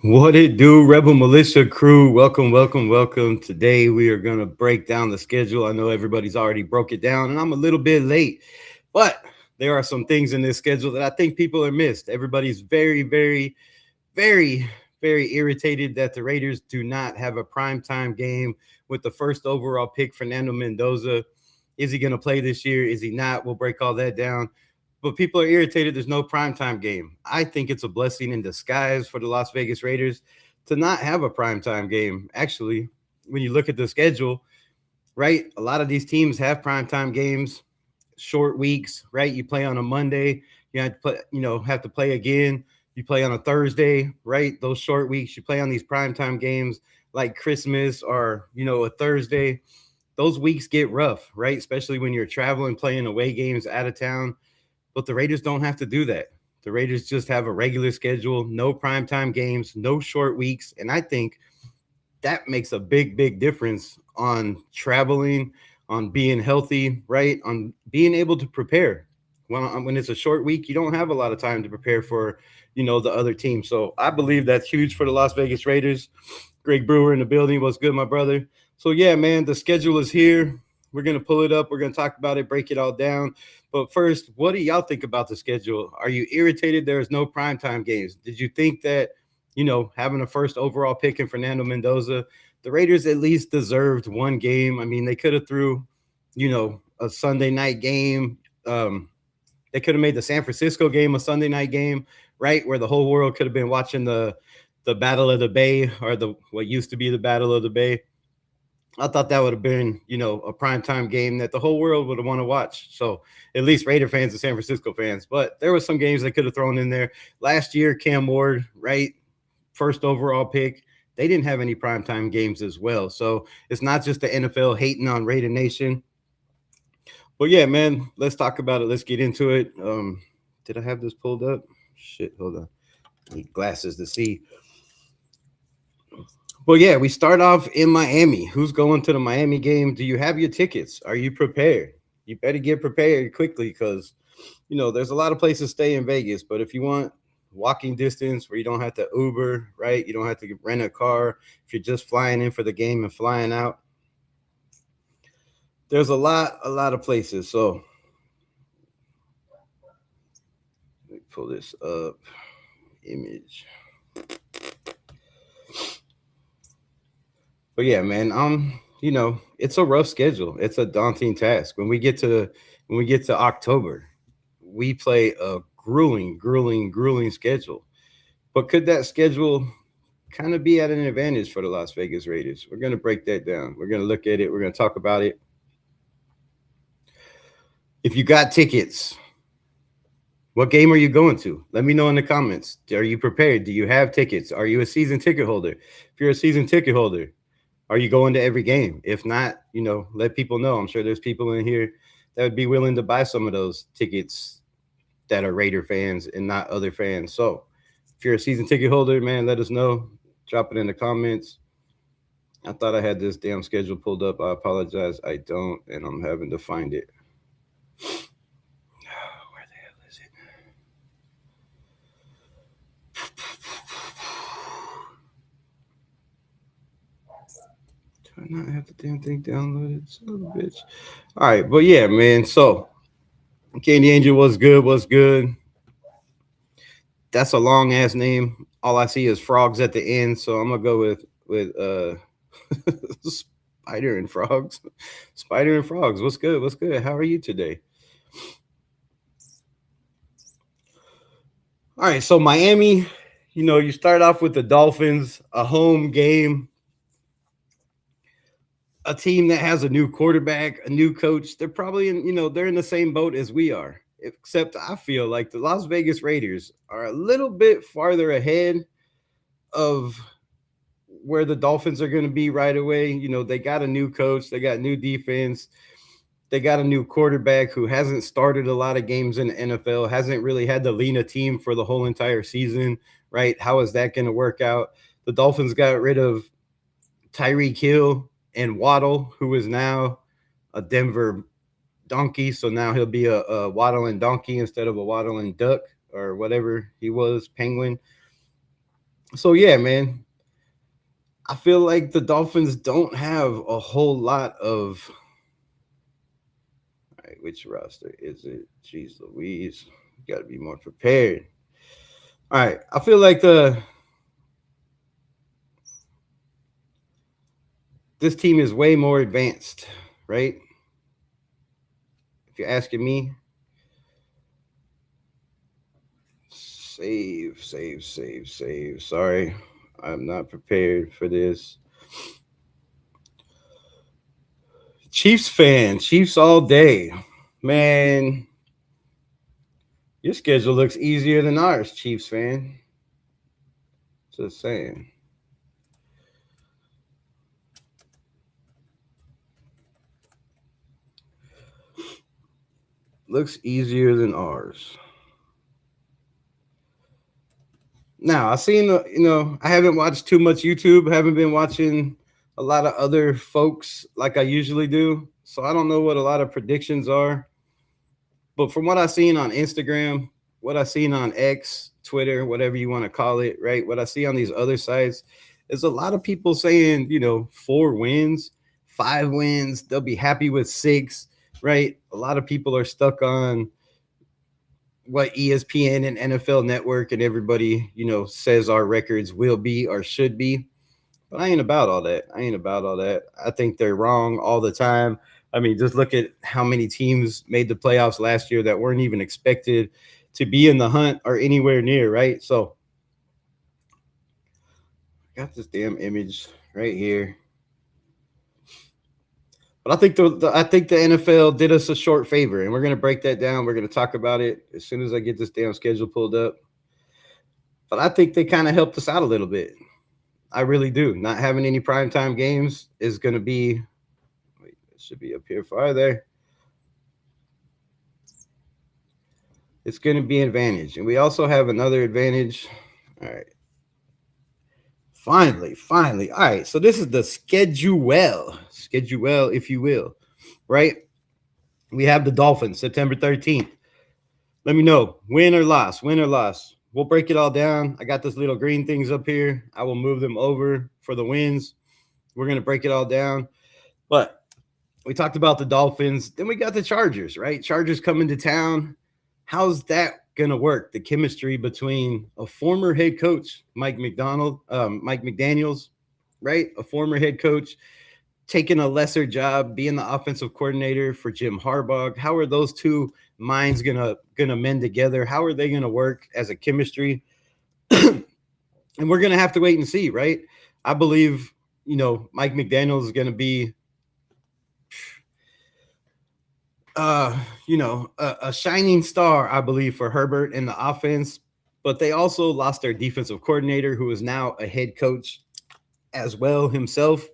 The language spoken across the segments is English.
What it do, Rebel Militia crew? Welcome, welcome, welcome. Today we are going to break down the schedule. I know everybody's already broke it down, and I'm a little bit late, but there are some things in this schedule that I think people are missed. Everybody's very, very irritated that the Raiders do not have a primetime game with the first overall pick, Fernando Mendoza. Is he going to play this year? Is he not? We'll break all that down. But people are irritated there's no primetime game. I think it's a blessing in disguise for the Las Vegas Raiders to not have a primetime game. Actually, when you look at the schedule, right, a lot of these teams have primetime games, short weeks, right? You play on a Monday, you have to play, have to play again. You play on a Thursday, right? Those short weeks, you play on these primetime games like Christmas or, a Thursday. Those weeks get rough, right? Especially when you're traveling, playing away games out of town. But the Raiders don't have to do that. The Raiders just have a regular schedule, no primetime games, no short weeks. And I think that makes a big difference on traveling, on being healthy, right? On being able to prepare. When it's a short week, you don't have a lot of time to prepare for, the other team. So I believe that's huge for the Las Vegas Raiders. Greg Brewer in the building. What's good, my brother? So yeah, man, the schedule is here. We're gonna pull it up. We're gonna talk about it, break it all down. But first, what do y'all think about the schedule? Are you irritated there's no primetime games? Did you think that, having a first overall pick in Fernando Mendoza, the Raiders at least deserved one game? I mean, they could have threw, a Sunday night game. They could have made the San Francisco game a Sunday night game, right? Where the whole world could have been watching the Battle of the Bay, or the what used to be the Battle of the Bay. I thought that would have been, a primetime game that the whole world would have want to watch. So at least Raider fans and San Francisco fans. But there were some games they could have thrown in there. Last year, Cam Ward, right? First overall pick. They didn't have any primetime games as well. So it's not just the NFL hating on Raider Nation. But yeah, man, let's talk about it. Let's get into it. Did I have this pulled up? Shit, hold on. I need glasses to see. Well, yeah, we start off in Miami. Who's going to the Miami game? Do you have your tickets? Are you prepared? You better get prepared quickly because, there's a lot of places to stay in Vegas. But if you want walking distance where you don't have to Uber, right? You don't have to rent a car. If you're just flying in for the game and flying out, there's a lot of places. So let me pull this up. Image. But yeah, man, it's a rough schedule. It's a daunting task. When we get to October, we play a grueling schedule. But could that schedule kind of be at an advantage for the Las Vegas Raiders? We're gonna break that down. We're gonna look at it. We're gonna talk about it. If you got tickets, what game are you going to? Let me know in the comments. Are you prepared? Do you have tickets? Are you a season ticket holder? If you're a season ticket holder, are you going to every game? If not, let people know. I'm sure there's people in here that would be willing to buy some of those tickets that are Raider fans and not other fans. So if you're a season ticket holder, man, let us know. Drop it in the comments. I thought I had this damn schedule pulled up. I apologize. I don't, and I'm having to find it. Where the hell is it? Do I not have the damn thing downloaded? Son of a bitch. All right, but yeah, man. So Candy Angel was good. Was good. That's a long ass name. All I see is frogs at the end, so I'm gonna go with Spider and Frogs. Spider and Frogs. What's good? What's good? How are you today? All right, so Miami, you start off with the Dolphins, a home game, a team that has a new quarterback, a new coach. They're probably they're in the same boat as we are. Except I feel like the Las Vegas Raiders are a little bit farther ahead of where the Dolphins are going to be right away. They got a new coach, they got new defense, they got a new quarterback who hasn't started a lot of games in the NFL, hasn't really had to lean a team for the whole entire season, right? How is that going to work out? The Dolphins got rid of Tyreek Hill and Waddle, who is now a Denver donkey. So now he'll be a Waddle and donkey instead of a Waddle and duck or whatever he was, penguin. So yeah, man, I feel like the Dolphins don't have a whole lot of. All right, which roster is it? Jeez Louise, you got to be more prepared. All right, I feel like the this team is way more advanced, right? If you're asking me, save. Sorry, I'm not prepared for this. Chiefs fan, Chiefs all day. Man, your schedule looks easier than ours, Chiefs fan. Just saying. Looks easier than ours. Now, I seen, I haven't watched too much YouTube. Haven't been watching a lot of other folks like I usually do. So I don't know what a lot of predictions are. But from what I seen on Instagram, what I seen on X, Twitter, whatever you want to call it, right? What I see on these other sites is a lot of people saying, 4 wins, 5 wins, they'll be happy with 6, right? A lot of people are stuck on what ESPN and NFL Network and everybody, says our records will be or should be. But I ain't about all that. I think they're wrong all the time. I mean, just look at how many teams made the playoffs last year that weren't even expected to be in the hunt or anywhere near, right? So, I got this damn image right here. But I think the NFL did us a short favor, and we're gonna break that down. We're gonna talk about it as soon as I get this damn schedule pulled up. But I think they kind of helped us out a little bit. I really do. Not having any primetime games is gonna be. Wait, it should be up here farther. It's going to be an advantage. And we also have another advantage. All right. Finally. All right. So this is the schedule, if you will, right? We have the Dolphins, September 13th. Let me know, win or loss. We'll break it all down. I got those little green things up here. I will move them over for the wins. We're going to break it all down. But we talked about the Dolphins. Then we got the Chargers, right? Chargers coming to town. How's that gonna work? The chemistry between a former head coach, Mike McDaniels, right? A former head coach taking a lesser job, being the offensive coordinator for Jim Harbaugh. How are those two minds gonna mend together? How are they gonna work as a chemistry? And we're gonna have to wait and see, right? I believe Mike McDaniels is gonna be a shining star, I believe, for Herbert in the offense. But they also lost their defensive coordinator, who is now a head coach as well himself.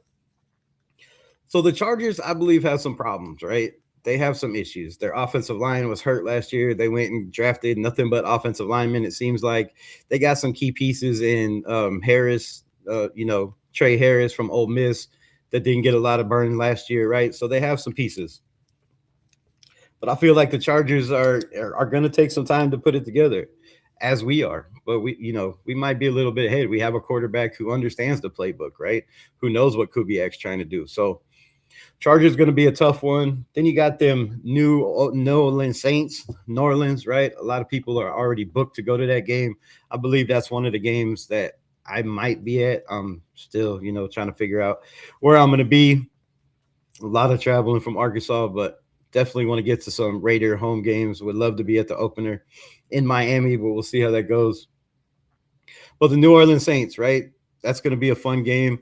So the Chargers, I believe, have some problems, right? They have some issues. Their offensive line was hurt last year. They went and drafted nothing but offensive linemen. It seems like they got some key pieces in Harris, Trey Harris from Ole Miss that didn't get a lot of burn last year, right? So they have some pieces. But I feel like the Chargers are going to take some time to put it together, as we are. But we might be a little bit ahead. We have a quarterback who understands the playbook, right? Who knows what Kubiak's trying to do. So Chargers going to be a tough one. Then you got them New Orleans Saints, New Orleans, right? A lot of people are already booked to go to that game. I believe that's one of the games that I might be at. I'm still, trying to figure out where I'm going to be. A lot of traveling from Arkansas, but definitely want to get to some Raider home games. Would love to be at the opener in Miami, but we'll see how that goes. But the New Orleans Saints, right? That's going to be a fun game.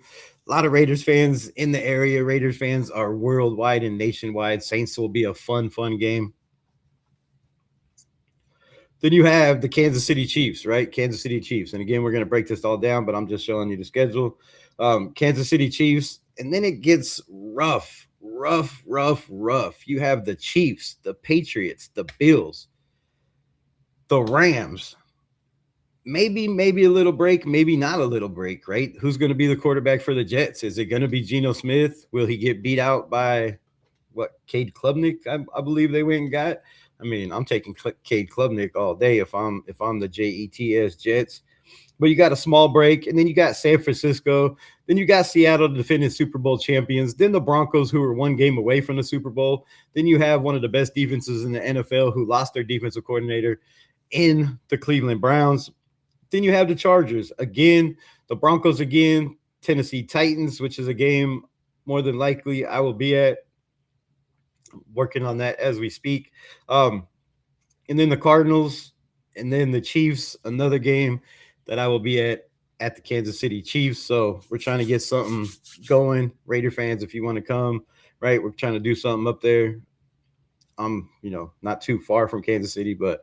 A lot of Raiders fans in the area. Raiders fans are worldwide and nationwide. Saints will be a fun game. Then you have the Kansas City Chiefs, right? Kansas City Chiefs. And again, we're going to break this all down, but I'm just showing you the schedule. Kansas City Chiefs. And then it gets rough. You have the Chiefs, the Patriots, the Bills, the Rams. Maybe a little break, maybe not a little break, right? Who's going to be the quarterback for the Jets? Is it going to be Geno Smith? Will he get beat out by Cade Klubnik? I believe they went and got. I mean, I'm taking Cade Klubnik all day if I'm the Jets. but you got a small break, and then you got San Francisco, then you got Seattle, the defending Super Bowl champions, then the Broncos, who were one game away from the Super Bowl. Then you have one of the best defenses in the NFL who lost their defensive coordinator in the Cleveland Browns. Then you have the Chargers again, the Broncos again, Tennessee Titans, which is a game more than likely I will be at, working on that as we speak. And then the Cardinals, and then the Chiefs, another game that I will be at the Kansas City Chiefs. So we're trying to get something going. Raider fans, if you want to come, right? We're trying to do something up there. I'm, not too far from Kansas City, but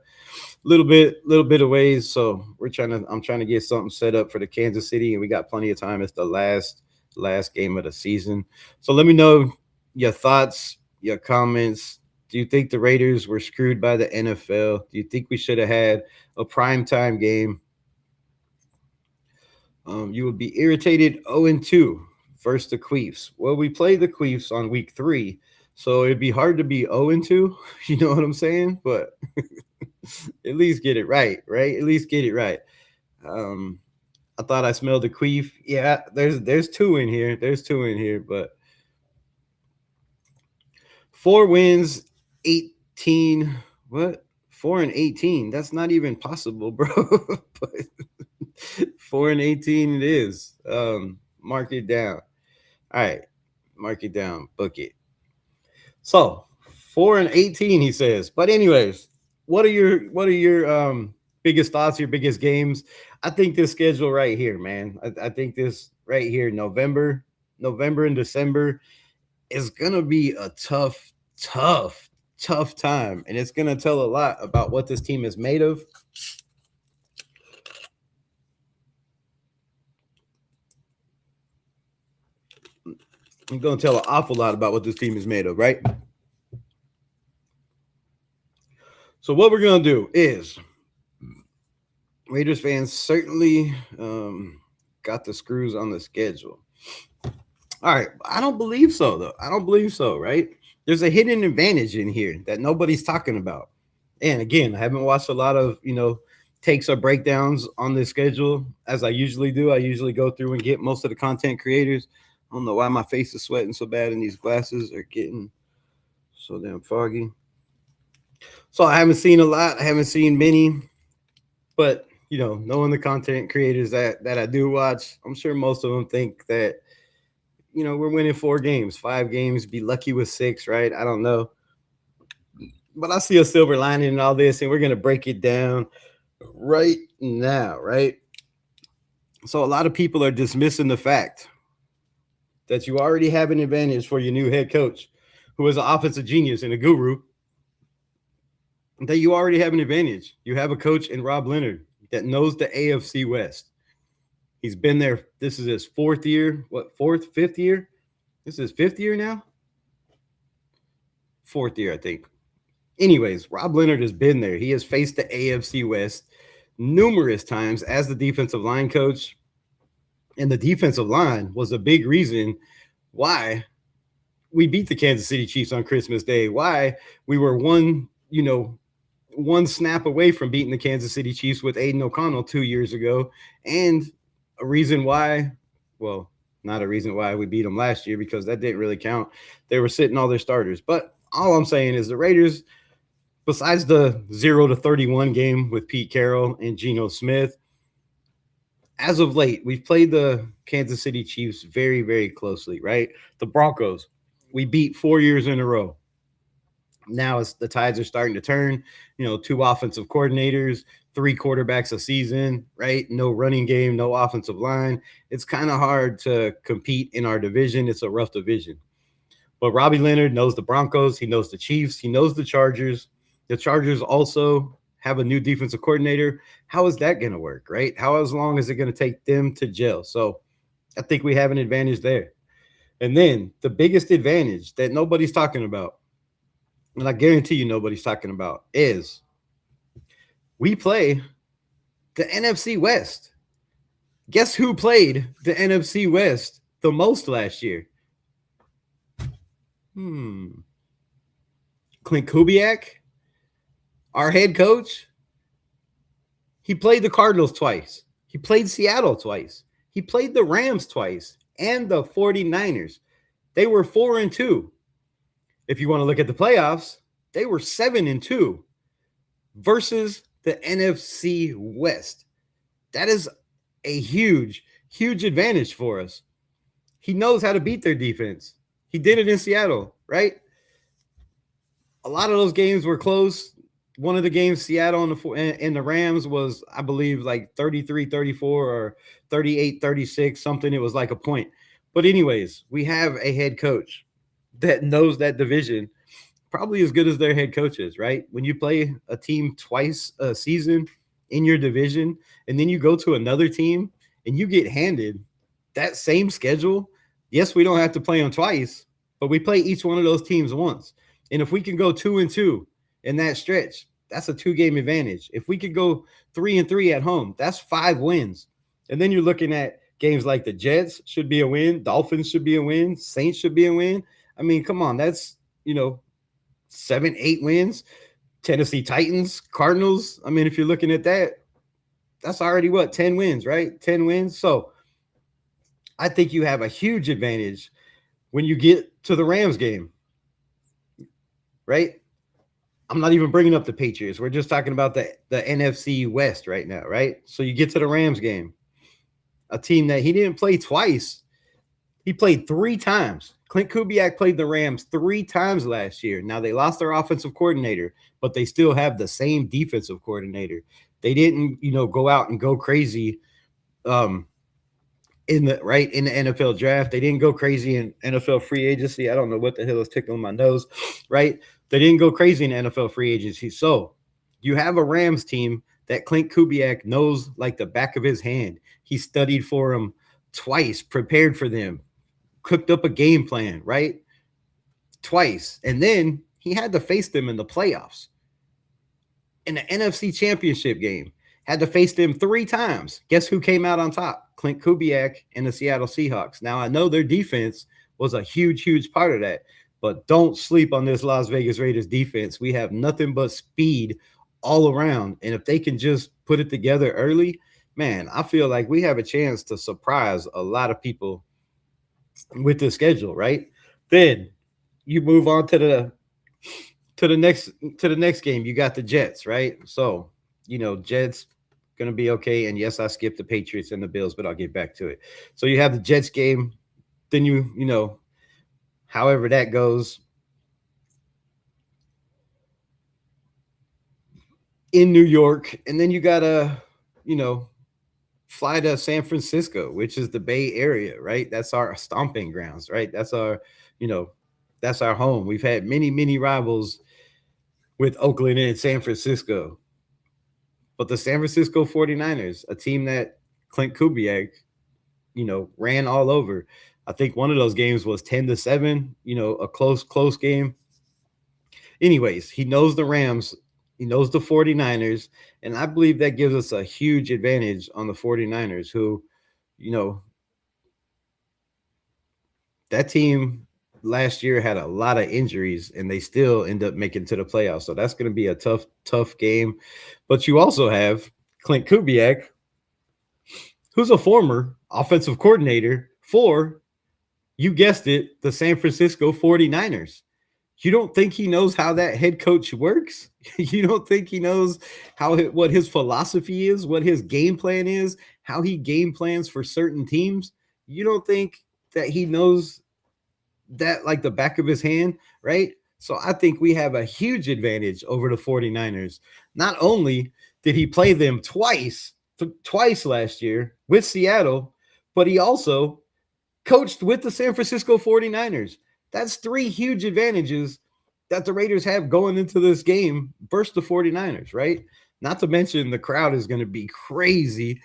little bit of ways. So I'm trying to get something set up for the Kansas City, and we got plenty of time. It's the last game of the season. So let me know your thoughts, your comments. Do you think the Raiders were screwed by the NFL? Do you think we should have had a primetime game? You would be irritated 0-2 versus the Queefs. Well, we played the Queefs on week 3, so it'd be hard to be 0-2. You know what I'm saying? But at least get it right? At least get it right. I thought I smelled the queef. Yeah, there's 2 in here. But 4 wins, 18. What? 4-18. That's not even possible, bro. But 4-18 it is. Mark it down. All right, mark it down. Book it. So 4-18, he says. But anyways, what are your biggest thoughts? Your biggest games? I think this schedule right here, man. I think this right here, November and December, is gonna be a tough time, and it's gonna tell a lot about what this team is made of. I'm gonna tell an awful lot about what this team is made of, right? So what we're gonna do is, Raiders fans certainly got the screws on the schedule. All right, I don't believe so, though. I don't believe so, right? There's a hidden advantage in here that nobody's talking about. And again, I haven't watched a lot of, takes or breakdowns on this schedule as I usually do. I usually go through and get most of the content creators. I don't know why my face is sweating so bad and these glasses are getting so damn foggy. So I haven't seen a lot. I haven't seen many. But, knowing the content creators that I do watch, I'm sure most of them think that, we're winning 4 games, 5 games, be lucky with 6, right? I don't know. But I see a silver lining in all this, and we're going to break it down right now, right? So a lot of people are dismissing the fact that you already have an advantage for your new head coach, who is an offensive genius and a guru, that you already have an advantage. You have a coach in Rob Leonard that knows the AFC West. He's been there. This is his 4th year. What, 4th, 5th year? This is 5th year now? 4th year, I think. Anyways, Rob Leonard has been there. He has faced the AFC West numerous times as the defensive line coach. And the defensive line was a big reason why we beat the Kansas City Chiefs on Christmas Day, why we were one snap away from beating the Kansas City Chiefs with Aiden O'Connell 2 years ago, and a reason why, well, not a reason why we beat them last year, because that didn't really count. They were sitting all their starters. But all I'm saying is the Raiders, besides the 0-31 game with Pete Carroll and Geno Smith, as of late, we've played the Kansas City Chiefs very, very closely, right? The Broncos, we beat 4 years in a row. Now as the tides are starting to turn, 2 offensive coordinators, 3 quarterbacks a season, right? No running game, no offensive line. It's kind of hard to compete in our division. It's a rough division. But Robbie Leonard knows the Broncos. He knows the Chiefs. He knows the Chargers. The Chargers also have a new defensive coordinator. How is that going to work, right? How long is it going to take them to gel? So I think we have an advantage there. And then the biggest advantage that nobody's talking about, and I guarantee you nobody's talking about, is we play the NFC West. Guess who played the NFC West the most last year? Clint Kubiak, our head coach. He played the Cardinals twice. He played Seattle twice. He played the Rams twice and the 49ers. They were 4-2. If you want to look at the playoffs, they were 7-2 versus the NFC West. That is a huge, huge advantage for us. He knows how to beat their defense. He did it in Seattle, right? A lot of those games were close. One of the games, Seattle and the Rams, was, I believe, like 33-34 or 38-36, something. It was like a point. But anyways, we have a head coach that knows that division probably as good as their head coaches, right? When you play a team twice a season in your division, and then you go to another team and you get handed that same schedule. Yes, we don't have to play them twice, but we play each one of those teams once. And if we can go 2-2 in that stretch, that's a 2-game advantage. If we could go 3-3 at home, that's 5 wins. And then you're looking at games like the Jets should be a win, Dolphins should be a win, Saints should be a win. I mean, come on, that's, 7-8 wins. Tennessee Titans, Cardinals. I mean, if you're looking at that, that's already 10 wins, right? 10 wins. So I think you have a huge advantage when you get to the Rams game, right? I'm not even bringing up the Patriots. We're just talking about the NFC West right now, right? So you get to the Rams game, a team that he didn't play twice. He played 3 times. Clint Kubiak played the Rams 3 times last year. Now, they lost their offensive coordinator, but they still have the same defensive coordinator. They didn't, go out and go crazy in the NFL draft. They didn't go crazy in NFL free agency. I don't know what the hell is tickling my nose, right? They didn't go crazy in NFL free agency. So you have a Rams team that Clint Kubiak knows like the back of his hand. He studied for them twice, prepared for them, cooked up a game plan, right? Twice. And then he had to face them in the playoffs. In the NFC Championship game, had to face them 3 times. Guess who came out on top? Clint Kubiak and the Seattle Seahawks. Now, I know their defense was a huge, huge part of that, but don't sleep on this Las Vegas Raiders defense. We have nothing but speed all around. And if they can just put it together early, man, I feel like we have a chance to surprise a lot of people with the schedule, right? Then you move on to the next game. You got the Jets, right? So, Jets going to be okay. And yes, I skipped the Patriots and the Bills, but I'll get back to it. So you have the Jets game. Then however that goes, in New York. And then you got to, fly to San Francisco, which is the Bay Area, right? That's our stomping grounds, right? That's our home. We've had many, many rivals with Oakland and San Francisco. But the San Francisco 49ers, a team that Clint Kubiak, ran all over. I think one of those games was 10-7, a close game. Anyways, he knows the Rams. He knows the 49ers. And I believe that gives us a huge advantage on the 49ers, who, that team last year had a lot of injuries and they still end up making to the playoffs. So that's going to be a tough game. But you also have Clint Kubiak, who's a former offensive coordinator for, you guessed it, the San Francisco 49ers. You don't think he knows how that head coach works? You don't think he knows what his philosophy is, what his game plan is, how he game plans for certain teams? You don't think that he knows that like the back of his hand, right? So I think we have a huge advantage over the 49ers. Not only did he play them twice last year with Seattle, but he also coached with the San Francisco 49ers. That's 3 huge advantages that the Raiders have going into this game versus the 49ers, right? Not to mention the crowd is going to be crazy.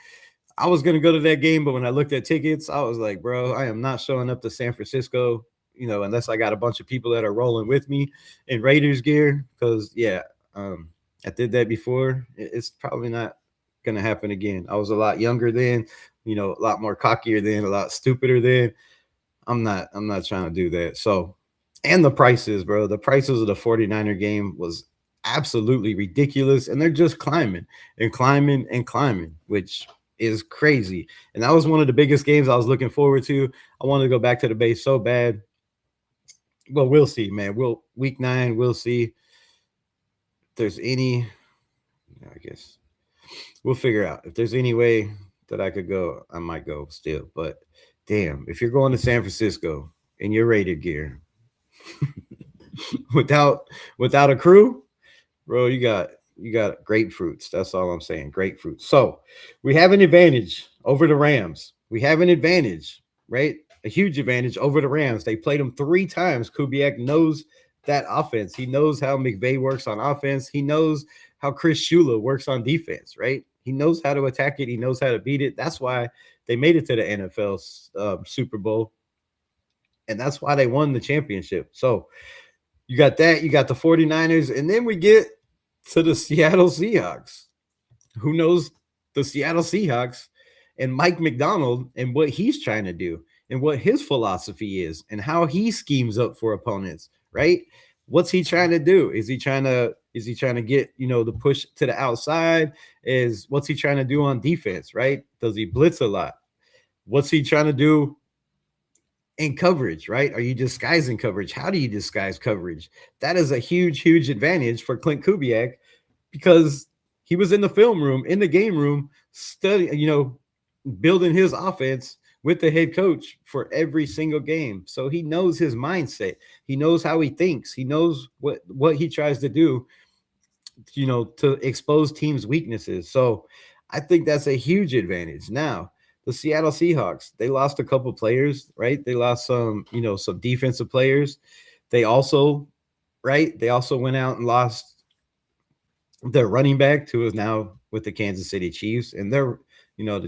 I was going to go to that game, but when I looked at tickets, I was like, bro, I am not showing up to San Francisco, unless I got a bunch of people that are rolling with me in Raiders gear. Because, I did that before. It's probably not going to happen again. I was a lot younger then, a lot more cockier then, a lot stupider then. I'm not trying to do that. So, and the prices, bro, the prices of the 49er game was absolutely ridiculous. And they're just climbing and climbing and climbing, which is crazy. And that was one of the biggest games I was looking forward to. I wanted to go back to the base so bad. Well, we'll see, man. Week 9, we'll see if there's any. I guess we'll figure out if there's any way that I could go. I might go still, but damn, if you're going to San Francisco in your Raider gear without a crew, bro, you got grapefruits. That's all I'm saying. Grapefruits. So we have an advantage over the Rams. We have an advantage, right? A huge advantage over the Rams. They played them 3 times. Kubiak knows that offense. He knows how McVay works on offense. He knows how Chris Shula works on defense, right? He knows how to attack it. He knows how to beat it. That's why they made it to the NFL Super Bowl. And that's why they won the championship. So you got that. You got the 49ers. And then we get to the Seattle Seahawks. Who knows the Seattle Seahawks and Mike McDonald and what he's trying to do and what his philosophy is and how he schemes up for opponents, right? What's he trying to do? Is he trying to get, the push to the outside? What's he trying to do on defense, right? Does he blitz a lot? What's he trying to do in coverage, right? Are you disguising coverage? How do you disguise coverage? That is a huge, huge advantage for Clint Kubiak because he was in the film room, in the game room, studying, building his offense with the head coach for every single game. So he knows his mindset. He knows how he thinks. He knows what he tries to do, to expose teams' weaknesses. So I think that's a huge advantage. Now, the Seattle Seahawks, they lost a couple players, right? They lost some defensive players. They also went out and lost their running back, who is now with the Kansas City Chiefs. And the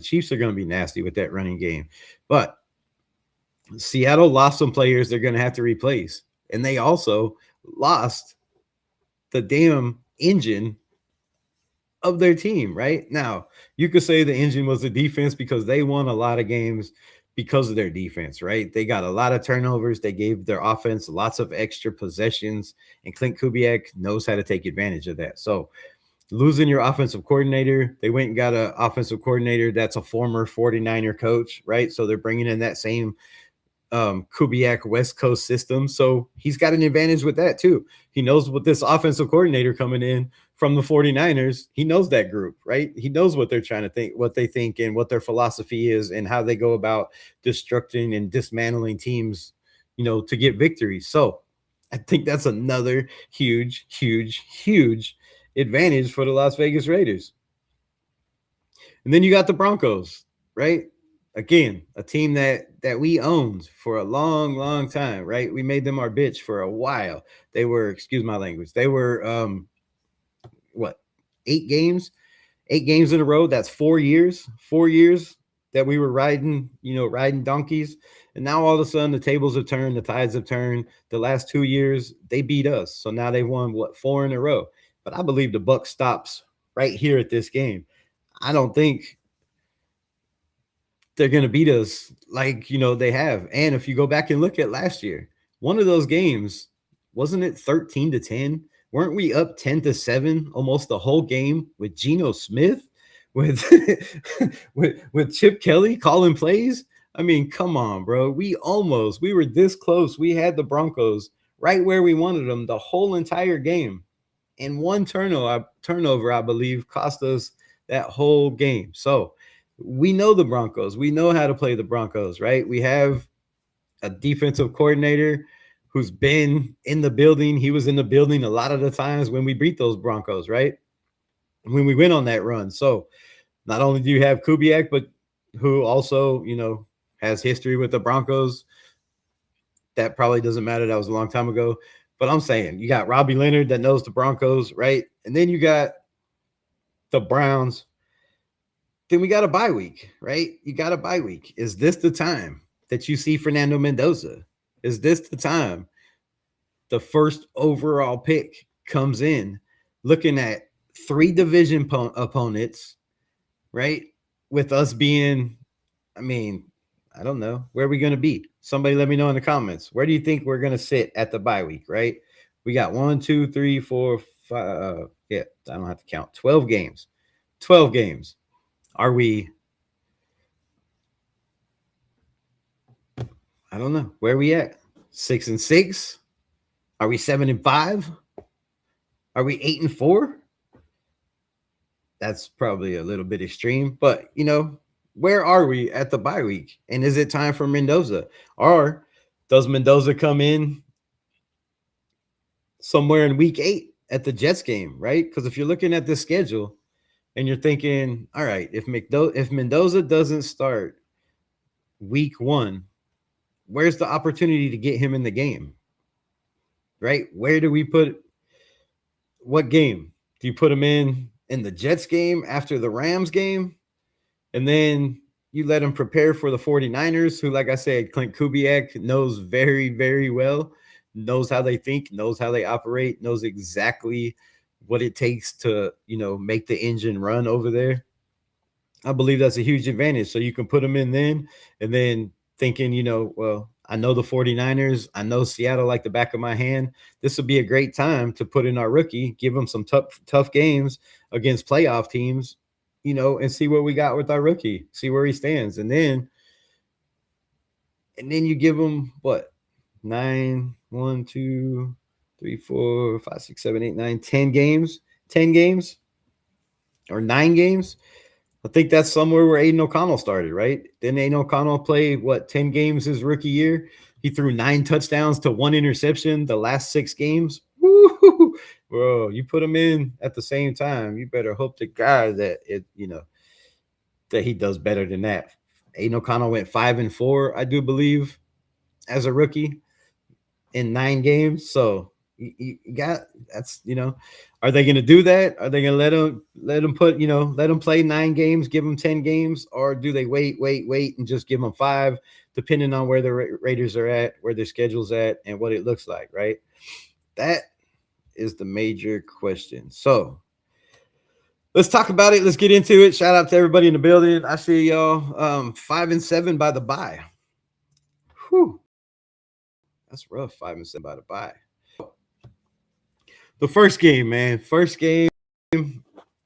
Chiefs are going to be nasty with that running game. But Seattle lost some players they're going to have to replace. And they also lost the damn engine of their team, right? Now, you could say the engine was the defense because they won a lot of games because of their defense, right? They got a lot of turnovers. They gave their offense lots of extra possessions, and Clint Kubiak knows how to take advantage of that. So losing your offensive coordinator, they went and got an offensive coordinator that's a former 49er coach, right? So they're bringing in that same Kubiak West Coast system. So he's got an advantage with that too. He knows what this offensive coordinator coming in from the 49ers, he knows that group, right? He knows what they're trying to think, what they think, and what their philosophy is, and how they go about destructing and dismantling teams, to get victories. So I think that's another huge, huge, huge advantage for the Las Vegas Raiders. And then you got the Broncos, right? Again, a team that we owned for a long, long time, right? We made them our bitch for a while. They were, excuse my language, they were 8 games in a row. That's 4 years that we were riding donkeys. And now all of a sudden the tables have turned, the tides have turned. The last 2 years they beat us. So now they've won 4 in a row. But I believe the buck stops right here at this game. I don't think they're going to beat us like, they have. And if you go back and look at last year, one of those games, wasn't it 13-10? Weren't we up 10-7 almost the whole game with Geno Smith, with with Chip Kelly calling plays? I mean, come on, bro. We were this close. We had the Broncos right where we wanted them the whole entire game. And one turnover, I believe, cost us that whole game. So we know the Broncos. We know how to play the Broncos, right? We have a defensive coordinator who's been in the building. He was in the building a lot of the times when we beat those Broncos, right? When we went on that run. So not only do you have Kubiak, but who also, has history with the Broncos. That probably doesn't matter. That was a long time ago. But I'm saying you got Robbie Leonard that knows the Broncos, right? And then you got the Browns. Then we got a bye week, right? You got a bye week. Is this the time that you see Fernando Mendoza? Is this the time the first overall pick comes in looking at 3 division opponents, right? With us being, I don't know. Where are we going to be? Somebody let me know in the comments. Where do you think we're going to sit at the bye week, right? We got 1, 2, 3, 4, 5. I don't have to count. 12 games. 12 games. Are we I don't know. Where are we at? 6-6? Are we 7-5? Are we 8-4? That's probably a little bit extreme, but where are we at the bye week? And is it time for Mendoza? Or does Mendoza come in somewhere in week 8 at the Jets game, right? Because if you're looking at the schedule and you're thinking, all right, if Mendoza doesn't start week 1, where's the opportunity to get him in the game? Right? Where do we put what game? Do you put him in the Jets game after the Rams game? And then you let him prepare for the 49ers, who, like I said, Clint Kubiak knows very, very well, knows how they think, knows how they operate, knows exactly what it takes to, make the engine run over there. I believe that's a huge advantage. So you can put them in then, and then thinking, well, I know the 49ers, I know Seattle like the back of my hand. This would be a great time to put in our rookie, give him some tough games against playoff teams, and see what we got with our rookie, see where he stands. And then you give him what? 9, 1, 2, 3, 4, 5, 6, 7, 8, 9, 10 games, 10 games or 9 games. I think that's somewhere where Aiden O'Connell started, right? Didn't Aiden O'Connell play, 10 games his rookie year? He threw 9 touchdowns to 1 interception the last 6 games. Woo! Bro, you put him in at the same time, you better hope to God that that he does better than that. Aiden O'Connell went 5-4, I do believe, as a rookie in 9 games. So you got that's are they going to do that? Are they going to let him play 9 games, give him 10 games, or do they wait and just give him 5, depending on where the Raiders are at, where their schedule's at, and what it looks like, right? That is the major question. So let's talk about it. Let's get into it. Shout out to everybody in the building. I see y'all 5-7 by the bye. Whew. That's rough. 5-7 by the bye. The first game, man. First game,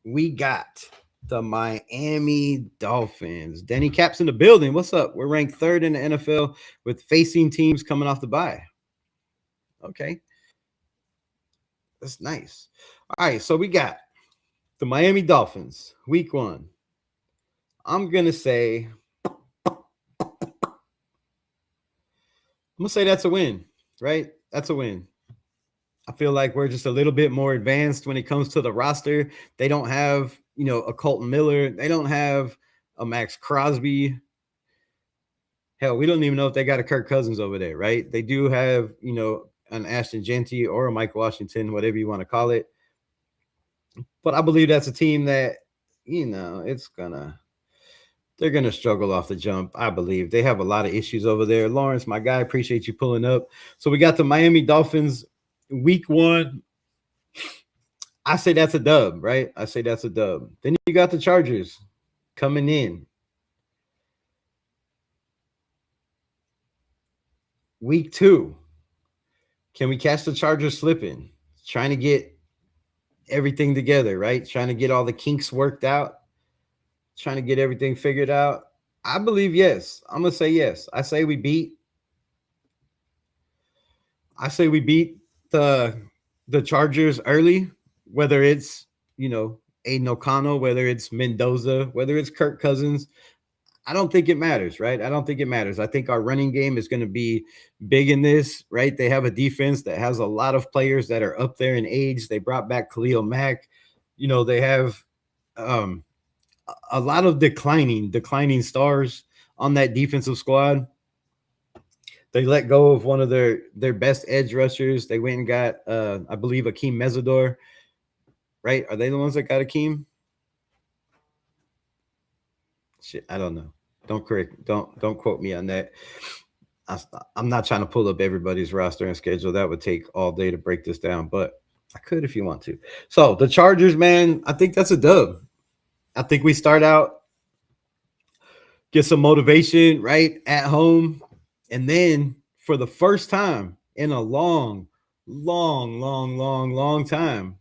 we got the Miami Dolphins. Denny Cap's in the building. What's up? We're ranked 3rd in the NFL with facing teams coming off the bye. Okay. That's nice. All right, so we got the Miami Dolphins, week 1. I'm going to say that's a win, right? That's a win. I feel like we're just a little bit more advanced when it comes to the roster. They don't have, a Colton Miller. They don't have a Max Crosby. Hell, we don't even know if they got a Kirk Cousins over there, right? They do have, an Ashton Genty or a Mike Washington, whatever you want to call it. But I believe that's a team that, they're going to struggle off the jump. I believe they have a lot of issues over there. Lawrence, my guy, appreciate you pulling up. So we got the Miami Dolphins week 1. I say that's a dub, right? I say that's a dub. Then you got the Chargers coming in. Week 2. Can we catch the Chargers slipping? Trying to get everything together, right? Trying to get all the kinks worked out. Trying to get everything figured out. I believe yes. I'm going to say yes. I say we beat the Chargers early, whether it's, Aiden O'Connell, whether it's Mendoza, whether it's Kirk Cousins. I don't think it matters, right? I don't think it matters. I think our running game is going to be big in this, right? They have a defense that has a lot of players that are up there in age. They brought back Khalil Mack. They have a lot of declining stars on that defensive squad. They let go of one of their best edge rushers. They went and got, I believe, Akeem Mesidor, right? Are they the ones that got Akeem? Shit, I don't know. Don't quote me on that. I'm not trying to pull up everybody's roster and schedule. That would take all day to break this down, but I could if you want to. So the Chargers, man, I think that's a dub. I think we start out, get some motivation, right, at home. And then for the first time in a long time,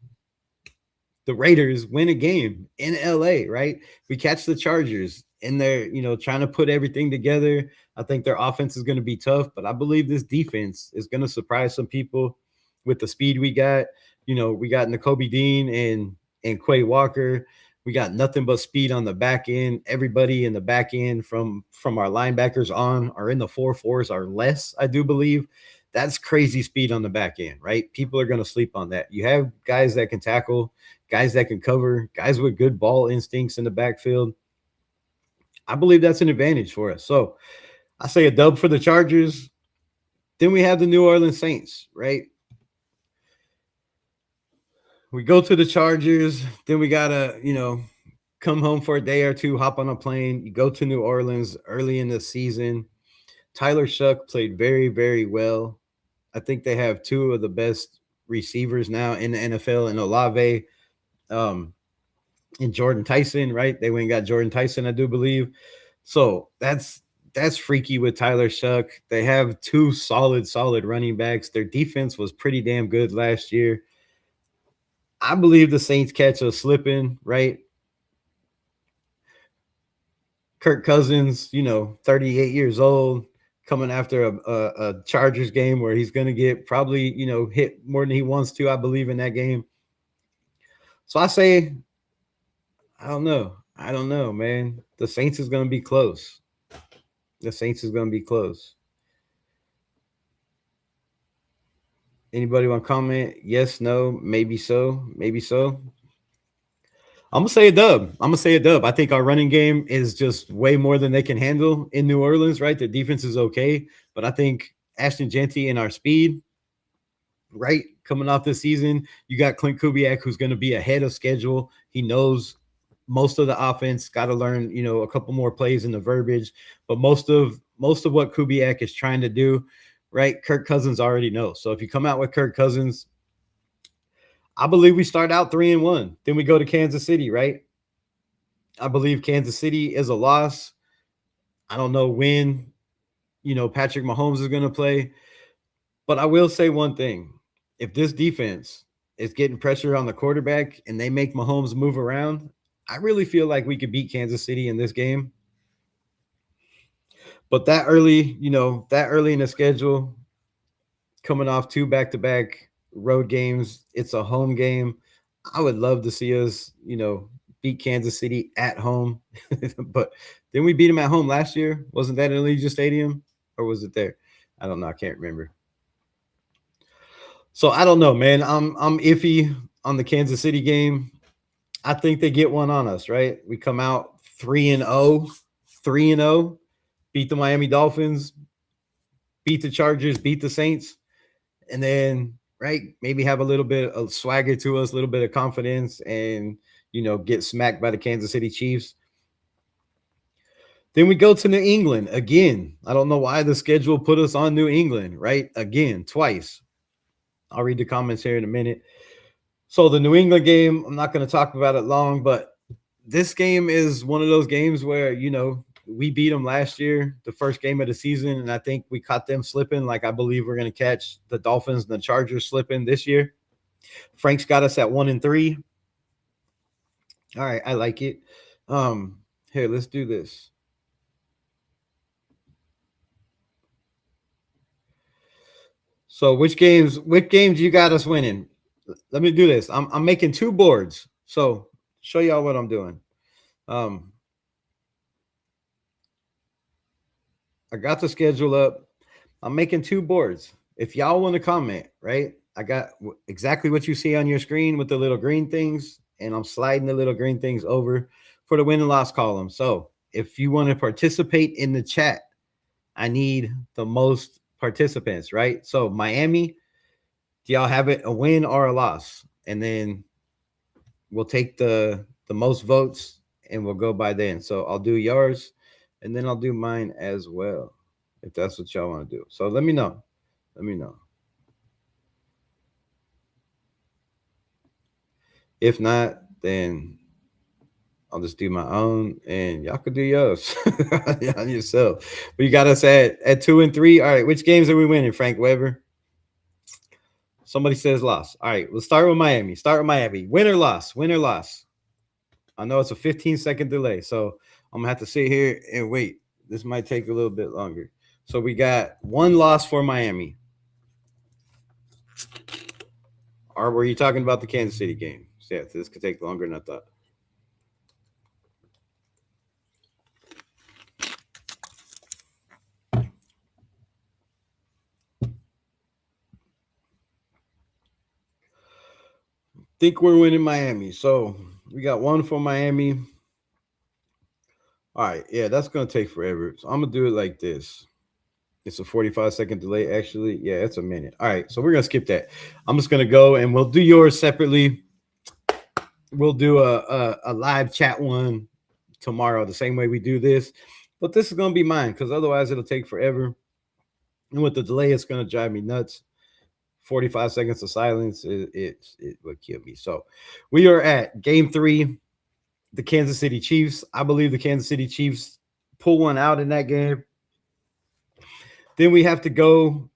the Raiders win a game in LA, right? We catch the Chargers and they're, trying to put everything together. I think their offense is going to be tough, but I believe this defense is going to surprise some people with the speed we got. We got Nakobe Dean and Quay Walker. We got nothing but speed on the back end. Everybody in the back end from our linebackers on are in the 4.4s or less, I do believe. That's crazy speed on the back end, right? People are going to sleep on that. You have guys that can tackle, guys that can cover, guys with good ball instincts in the backfield. I believe that's an advantage for us. So I say a dub for the Chargers. Then we have the New Orleans Saints, right? We go to the Chargers. Then we got to, come home for a day or two, hop on a plane. You go to New Orleans early in the season. Tyler Shuck played very, very well. I think they have two of the best receivers now in the NFL, and Olave and Jordan Tyson, right? They went and got Jordan Tyson, I do believe. So that's freaky with Tyler Shuck. They have two solid running backs. Their defense was pretty damn good last year. I believe the Saints catch us slipping, right? Kirk Cousins, 38 years old, coming after a Chargers game where he's going to get probably, hit more than he wants to, I believe, in that game. So I say, I don't know, man. The Saints is going to be close. Anybody want to comment? Yes, no, maybe so. I'm gonna say a dub. I think our running game is just way more than they can handle in New Orleans, right? The defense is okay, but I think Ashton Genty and our speed, right, coming off this season, you got Clint Kubiak, who's going to be ahead of schedule. He knows most of the offense. Got to learn, a couple more plays in the verbiage, but most of what Kubiak is trying to do, right? Kirk Cousins already knows. So if you come out with Kirk Cousins, I believe we start out 3-1. Then we go to Kansas City, right? I believe Kansas City is a loss. I don't know when, Patrick Mahomes is going to play. But I will say one thing. If this defense is getting pressure on the quarterback and they make Mahomes move around, I really feel like we could beat Kansas City in this game. But that early in the schedule, coming off 2 back-to-back road games, it's a home game. I would love to see us, beat Kansas City at home. But didn't we beat them at home last year? Wasn't that in Allegiant Stadium, or was it there? I don't know. I can't remember. So I don't know, man. I'm iffy on the Kansas City game. I think they get one on us, right? We come out 3-0, beat the Miami Dolphins, beat the Chargers, beat the Saints, and then, right, maybe have a little bit of swagger to us, a little bit of confidence, and, get smacked by the Kansas City Chiefs. Then we go to New England again. I don't know why the schedule put us on New England, right? Again, twice. I'll read the comments here in a minute. So the New England game, I'm not going to talk about it long, but this game is one of those games where, we beat them last year, the first game of the season, and I think we caught them slipping. Like, I believe we're going to catch the Dolphins and the Chargers slipping this year. Frank's got us at 1-3. All right, I like it. Here, let's do this. So which games you got us winning? Let me do this. I'm making 2 boards. So show y'all what I'm doing. I got the schedule up. I'm making 2 boards. If y'all want to comment, right? I got exactly what you see on your screen with the little green things, and I'm sliding the little green things over for the win and loss column. So if you want to participate in the chat, I need the most participants, right? So Miami, do y'all have it a win or a loss? And then we'll take the most votes and we'll go by then. So I'll do yours and then I'll do mine as well, if that's what y'all want to do. So let me know. If not, then I'll just do my own and y'all could do yours on yourself. But you got us at 2 and 3. All right, which games are we winning, Frank Weber? Somebody says loss. All right, let's start with Miami. Win or loss? I know it's a 15-second delay, so I'm going to have to sit here and wait. This might take a little bit longer. So we got one loss for Miami. Or were you talking about the Kansas City game? So yeah, this could take longer than I thought. Think we're winning Miami. So we got one for Miami. All right, yeah, that's gonna take forever. So I'm gonna do it like this. It's a 45-second delay, actually. Yeah, it's a minute. All right, so we're gonna skip that. I'm just gonna go and we'll do yours separately. We'll do a live chat one tomorrow, the same way we do this. But this is gonna be mine because otherwise it'll take forever. And with the delay, it's gonna drive me nuts. 45 seconds of silence, it would kill me. So we are at game 3, the Kansas City Chiefs. I believe the Kansas City Chiefs pull one out in that game. Then we have to go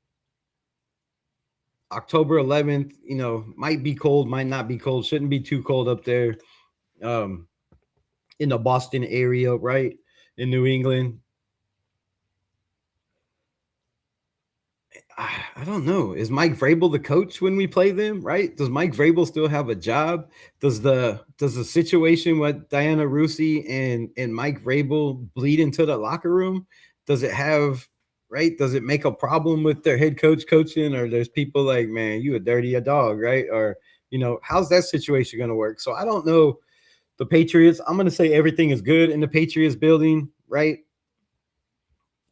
October 11th. You know, might be cold, might not be cold. Shouldn't be too cold up there in the Boston area, right? In New England. I don't know. Is Mike Vrabel the coach when we play them? Right? Does Mike Vrabel still have a job? Does the situation with Diana Rusi and Mike Vrabel bleed into the locker room? Does it have right? Does it make a problem with their head coach coaching? Or there's people like, man, you a dirty a dog, right? Or how's that situation going to work? So I don't know. The Patriots. I'm going to say everything is good in the Patriots building, right?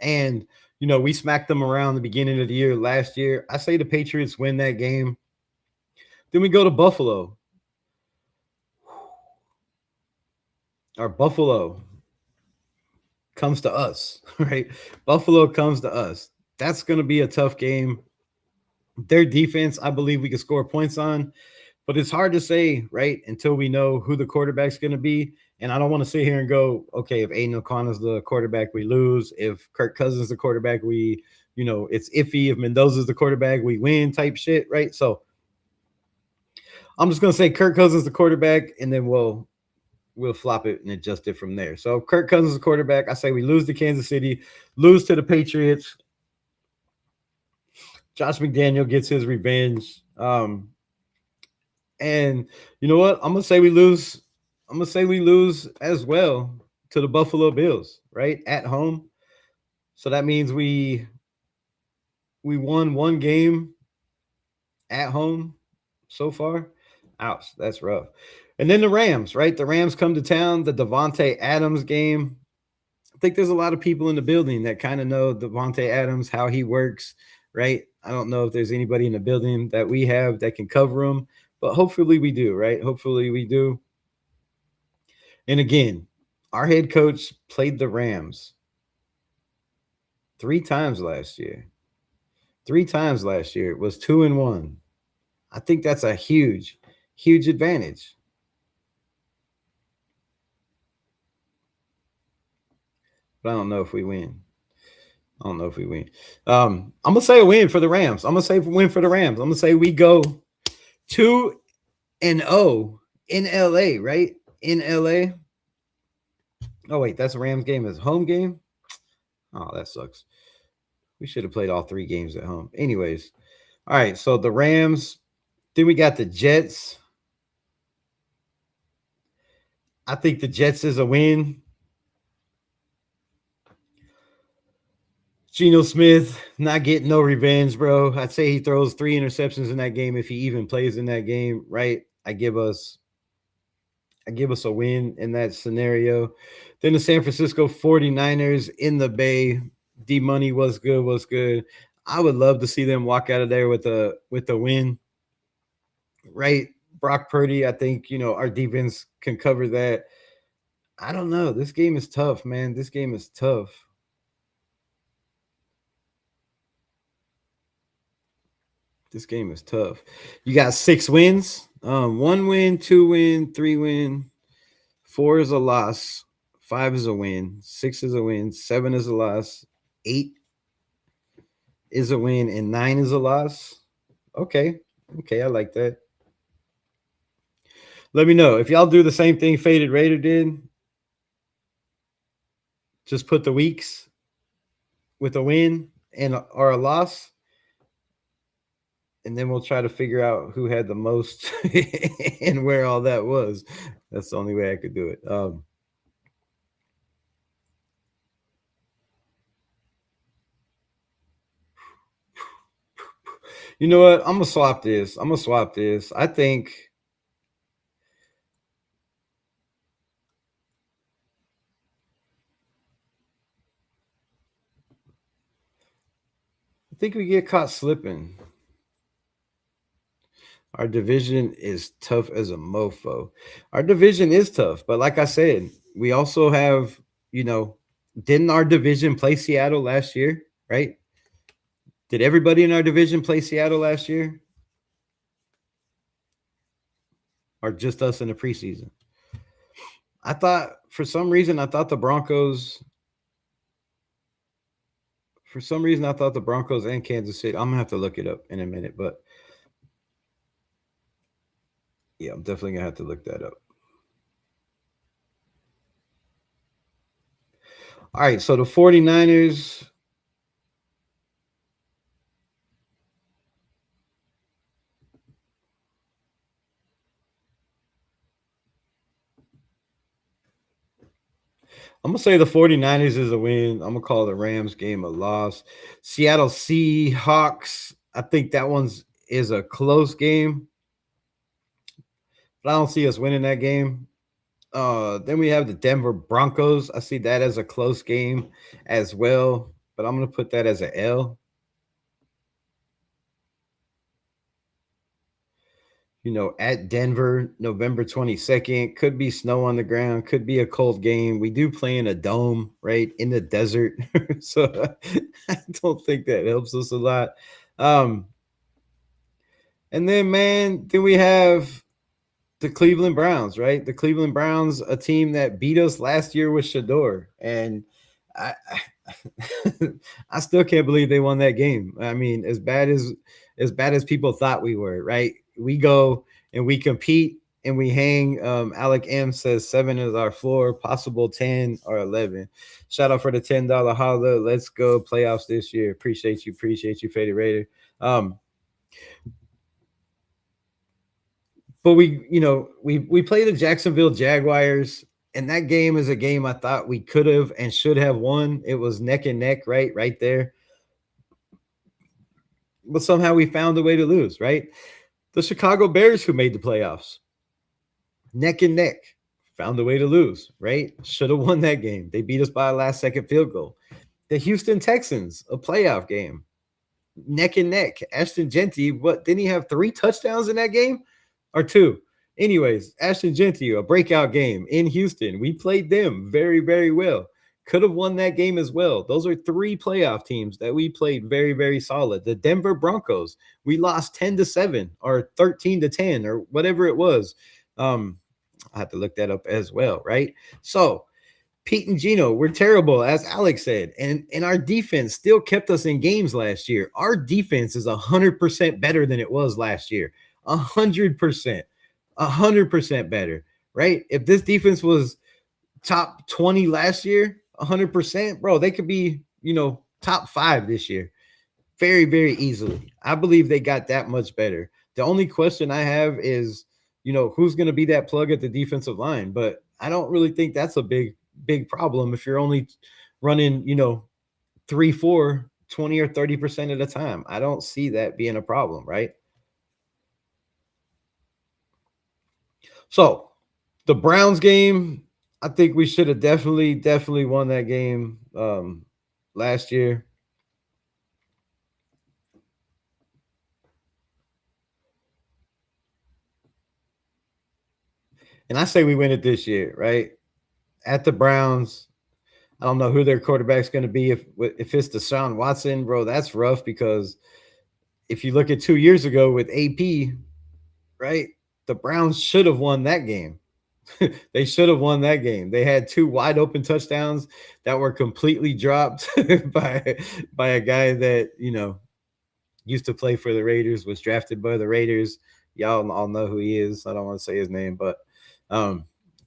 And we smacked them around the beginning of the year last year. I say the Patriots win that game. Then we go to Buffalo. Our Buffalo comes to us, right? Buffalo comes to us. That's going to be a tough game. Their defense, I believe we can score points on, but it's hard to say, right, until we know who the quarterback's going to be. And I don't want to sit here and go, okay, if Aiden O'Connor's the quarterback, we lose. If Kirk Cousins is the quarterback, it's iffy. If Mendoza's the quarterback, we win type shit, right? So I'm just going to say Kirk Cousins the quarterback, and then we'll flop it and adjust it from there. So Kirk Cousins is the quarterback. I say we lose to Kansas City, lose to the Patriots. Josh McDaniel gets his revenge. And you know what? I'm gonna say we lose as well to the Buffalo Bills, right? At home. So that means we won one game at home so far. Ouch, that's rough. And then the Rams, right? The Rams come to town, the Devontae Adams game. I think there's a lot of people in the building that kind of know Devontae Adams, how he works, right? I don't know if there's anybody in the building that we have that can cover him, but hopefully we do, right? Hopefully we do. And again, our head coach played the Rams 3 times last year. 3 times last year. It was 2-1. I think that's a huge, huge advantage. But I don't know if we win. I'm gonna say a win for the Rams. I'm gonna say win for the Rams. I'm gonna say we go 2-0 in LA, right? In LA. Oh wait, that's a Rams game. Is home game. Oh, that sucks. We should have played all 3 games at home. Anyways, all right. So the Rams. Then we got the Jets. I think the Jets is a win. Geno Smith not getting no revenge, bro. I'd say he throws 3 interceptions in that game if he even plays in that game, right? I give us a win in that scenario. Then the San Francisco 49ers in the Bay. D-Money was good. I would love to see them walk out of there with a win, right? Brock Purdy, I think, our defense can cover that. I don't know. This game is tough, man. This game is tough. You got 6 wins. 1 win, 2 win, 3 win, 4 is a loss, 5 is a win, 6 is a win, 7 is a loss, 8 is a win, and 9 is a loss. Okay, I like that. Let me know if y'all do the same thing Faded Raider did. Just put the weeks with a win and or a loss, and then we'll try to figure out who had the most and where all that was. That's the only way I could do it. You know what? I'm gonna swap this. I think we get caught slipping. Our division is tough as a mofo. Our division is tough, but like I said, we also have, didn't our division play Seattle last year, right? Did everybody in our division play Seattle last year? Or just us in the preseason? For some reason, I thought the Broncos and Kansas City. I'm gonna have to look it up in a minute, but yeah, I'm definitely gonna have to look that up. All right, so the 49ers. I'm gonna say the 49ers is a win. I'm gonna call the Rams game a loss. Seattle Seahawks. I think that one's is a close game, but I don't see us winning that game. Then we have the Denver Broncos. I see that as a close game as well, but I'm gonna put that as a L. At Denver, November 22nd. Could be snow on the ground, could be a cold game. We do play in a dome, right? In the desert. So I don't think that helps us a lot. And then, man, then we have the Cleveland Browns, right? The Cleveland Browns, a team that beat us last year with Shador. And I I still can't believe they won that game. I mean, as bad as people thought we were, right? We go and we compete and we hang. Alec M says 7 is our floor, possible 10 or 11. Shout out for the $10 holla. Let's go playoffs this year. Appreciate you, Faded Raider. But we play the Jacksonville Jaguars, and that game is a game I thought we could have and should have won. It was neck and neck, right there. But somehow we found a way to lose, right? The Chicago Bears, who made the playoffs, neck and neck, found a way to lose, right? Should have won that game. They beat us by a last second field goal. The Houston Texans, a playoff game, neck and neck. Ashton Genty, what didn't he have 3 touchdowns in that game? Or 2? Anyways, Ashton Genty, a breakout game in Houston. We played them very, very well. Could have won that game as well. Those are 3 playoff teams that we played very, very solid. The Denver Broncos, we lost 10-7 or 13-10 or whatever it was. I have to look that up as well, right? So Pete and Gino, we're terrible, as Alex said, and our defense still kept us in games last year. Our defense is 100% better than it was last year. 100% better, right? If this defense was top 20 last year, 100%, bro, they could be, top 5 this year very, very easily. I believe they got that much better. The only question I have is, who's going to be that plug at the defensive line? But I don't really think that's a big problem if you're only running, 3-4, 20 or 30% of the time. I don't see that being a problem, right? So the Browns game, I think we should have definitely won that game last year. And I say we win it this year, right? At the Browns. I don't know who their quarterback's going to be. If it's Deshaun Watson, bro, that's rough because if you look at 2 years ago with AP, right, the Browns should have won that game. They should have won that game. They had 2 wide open touchdowns that were completely dropped by a guy that, used to play for the Raiders, was drafted by the Raiders. Y'all all know who he is. I don't want to say his name, but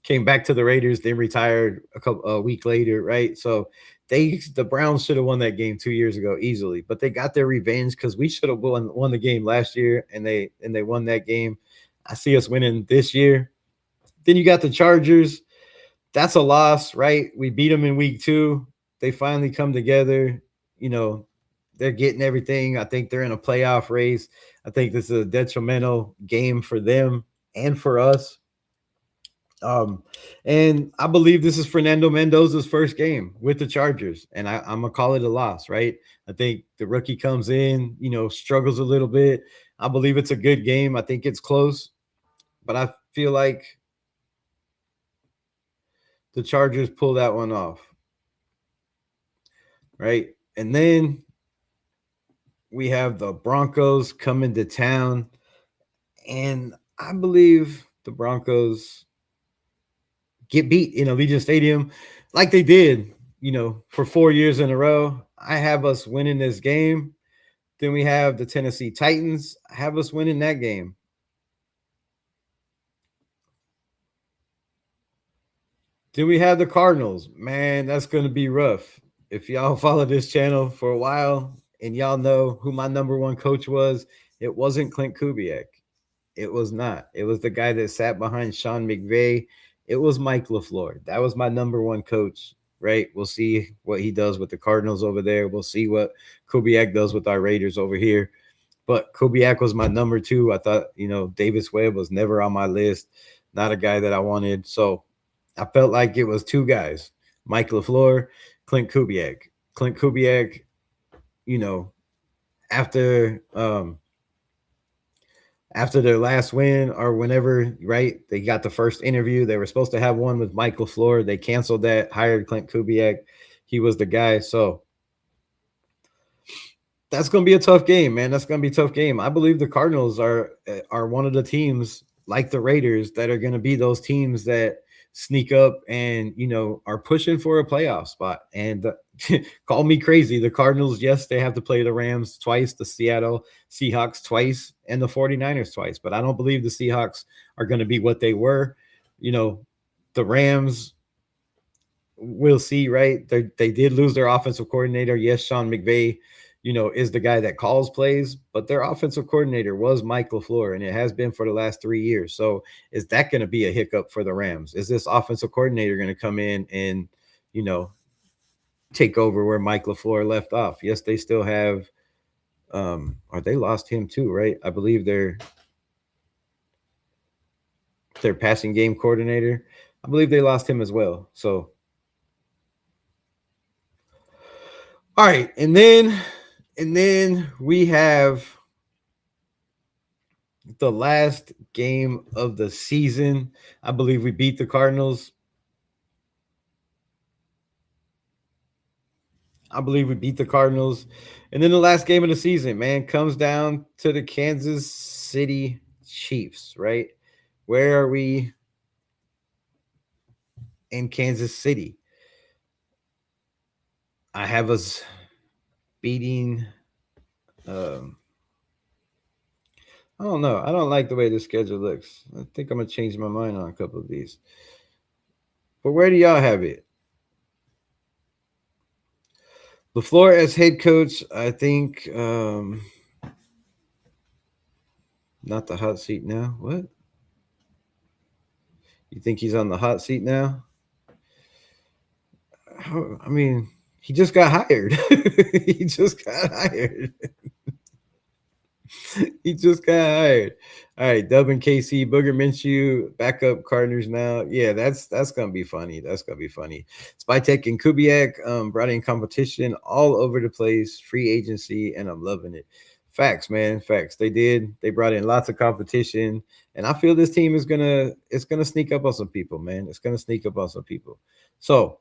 came back to the Raiders, then retired a week later, right? So The Browns should have won that game 2 years ago easily, but they got their revenge because we should have won the game last year, and they won that game. I see us winning this year. Then you got the Chargers. That's a loss, right? We beat them in week 2. They finally come together. You know, they're getting everything. I think they're in a playoff race. I think this is a detrimental game for them and for us. Um, and I believe this is Fernando Mendoza's first game with the Chargers, and I'm gonna call it a loss, right? I think the rookie comes in, struggles a little bit. I believe it's a good game. I think it's close, but I feel like the Chargers pull that one off, right? And then we have the Broncos coming to town, and I believe the Broncos get beat in Allegiant Stadium like they did, for 4 years in a row. I have us winning this game. Then we have the Tennessee Titans. I have us winning that game. Then we have the Cardinals. Man, that's going to be rough. If y'all follow this channel for a while and y'all know who my number one coach was, it wasn't Clint Kubiak. It was not. It was the guy that sat behind Sean McVay. It was Mike LaFleur. That was my number one coach, right? We'll see what he does with the Cardinals over there. We'll see what Kubiak does with our Raiders over here. But Kubiak was my number 2. I thought, Davis Webb was never on my list. Not a guy that I wanted. So I felt like it was 2 guys, Mike LaFleur, Clint Kubiak. Clint Kubiak, after after their last win or whenever, right, they got the first interview. They were supposed to have one with Mike LaFleur. They canceled that, hired Clint Kubiak. He was the guy. So that's going to be a tough game, man. That's going to be a tough game. I believe the Cardinals are one of the teams like the Raiders that are going to be those teams that sneak up and, are pushing for a playoff spot. And call me crazy. The Cardinals, yes, they have to play the Rams twice, the Seattle Seahawks twice, and the 49ers twice. But I don't believe the Seahawks are going to be what they were. The Rams, we'll see, right? They did lose their offensive coordinator. Yes, Sean McVay, is the guy that calls plays, but their offensive coordinator was Mike LaFleur, and it has been for the last 3 years. So is that going to be a hiccup for the Rams? Is this offensive coordinator going to come in and, take over where Mike LaFleur left off? Yes, they still have, or they lost him too, right? I believe their passing game coordinator, I believe they lost him as well. So, all right. And then we have the last game of the season. I believe we beat the Cardinals. And then the last game of the season, man, comes down to the Kansas City Chiefs, right? Where are we in Kansas City? I have us beating. I don't know. I don't like the way the schedule looks. I think I'm going to change my mind on a couple of these. But where do y'all have it? LaFleur as head coach, I think, not the hot seat now. What? You think he's on the hot seat now? I mean, he just got hired. He just got hired. All right, Dub and KC, Booger Minshew, backup Cardinals now. Yeah, that's gonna be funny. Spytek and Kubiak brought in competition all over the place, free agency, and I'm loving it. Facts, man, facts. They brought in lots of competition, and I feel this team is gonna sneak up on some people, man. It's gonna sneak up on some people. So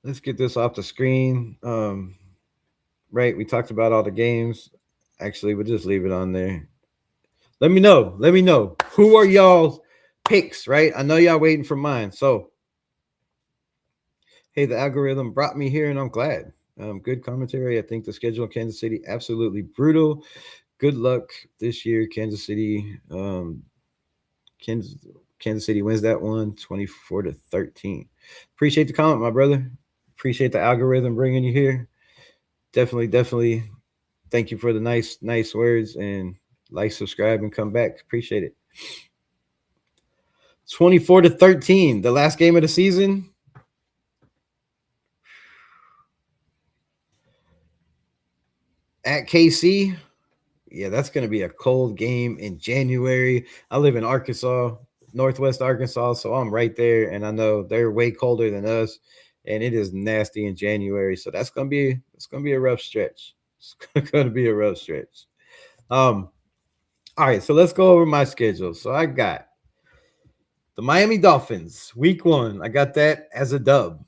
let's get this off the screen. Right, we talked about all the games. Actually, we'll just leave it on there. Let me know. Who are y'all's picks, right? I know y'all waiting for mine. So, hey, the algorithm brought me here, and I'm glad. Good commentary. I think the schedule in Kansas City, absolutely brutal. Good luck this year, Kansas City. Kansas. Kansas City wins that one 24-13. Appreciate the comment, my brother. Appreciate the algorithm bringing you here. Definitely. Thank you for the nice words, and like, subscribe, and come back. Appreciate it. 24-13, the last game of the season. At KC. Yeah, that's going to be a cold game in January. I live in Arkansas, Northwest Arkansas, so I'm right there, and I know they're way colder than us, and it is nasty in January. So it's going to be a rough stretch. It's going to be a rough stretch. All right, so let's go over my schedule. So I got the Miami Dolphins, week 1. I got that as a dub.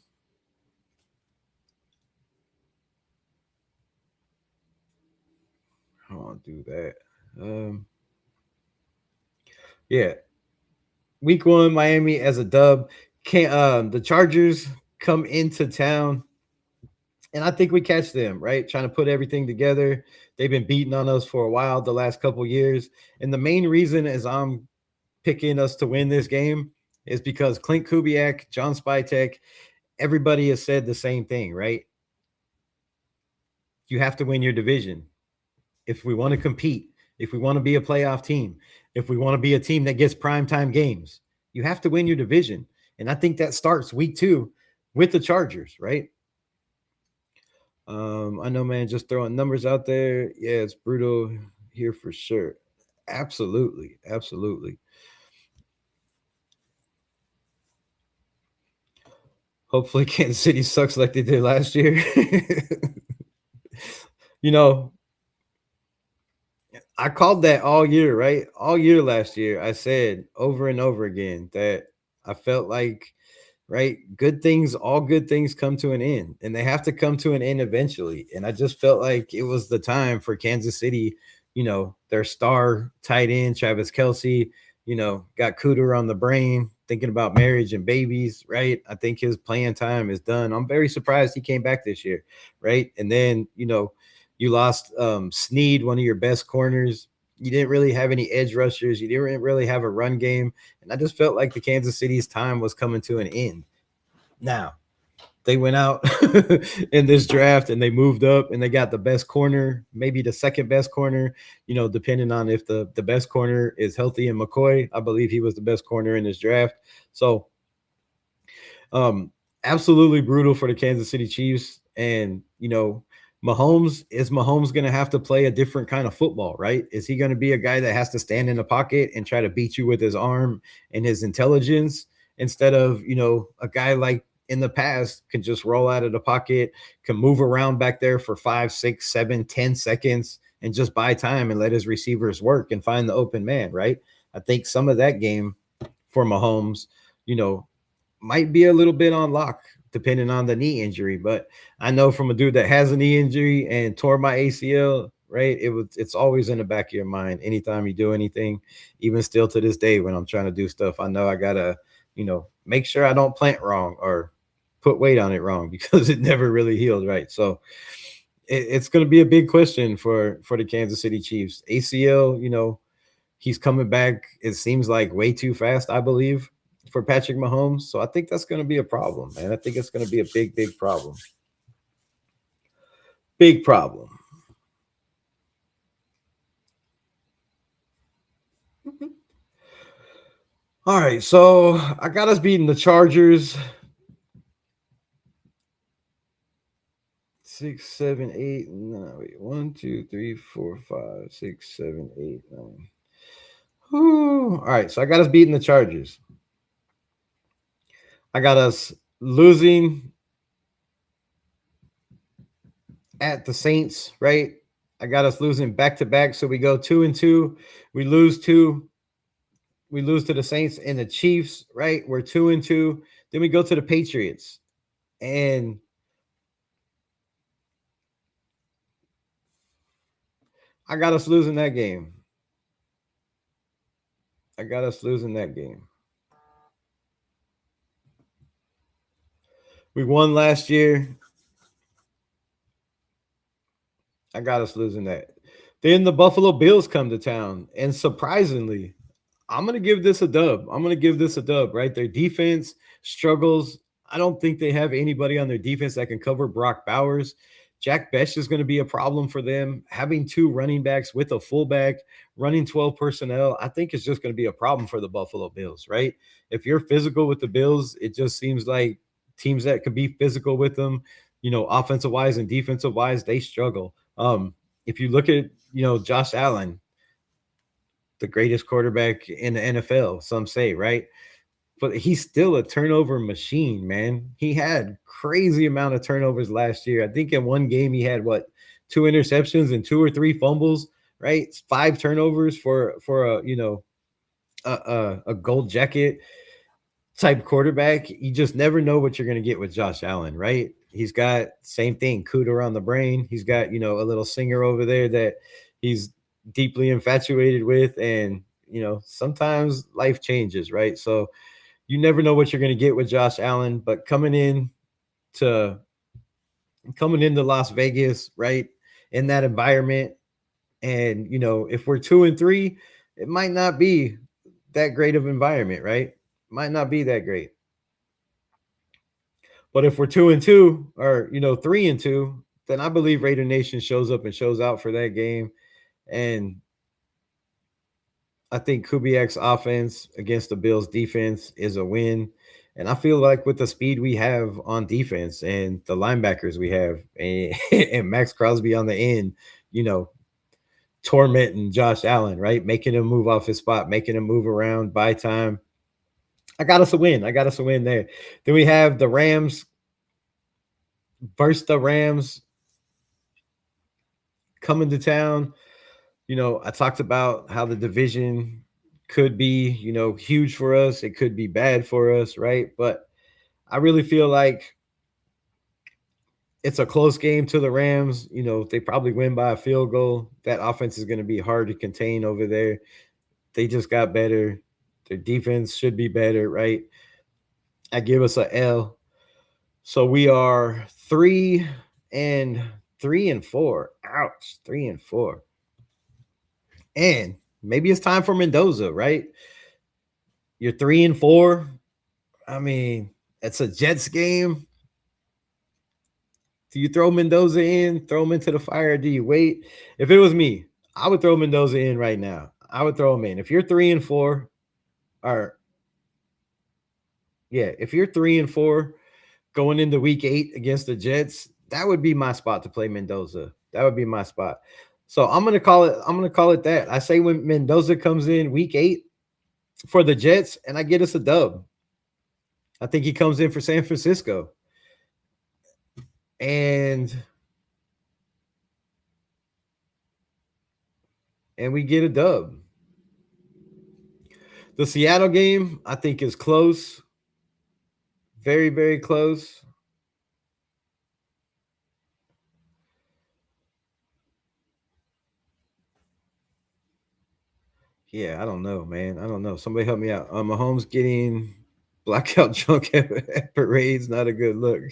I'll do that. Yeah. Week 1, Miami as a dub. The Chargers come into town, and I think we catch them, right? Trying to put everything together. They've been beating on us for a while the last couple years. And the main reason is I'm picking us to win this game is because Clint Kubiak, John Spytek, everybody has said the same thing, right? You have to win your division. If we want to compete, if we want to be a playoff team, if we want to be a team that gets primetime games, you have to win your division. And I think that starts week 2 with the Chargers, right? I know, man, just throwing numbers out there. Yeah, it's brutal here for sure. Absolutely. Hopefully Kansas City sucks like they did last year. I called that all year, right? All year last year. I said over and over again that I felt like, right, all good things come to an end, and they have to come to an end eventually. And I just felt like it was the time for Kansas City, their star tight end, Travis Kelce, got Cooter on the brain, thinking about marriage and babies, right? I think his playing time is done. I'm very surprised he came back this year, right? And then, you lost Snead, one of your best corners. You didn't really have any edge rushers. You didn't really have a run game. And I just felt like the Kansas City's time was coming to an end. Now, they went out in this draft and they moved up and they got the best corner, maybe the second best corner, depending on if the best corner is healthy. And McCoy, I believe he was the best corner in this draft. So absolutely brutal for the Kansas City Chiefs. And, Mahomes going to have to play a different kind of football, right? Is he going to be a guy that has to stand in the pocket and try to beat you with his arm and his intelligence, instead of, a guy like in the past can just roll out of the pocket, can move around back there for 5, 6, 7, 10 seconds and just buy time and let his receivers work and find the open man, right? I think some of that game for Mahomes, might be a little bit on lock depending on the knee injury. But I know from a dude that has a knee injury and tore my ACL, right? It's always in the back of your mind anytime you do anything. Even still to this day when I'm trying to do stuff, I know I gotta, make sure I don't plant wrong or put weight on it wrong, because it never really healed, right? So it's going to be a big question for the Kansas City Chiefs. ACL, he's coming back, it seems like, way too fast, I believe, for Patrick Mahomes. So I think that's going to be a problem, man. I think it's going to be a big problem. Big problem. All right, so I got us beating the Chargers 6, 7, 8, 9. Wait, 1, 2, 3, 4, 5, 6, 7, 8, 9. All right, so I got us beating the Chargers. I got us losing at the Saints, right? I got us losing back to back. So we go 2-2. We lose to the Saints and the Chiefs, right? We're 2-2. Then we go to the Patriots, and I got us losing that game. We won last year. I got us losing that. Then the Buffalo Bills come to town, and surprisingly, I'm gonna give this a dub. I'm gonna give this a dub, right? Their defense struggles. I don't think they have anybody on their defense that can cover Brock Bowers. Jack Bech is going to be a problem for them. Having two running backs with a fullback, running 12 personnel, I think it's just going to be a problem for the Buffalo Bills, right? If you're physical with the Bills, it just seems like teams that could be physical with them, offensive wise and defensive wise, they struggle. If you look at, Josh Allen, the greatest quarterback in the NFL, some say, right? But he's still a turnover machine, man. He had crazy amount of turnovers last year. I think in one game he had two interceptions and two or three fumbles, right? 5 turnovers for a gold jacket type quarterback. You just never know what you're going to get with Josh Allen, right? He's got same thing, cooter on the brain. He's got, a little singer over there that he's deeply infatuated with. And, sometimes life changes, right? So you never know what you're going to get with Josh Allen, but to coming into Las Vegas, right, in that environment, and if we're 2-3, it might not be that great of environment, right? Might not be that great. But if we're 2-2 or 3-2, then I believe Raider Nation shows up and shows out for that game. And I think Kubiak's offense against the Bills defense is a win. And I feel like with the speed we have on defense and the linebackers we have and Max Crosby on the end, tormenting Josh Allen, right? Making him move off his spot, making him move around, buy time. I got us a win. I got us a win there. Then we have the Rams versus the Rams coming to town. I talked about how the division could be, huge for us. It could be bad for us, right? But I really feel like it's a close game to the Rams. They probably win by a field goal. That offense is going to be hard to contain over there. They just got better. Their defense should be better, right? I give us a L. So we are 3-4. Ouch, 3-4. And maybe it's time for Mendoza, right? You're 3-4. I mean, it's a Jets game. Do you throw Mendoza in, throw him into the fire, or do you wait? If it was me, I would throw Mendoza in right now. I would throw him in. If you're 3-4, if you're 3-4 going into week 8 against the Jets, that would be my spot to play Mendoza. That would be my spot. So I'm gonna call it that. I say when Mendoza comes in week 8 for the Jets, and I get us a dub. I think he comes in for San Francisco. And we get a dub. The Seattle game, I think, is close. Very, very close. Yeah, I don't know, man. I don't know. Somebody help me out. Mahomes getting blackout drunk at parades, not a good look.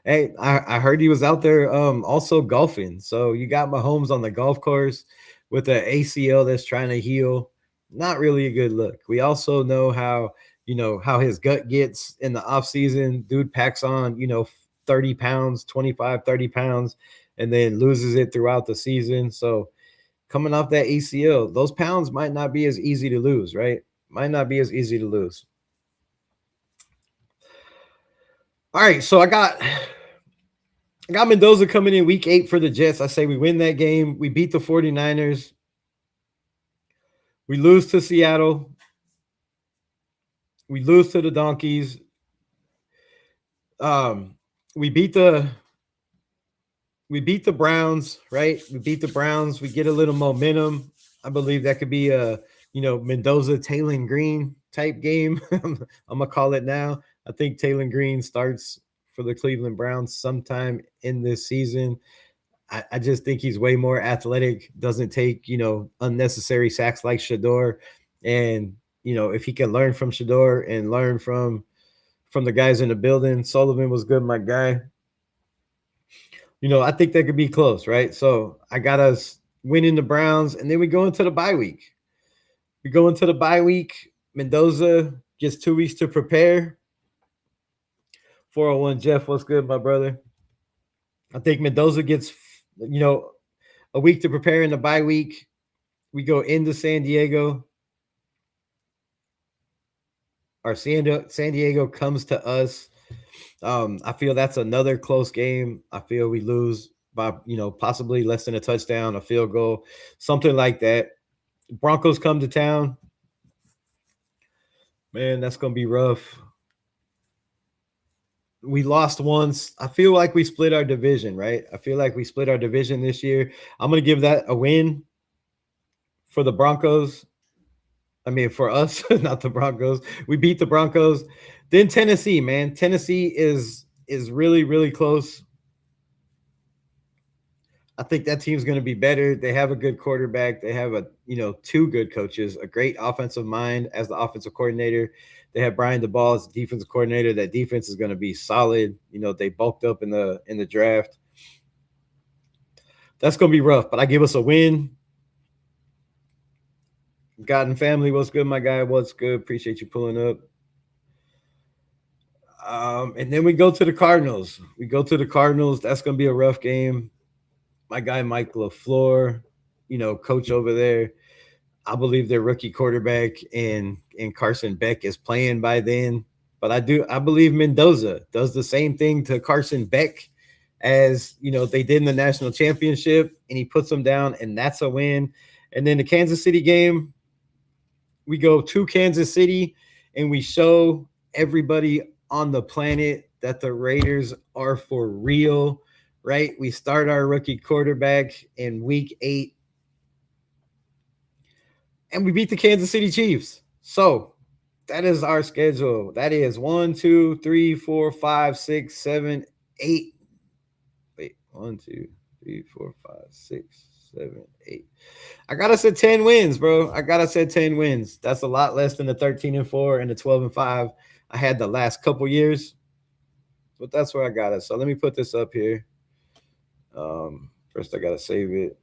Hey, I heard he was out there also golfing. So you got Mahomes on the golf course with an ACL that's trying to heal. Not really a good look. We also know how his gut gets in the off season. Dude packs on 30 pounds, 25, 30 pounds, and then loses it throughout the season. So coming off that ACL, those pounds might not be as easy to lose, right? Might not be as easy to lose. All right, so I got Mendoza coming in week 8 for the Jets. I say we win that game. We beat the 49ers. We lose to Seattle. We lose to the Donkeys. We beat the Browns, right? We beat the Browns. We get a little momentum. I believe that could be a Mendoza, Taylor Green type game. I'm gonna call it now. I think Taylor Green starts for the Cleveland Browns sometime in this season. I just think he's way more athletic, doesn't take, unnecessary sacks like Shador. And, if he can learn from Shador and learn from the guys in the building, Sullivan was good, my guy. I think that could be close, right? So I got us winning the Browns, and then we go into the bye week. We go into the bye week. Mendoza gets 2 weeks to prepare. 401 Jeff, what's good, my brother? I think Mendoza gets, a week to prepare in the bye week. We go into San Diego. Our San Diego comes to us. I feel that's another close game. I feel we lose by, possibly less than a touchdown, a field goal, something like that. Broncos come to town. Man, that's going to be rough. We lost once. I feel like we split our division, right? I feel like we split our division this year. I'm going to give that a win for the Broncos. I mean, for us, not the Broncos. We beat the Broncos. Then Tennessee, man. Tennessee is really, really close. I think that team's going to be better. They have a good quarterback. They have two good coaches, a great offensive mind as the offensive coordinator. They have Brian DeBall as the defensive coordinator. That defense is going to be solid. They bulked up in the draft. That's going to be rough, but I give us a win. God and family, what's good, my guy? What's good? Appreciate you pulling up. And then we go to the Cardinals. That's going to be a rough game. My guy, Mike LaFleur, coach over there. I believe their rookie quarterback and Carson Beck is playing by then. But I believe Mendoza does the same thing to Carson Beck as, they did in the national championship, and he puts them down, and that's a win. And then the Kansas City game, we go to Kansas City, and we show everybody on the planet that the Raiders are for real, right? We start our rookie quarterback in week 8, and we beat the Kansas City Chiefs. So that is our schedule. That is 1, 2, 3, 4, 5, 6, 7, 8. Wait, 1, 2, 3, 4, 5, 6, 7, 8. I got us at 10 wins, bro. I got us at 10 wins. That's a lot less than the 13-4 and the 12-5 I had the last couple years. But that's where I got us. So let me put this up here. First, I got to save it.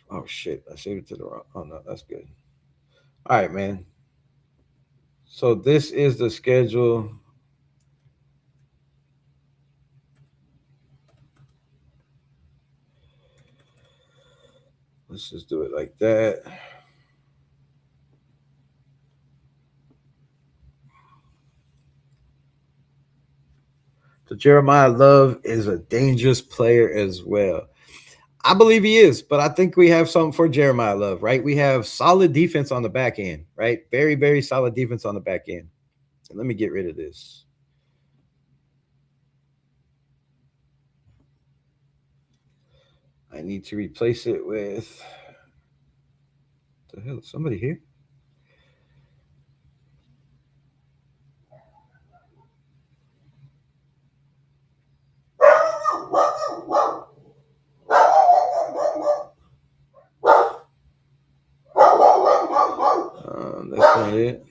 Oh, shit. I saved it to the wrong. Oh, no, that's good. All right, man. So this is the schedule. Let's just do it like that. So Jeremiah Love is a dangerous player as well. I believe he is, but I think we have something for Jeremiah Love, right? We have solid defense on the back end, right? Very, very solid defense on the back end. And let me get rid of this. I need to replace it with the hell? Is somebody here? That's not it.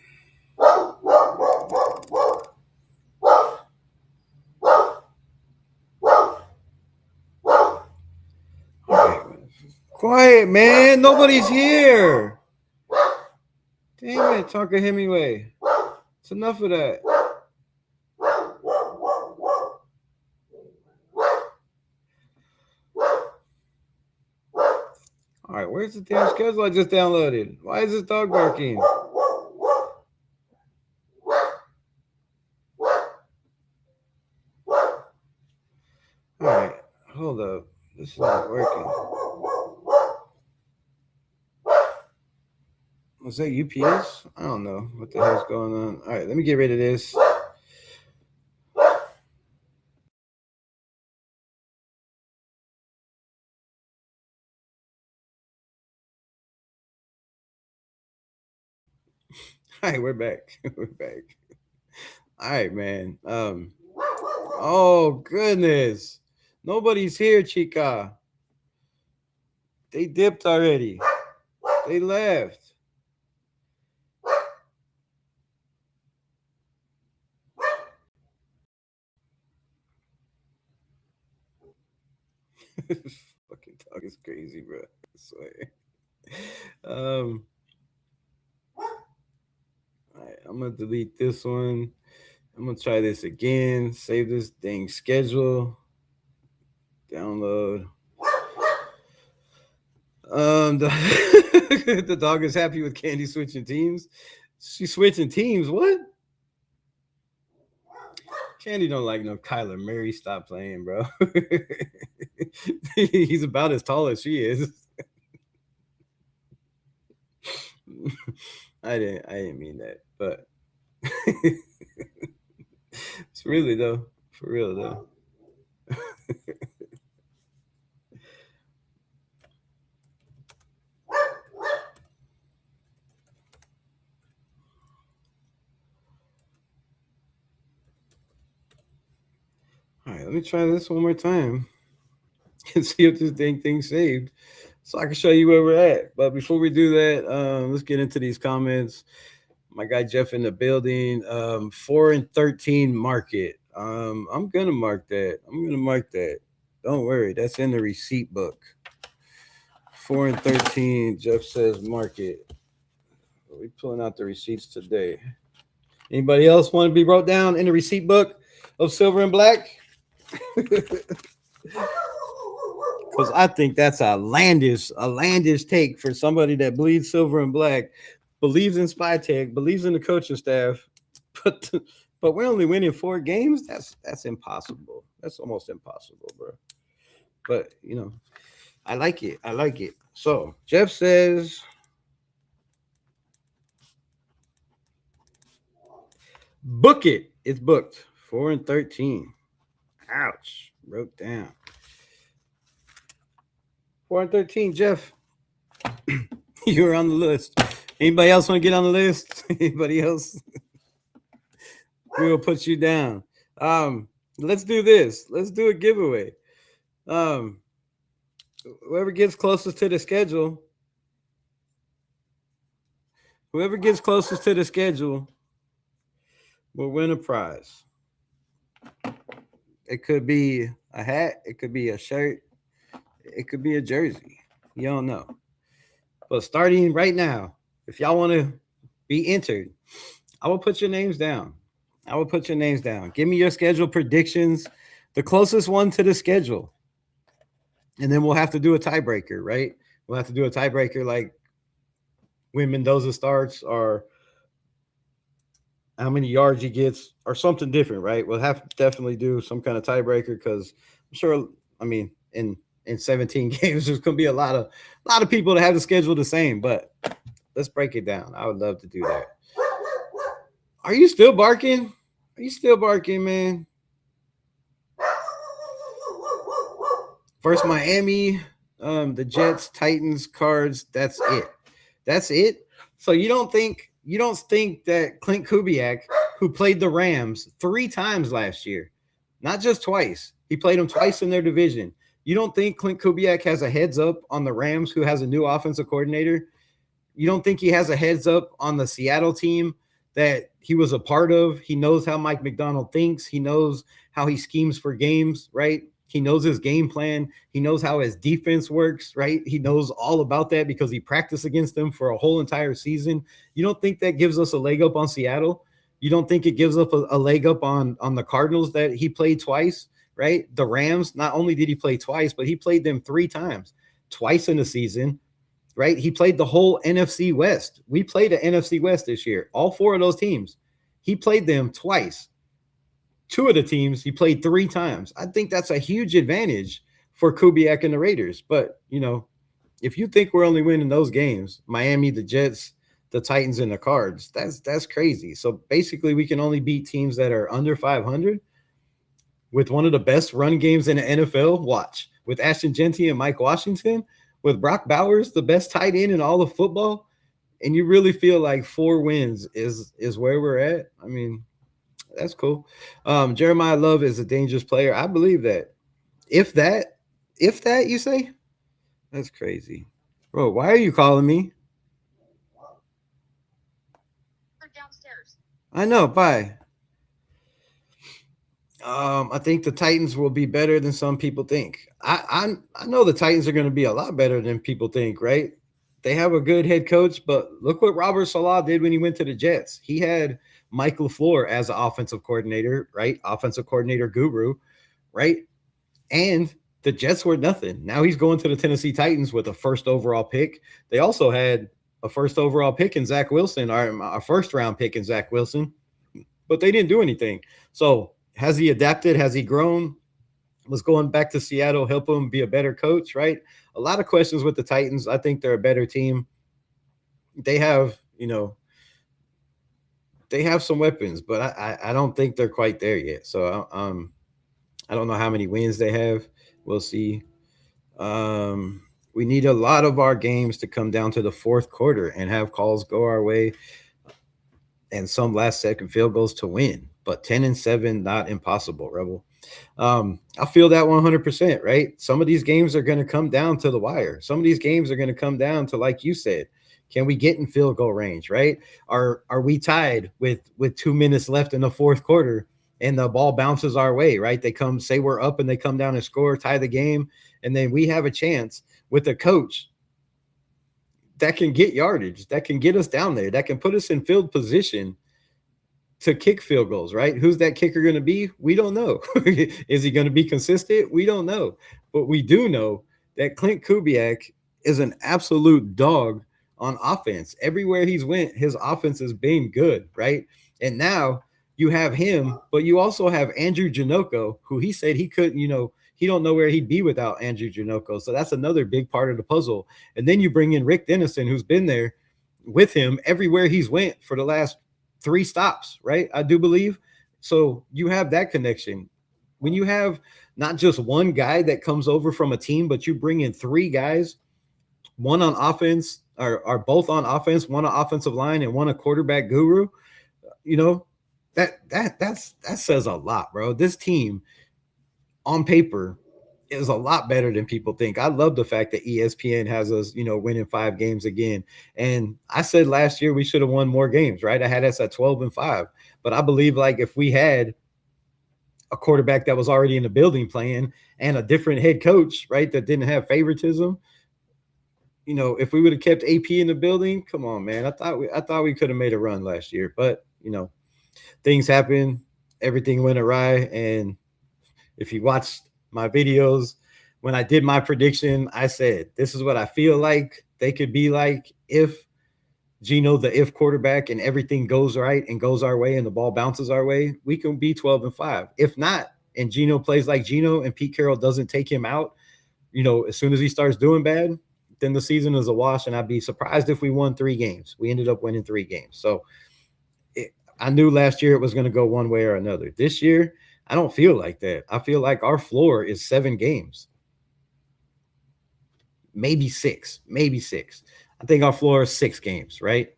Quiet, man. Nobody's here. Damn it, Tucker Hemingway. It's enough of that. All right, where's the damn schedule I just downloaded? Why is this dog barking? All right, hold up. This is not working. Was that UPS? I don't know what the hell's going on. All right, let me get rid of this. All right, we're back. We're back. All right, man. Oh goodness. Nobody's here, Chica. They dipped already. They left. Fucking dog is crazy, bro. I swear. Um, all right, I'm gonna delete this one. I'm gonna try this again. Save this dang schedule. Download. The, the dog is happy with Candy switching teams. She's switching teams. What? Candy don't like no Kyler Murray. Stop playing, bro. He's about as tall as she is. I didn't mean that, but it's really though, for real though. All right, let me try this one more time and see if this dang thing saved, so I can show you where we're at. But before we do that, let's get into these comments. My guy Jeff in the building. 4-13 market. I'm gonna mark that. I'm gonna mark that. Don't worry, that's in the receipt book. 4-13. Jeff says market. We pulling out the receipts today. Anybody else want to be wrote down in the receipt book of silver and black? Because I think that's a landish take for somebody that bleeds silver and black, believes in Spy Tech, believes in the coaching staff, but we're only winning 4 games. That's impossible. That's almost impossible, bro. But you know, I like it. I like it. So Jeff says, book it. It's booked. 4-13. Ouch. Wrote down. 4-13. Jeff, you're on the list. Anybody else want to get on the list? Anybody else? We will put you down. Let's do this. Let's do a giveaway. Whoever gets closest to the schedule, will win a prize. It could be a hat, it could be a shirt, it could be a jersey. You don't know. But starting right now, if y'all want to be entered, I will put your names down. Give me your schedule predictions, the closest one to the schedule. And then we'll have to do a tiebreaker, right? We'll have to do a tiebreaker like when Mendoza starts, or how many yards he gets, or something different, right? We'll have to definitely do some kind of tiebreaker, because I'm sure, I mean, in 17 games, there's going to be a lot of people that have the schedule the same. But let's break it down. I would love to do that. Are you still barking? Man? First Miami, the Jets, Titans, Cards. That's it. So you don't think that Clint Kubiak, who played the Rams 3 times last year, not just twice, he played them twice in their division. You don't think Clint Kubiak has a heads up on the Rams, who has a new offensive coordinator? You don't think he has a heads up on the Seattle team that he was a part of? He knows how Mike McDonald thinks. He knows how he schemes for games, right? He knows his game plan. He knows how his defense works, right? He knows all about that because he practiced against them for a whole entire season. You don't think that gives us a leg up on Seattle? You don't think it gives up a leg up on the Cardinals that he played twice, right? The Rams, not only did he play twice, but he played them 3 times, twice in the season, right? He played the whole NFC West. We played the NFC West this year. All 4 of those teams, he played them twice. 2 of the teams he played 3 times. I think that's a huge advantage for Kubiak and the Raiders. But, you know, if you think we're only winning those games, Miami, the Jets, the Titans, and the Cards, that's crazy. So basically we can only beat teams that are under 500 with one of the best run games in the NFL. Watch. With Ashton Genty and Mike Washington, with Brock Bowers, the best tight end in all of football, and you really feel like 4 wins is where we're at. I mean, that's cool. Jeremiah Love is a dangerous player. I believe that. If that you say, that's crazy. Bro, why are you calling me? Downstairs. I know. Bye. I think the Titans will be better than some people think. I know the Titans are going to be a lot better than people think, right? They have a good head coach, but look what Robert Salah did when he went to the Jets. He had Mike LaFleur as an offensive coordinator, right? Offensive coordinator guru, right? And the Jets were nothing. Now he's going to the Tennessee Titans with a first overall pick. They also had a first overall pick in Zach Wilson, or a first round pick in Zach Wilson, but they didn't do anything. So has he adapted? Has he grown? Was going back to Seattle help him be a better coach, right? A lot of questions with the Titans. I think they're a better team. They have, they have some weapons, but I don't think they're quite there yet. So I don't know how many wins they have. We'll see. We need a lot of our games to come down to the fourth quarter and have calls go our way and some last second field goals to win. But 10-7, not impossible, Rebel. I feel that 100%, right? Some of these games are going to come down to the wire. Some of these games are going to come down to, like you said, can we get in field goal range, right? Are we tied with 2 minutes left in the fourth quarter and the ball bounces our way, right? They come, say we're up and they come down and score, tie the game, and then we have a chance with a coach that can get yardage, that can get us down there, that can put us in field position to kick field goals, right? Who's that kicker going to be? We don't know. Is he going to be consistent? We don't know. But we do know that Clint Kubiak is an absolute dog on offense. Everywhere he's went, his offense has been good, right? And now you have him, but you also have Andrew Janoko, who he said he couldn't, he don't know where he'd be without Andrew Janoko. So that's another big part of the puzzle. And then you bring in Rick Dennison, who's been there with him everywhere he's went for the last 3 stops, right? I do believe. So you have that connection. When you have not just one guy that comes over from a team, but you bring in 3 guys, one on offense, or both on offense, one on offensive line, and one a quarterback guru, that says a lot, bro. This team on paper is a lot better than people think. I love the fact that ESPN has us, winning 5 games again. And I said last year we should have won more games, right? I had us at 12-5. But I believe, like, if we had a quarterback that was already in the building playing and a different head coach, right, that didn't have favoritism, if we would have kept AP in the building, come on, man. I thought we could have made a run last year. But, things happen, everything went awry. And if you watched my videos, when I did my prediction, I said, this is what I feel like they could be like if Geno, the if quarterback, and everything goes right and goes our way and the ball bounces our way, we can be 12-5. If not, and Geno plays like Geno and Pete Carroll doesn't take him out, as soon as he starts doing bad, then the season is a wash. And I'd be surprised if we won 3 games. We ended up winning 3 games. So I knew last year it was going to go one way or another. This year, I don't feel like that. I feel like our floor is 7 games. Maybe 6. I think our floor is 6 games, right?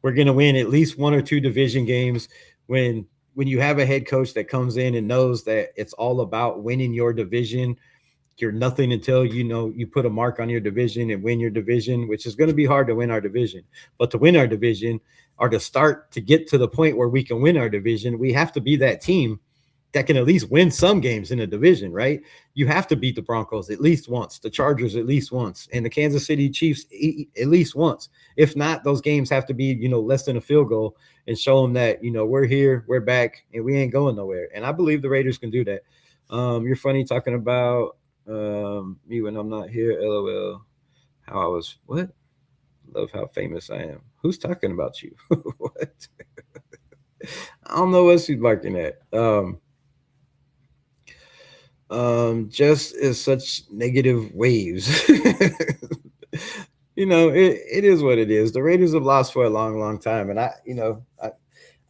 We're going to win at least 1 or 2 division games when you have a head coach that comes in and knows that it's all about winning your division. You're nothing until you put a mark on your division and win your division, which is going to be hard to win our division. But to win our division, or to start to get to the point where we can win our division, we have to be that team that can at least win some games in a division, right? You have to beat the Broncos at least once, the Chargers at least once, and the Kansas City Chiefs at least once. If not, those games have to be, less than a field goal and show them that, we're here, we're back, and we ain't going nowhere. And I believe the Raiders can do that. You're funny talking about me when I'm not here, LOL. How I was, what? Love how famous I am. Who's talking about you? What? I don't know what she's barking at. Just is such negative waves. It is what it is. The Raiders have lost for a long, long time. And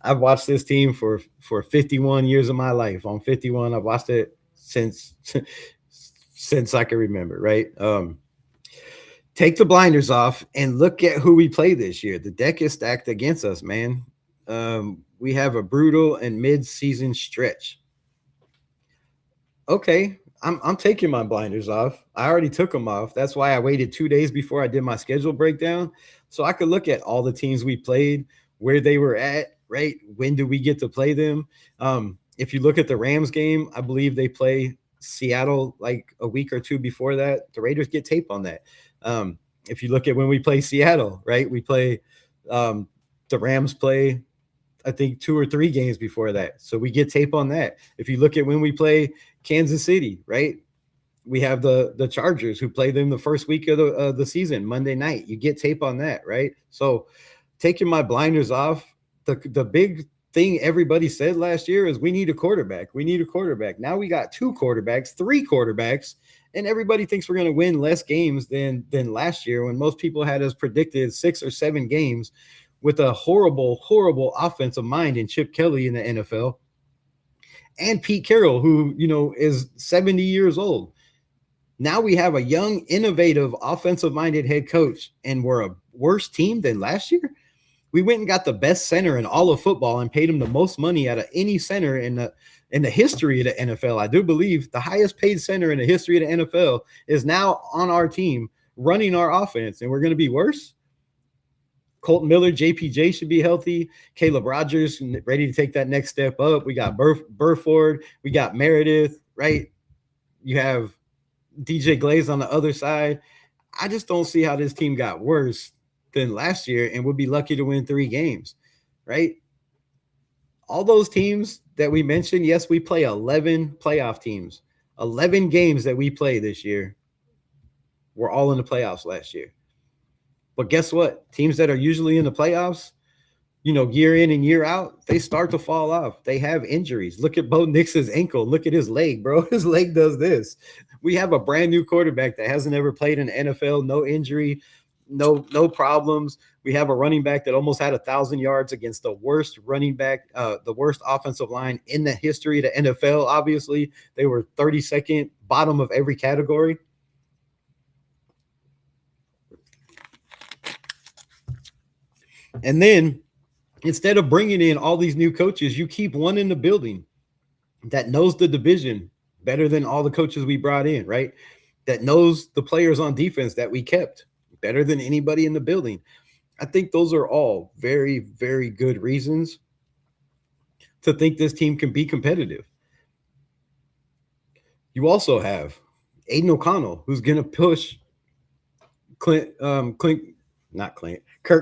I've watched this team for 51 years of my life. I'm 51. I've watched it since I can remember, right? Take the blinders off and look at who we play this year. The deck is stacked against us, man. We have a brutal and mid-season stretch. Okay, I'm taking my blinders off. I already took them off. That's why I waited 2 days before I did my schedule breakdown, so I could look at all the teams we played, where they were at, right? When do we get to play them? If you look at the Rams game, I believe they play Seattle like a week or two before that. The Raiders get tape on that. If you look at when we play Seattle, right, we play the Rams play, I think 2 or 3 games before that. So we get tape on that. If you look at when we play Kansas City, right, we have the Chargers who play them the first week of the season, Monday night. You get tape on that, right? So taking my blinders off, the big thing everybody said last year is we need a quarterback. We need a quarterback. Now we got 2 quarterbacks, 3 quarterbacks, and everybody thinks we're going to win less games than last year when most people had us predicted 6 or 7 games with a horrible, horrible offensive mind in Chip Kelly in the NFL and Pete Carroll, who, is 70 years old. Now we have a young, innovative, offensive-minded head coach, and we're a worse team than last year. We went and got the best center in all of football and paid him the most money out of any center in the history of the NFL. I do believe the highest paid center in the history of the NFL is now on our team running our offense, and we're going to be worse. Colton Miller, JPJ should be healthy. Caleb Rogers ready to take that next step up. We got Burford. We got Meredith, right? You have DJ Glaze on the other side. I just don't see how this team got worse than last year and would be lucky to win 3 games, right? All those teams that we mentioned, yes, we play 11 playoff teams. 11 games that we play this year were all in the playoffs last year. But guess what? Teams that are usually in the playoffs, year in and year out, they start to fall off. They have injuries. Look at Bo Nix's ankle. Look at his leg, bro. His leg does this. We have a brand new quarterback that hasn't ever played in the NFL, no injury, no problems. We have a running back that almost had 1,000 yards against the worst running back, the worst offensive line in the history of the NFL. Obviously, they were 32nd, bottom of every category. And then instead of bringing in all these new coaches, you keep one in the building that knows the division better than all the coaches we brought in, right? That knows the players on defense that we kept better than anybody in the building. I think those are all very, very good reasons to think this team can be competitive. You also have Aiden O'Connell, who's going to push Kirk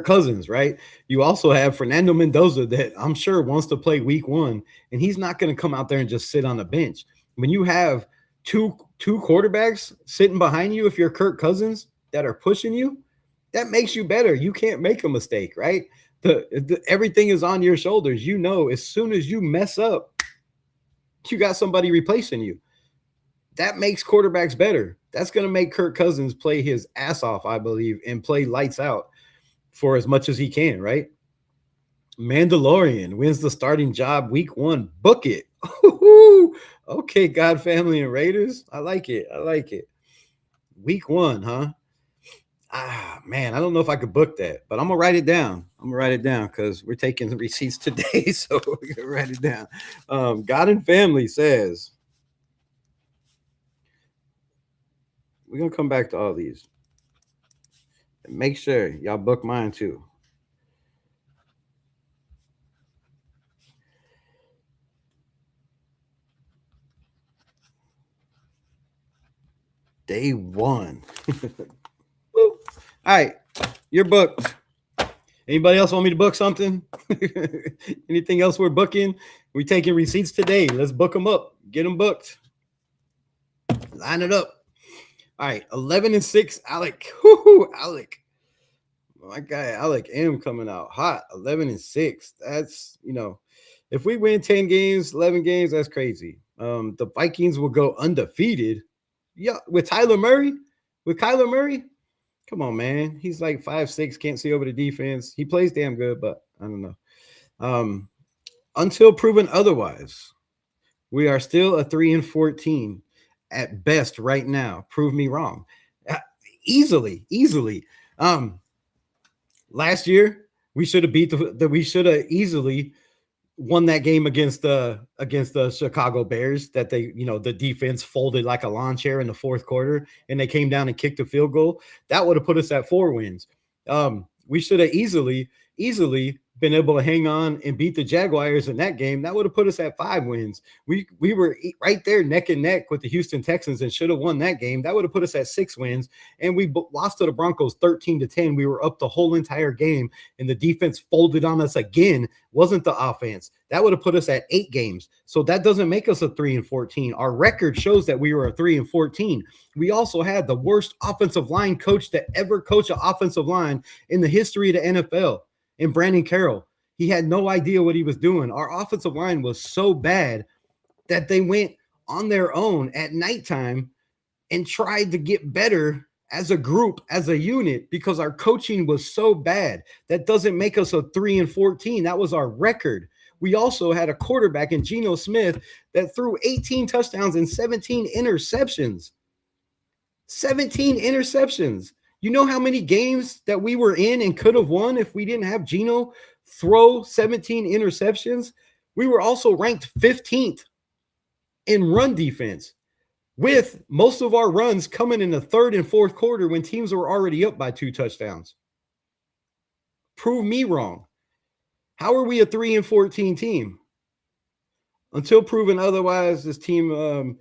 Cousins, right? You also have Fernando Mendoza that I'm sure wants to play week 1, and he's not going to come out there and just sit on the bench. When you have two quarterbacks sitting behind you, if you're Kirk Cousins, that are pushing you, that makes you better. You can't make a mistake, right? Everything is on your shoulders. As soon as you mess up, you got somebody replacing you. That makes quarterbacks better. That's going to make Kirk Cousins play his ass off, I believe, and play lights out for as much as he can, right? Mandalorian wins the starting job week 1. Book it. Okay, God, family, and Raiders. I like it. Week 1, huh? Man, I don't know if I could book that, but I'm going to write it down. Because we're taking the receipts today, so we're going to write it down. God and Family says, we're going to come back to all these. And make sure y'all book mine too. Day 1. All right, you're booked. Anybody else want me to book something? Anything else we're booking? We're taking receipts today. Let's book them up. Get them booked. Line it up. All right, 11-6, Alec. Alec. My guy, Alec M coming out hot. 11-6. That's, if we win 10 games, 11 games, that's crazy. The Vikings will go undefeated. Yeah, with Kyler Murray. Come on, man. He's like 5'6", can't see over the defense. He plays damn good, but I don't know. Until proven otherwise, we are still a 3-14 at best right now. Prove me wrong. Easily. Last year, we should have easily won that game against the Chicago Bears that the defense folded like a lawn chair in the fourth quarter and they came down and kicked a field goal. That would have put us at 4 wins. We should have easily been able to hang on and beat the Jaguars in that game, that would have put us at 5 wins. We were right there neck and neck with the Houston Texans and should have won that game. That would have put us at 6 wins. And we lost to the Broncos 13-10. We were up the whole entire game, and the defense folded on us again. Wasn't the offense. That would have put us at 8 games. So that doesn't make us a 3-14. Our record shows that we were a 3-14. We also had the worst offensive line coach to ever coach an offensive line in the history of the NFL. And Brandon Carroll, he had no idea what he was doing. Our offensive line was so bad that they went on their own at nighttime and tried to get better as a group, as a unit, because our coaching was so bad. That doesn't make us a 3-14. That was our record. We also had a quarterback in Geno Smith that threw 18 touchdowns and 17 interceptions. 17 interceptions. You know how many games that we were in and could have won if we didn't have Geno throw 17 interceptions? We were also ranked 15th in run defense, with most of our runs coming in the third and fourth quarter when teams were already up by 2 touchdowns. Prove me wrong. How are we a 3-14 team? Until proven otherwise, this team,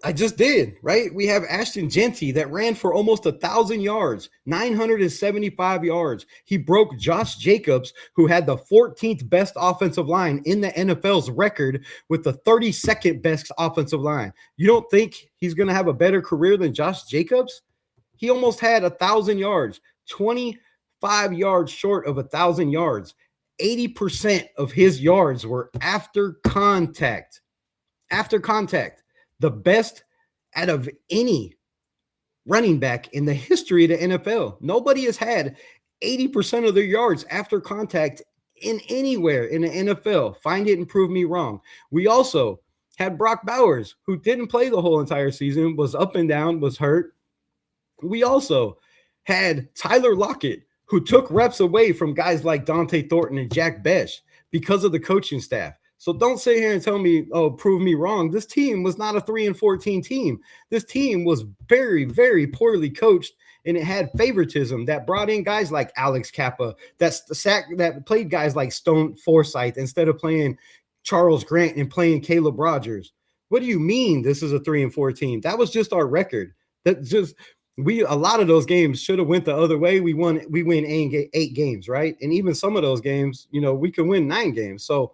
I just did, right? We have Ashton Genty that ran for almost 1,000 yards, 975 yards. He broke Josh Jacobs, who had the 14th best offensive line in the NFL's record with the 32nd best offensive line. You don't think he's going to have a better career than Josh Jacobs? He almost had 1,000 yards, 25 yards short of 1,000 yards. 80% of his yards were after contact. After contact. The best out of any running back in the history of the NFL. Nobody has had 80% of their yards after contact in anywhere in the NFL. Find it and prove me wrong. We also had Brock Bowers, who didn't play the whole entire season, was up and down, was hurt. We also had Tyler Lockett, who took reps away from guys like Dante Thornton and Jack Besh because of the coaching staff. So don't sit here and tell me, oh, prove me wrong. This team was not a 3-14 team. This team was very, very poorly coached, and it had favoritism that brought in guys like Alex Kappa, that played guys like Stone Forsythe instead of playing Charles Grant and playing Caleb Rogers. What do you mean this is a 3-14? That was just our record. A lot of those games should have went the other way. We win 8 games, right? And even some of those games, we can win 9 games. So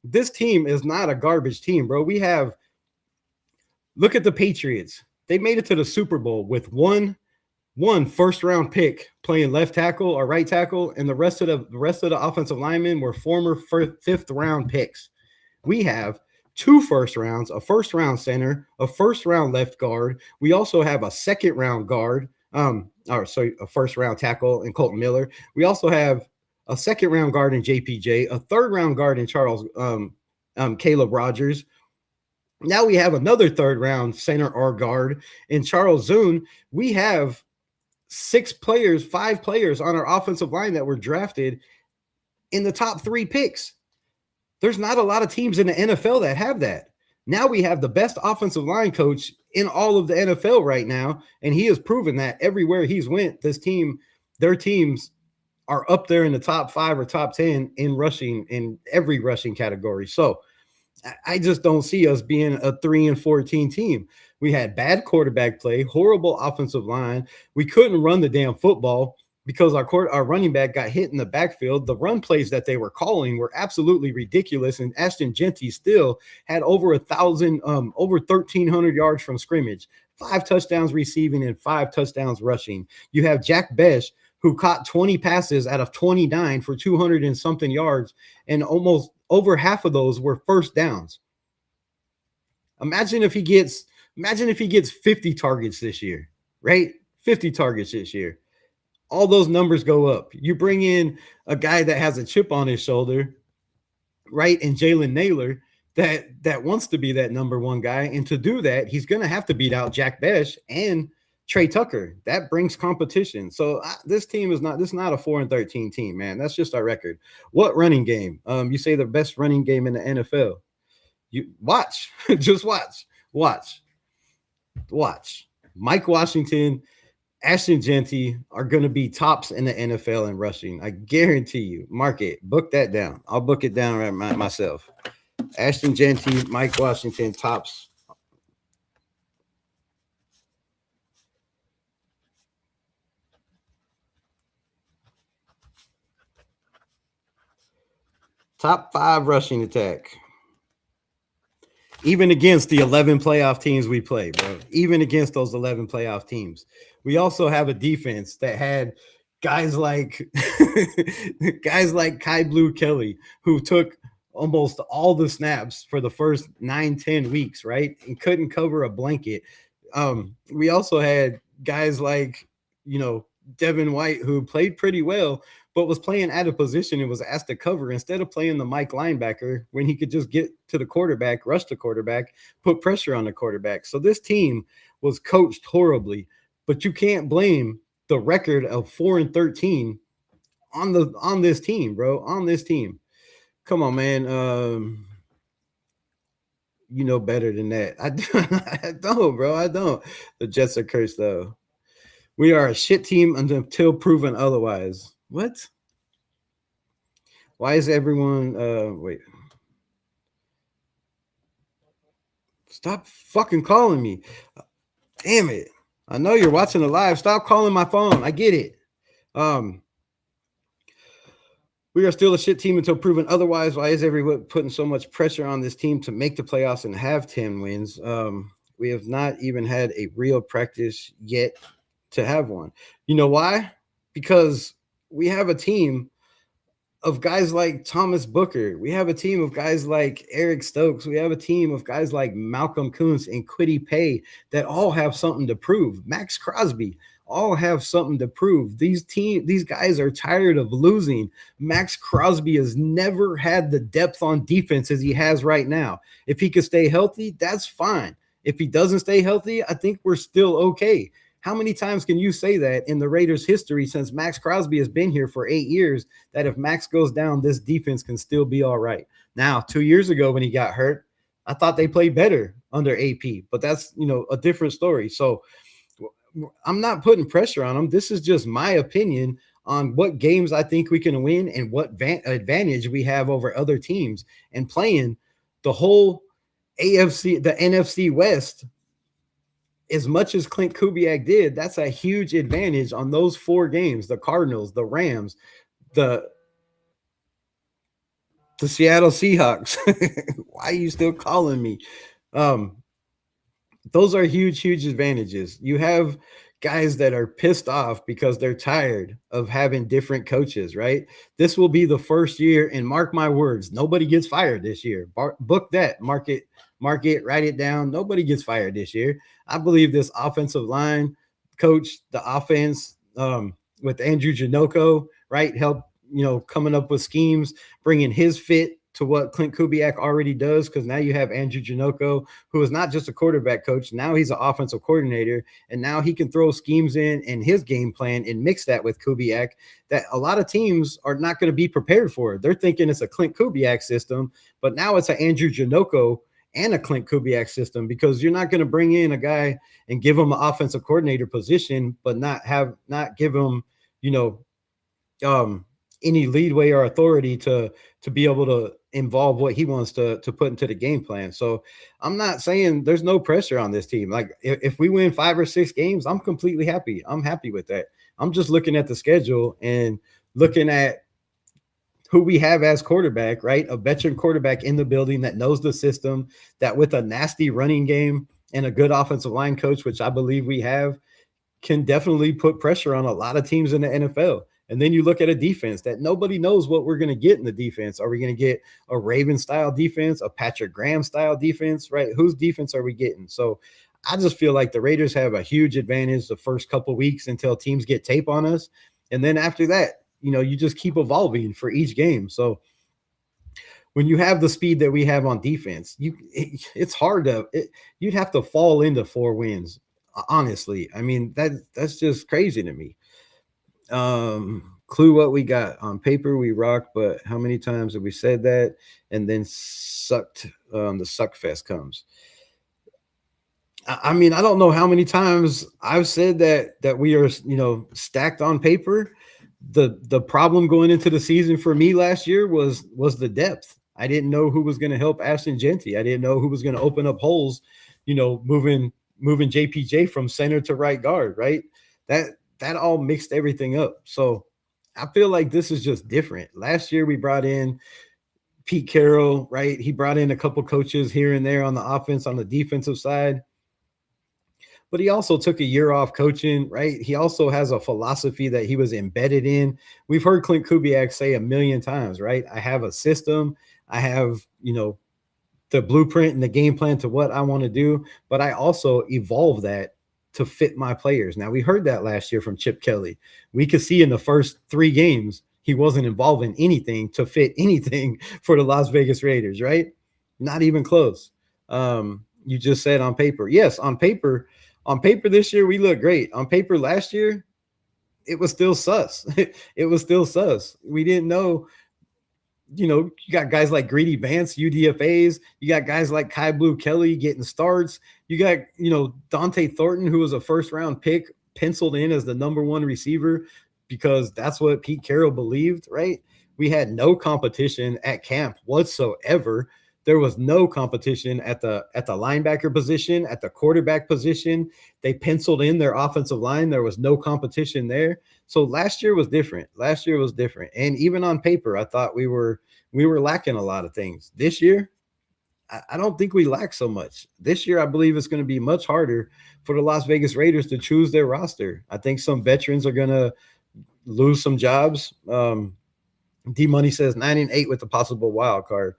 this team is not a garbage team, bro. Look at the Patriots. They made it to the Super Bowl with one first-round pick playing left tackle or right tackle, and the rest of the offensive linemen were former fifth-round picks. We have 2 first rounds, a first-round center, a first-round left guard. We also have a second-round guard, a first-round tackle in Colton Miller. We also have a second-round guard in JPJ, a third-round guard in Caleb Rogers. Now we have another third-round center or guard in Charles Zune. We have 5 players on our offensive line that were drafted in the top 3 picks. There's not a lot of teams in the NFL that have that. Now we have the best offensive line coach in all of the NFL right now, and he has proven that everywhere he's went, their teams are up there in the top 5 or top 10 in rushing, in every rushing category. So I just don't see us being a 3-14 team. We had bad quarterback play, horrible offensive line. We couldn't run the damn football because our running back got hit in the backfield. The run plays that they were calling were absolutely ridiculous. And Ashton Genty still had over 1,300 yards from scrimmage, 5 touchdowns receiving and 5 touchdowns rushing. You have Jack Besh, who caught 20 passes out of 29 for 200 and something yards, and almost over half of those were first downs. Imagine if he gets 50 targets this year, right? 50 targets this year. All those numbers go up. You bring in a guy that has a chip on his shoulder, right? And Jalen Naylor that wants to be that number 1 guy. And to do that, he's going to have to beat out Jack Besh and Trey Tucker. That brings competition. So this team is not a 4-13 team, man. That's just our record. What running game? You say the best running game in the NFL. You watch, just watch. Mike Washington Ashton Genty are going to be tops in the NFL in rushing. I guarantee you. Mark it. Book that down. I'll book it down right myself. Ashton Genty, Mike Washington, tops. Top 5 rushing attack. Even against the 11 playoff teams we play, bro. Even against those 11 playoff teams. We also have a defense that had guys like guys like Kai Blue Kelly, who took almost all the snaps for the first 9-10 weeks, right? And couldn't cover a blanket. We also had guys like, Devin White, who played pretty well, but was playing out of position and was asked to cover instead of playing the Mike linebacker when he could just get to the quarterback, rush the quarterback, put pressure on the quarterback. So this team was coached horribly, but you can't blame the record of 4-13 on this team, bro. On this team. Come on, man. You know better than that. I don't, bro. I don't. The Jets are cursed, though. We are a shit team until proven otherwise. What? Why is everyone wait? Stop fucking calling me. Damn it. I know you're watching the live. Stop calling my phone. I get it. We are still a shit team until proven otherwise. Why is everyone putting so much pressure on this team to make the playoffs and have 10 wins? We have not even had a real practice yet to have one. You know why? Because we have a team of guys like Thomas Booker. We have a team of guys like Eric Stokes. We have a team of guys like Malcolm Kuntz and Kwity Paye that all have something to prove. Max Crosby, all have something to prove. These guys are tired of losing. Max Crosby has never had the depth on defense as he has right now. If he could stay healthy, that's fine. If he doesn't stay healthy, I think we're still okay. How many times can you say that in the Raiders' history since Max Crosby has been here for 8 years, that if Max goes down, this defense can still be all right? Now, 2 years ago when he got hurt, I thought they played better under AP, but that's, a different story. So I'm not putting pressure on them. This is just my opinion on what games I think we can win and what advantage we have over other teams. And playing the whole AFC, the NFC West, as much as Clint Kubiak did, that's a huge advantage on those 4 games: the Cardinals, the Rams, the Seattle Seahawks. Why are you still calling me? Those are huge, huge advantages. You have guys that are pissed off because they're tired of having different coaches, right? This will be the first year, and mark my words, nobody gets fired this year. Book that, mark it, write it down. Nobody gets fired this year. I believe this offensive line coach, the offense with Andrew Janocko, right, help, coming up with schemes, bringing his fit to what Clint Kubiak already does, because now you have Andrew Janocko, who is not just a quarterback coach. Now he's an offensive coordinator, and now he can throw schemes in his game plan and mix that with Kubiak that a lot of teams are not going to be prepared for. They're thinking it's a Clint Kubiak system, but now it's an Andrew Janocko and a Clint Kubiak system, because you're not going to bring in a guy and give him an offensive coordinator position, but not give him, any leadway or authority to be able to involve what he wants to put into the game plan. So I'm not saying there's no pressure on this team. Like if we win 5 or 6 games, I'm completely happy. I'm happy with that. I'm just looking at the schedule and looking at who we have as quarterback, right? A veteran quarterback in the building that knows the system, that with a nasty running game and a good offensive line coach, which I believe we have, can definitely put pressure on a lot of teams in the NFL. And then you look at a defense that nobody knows what we're going to get in the defense. Are we going to get a Raven-style defense, a Patrick Graham-style defense, right? Whose defense are we getting? So I just feel like the Raiders have a huge advantage the first couple of weeks until teams get tape on us. And then after that, you just keep evolving for each game. So when you have the speed that we have on defense, it's hard you'd have to fall into 4 wins, honestly. I mean, that's just crazy to me. Clue what we got. On paper we rock, but how many times have we said that and then sucked? The suck fest comes. I mean, I don't know how many times I've said that we are, stacked on paper. The problem going into the season for me last year was the depth. I didn't know who was going to help Ashton Genty. I didn't know who was going to open up holes, moving JPJ from center to right guard, right? That all mixed everything up. So I feel like this is just different. Last year we brought in Pete Carroll, right? He brought in a couple coaches here and there on the offense, on the defensive side. But he also took a year off coaching, right? He also has a philosophy that he was embedded in. We've heard Clint Kubiak say a million times, right? I have a system. I have, the blueprint and the game plan to what I want to do, but I also evolve that to fit my players. Now, we heard that last year from Chip Kelly. We could see in the first 3 games, he wasn't involved in anything to fit anything for the Las Vegas Raiders, right? Not even close. You just said on paper. Yes, on paper this year, we look great. On paper last year, it was still sus. It was still sus. We didn't know, you got guys like Greedy Vance, UDFAs. You got guys like Kai Blue Kelly getting starts. You got, Dante Thornton, who was a first-round pick, penciled in as the number 1 receiver because that's what Pete Carroll believed, right? We had no competition at camp whatsoever. There was no competition at the linebacker position, at the quarterback position. They penciled in their offensive line. There was no competition there. So last year was different. And even on paper, I thought we were lacking a lot of things. This year, I don't think we lack so much. This year, I believe it's going to be much harder for the Las Vegas Raiders to choose their roster. I think some veterans are going to lose some jobs. D-Money says 9-8 with a possible wild card.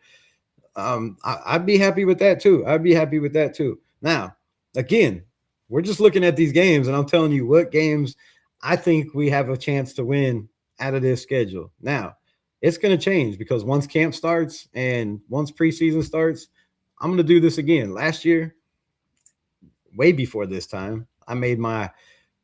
I'd be happy with that too. Now, again, we're just looking at these games, and I'm telling you what games I think we have a chance to win out of this schedule. Now, it's going to change because once camp starts and once preseason starts, I'm going to do this again. Last year, way before this time, I made my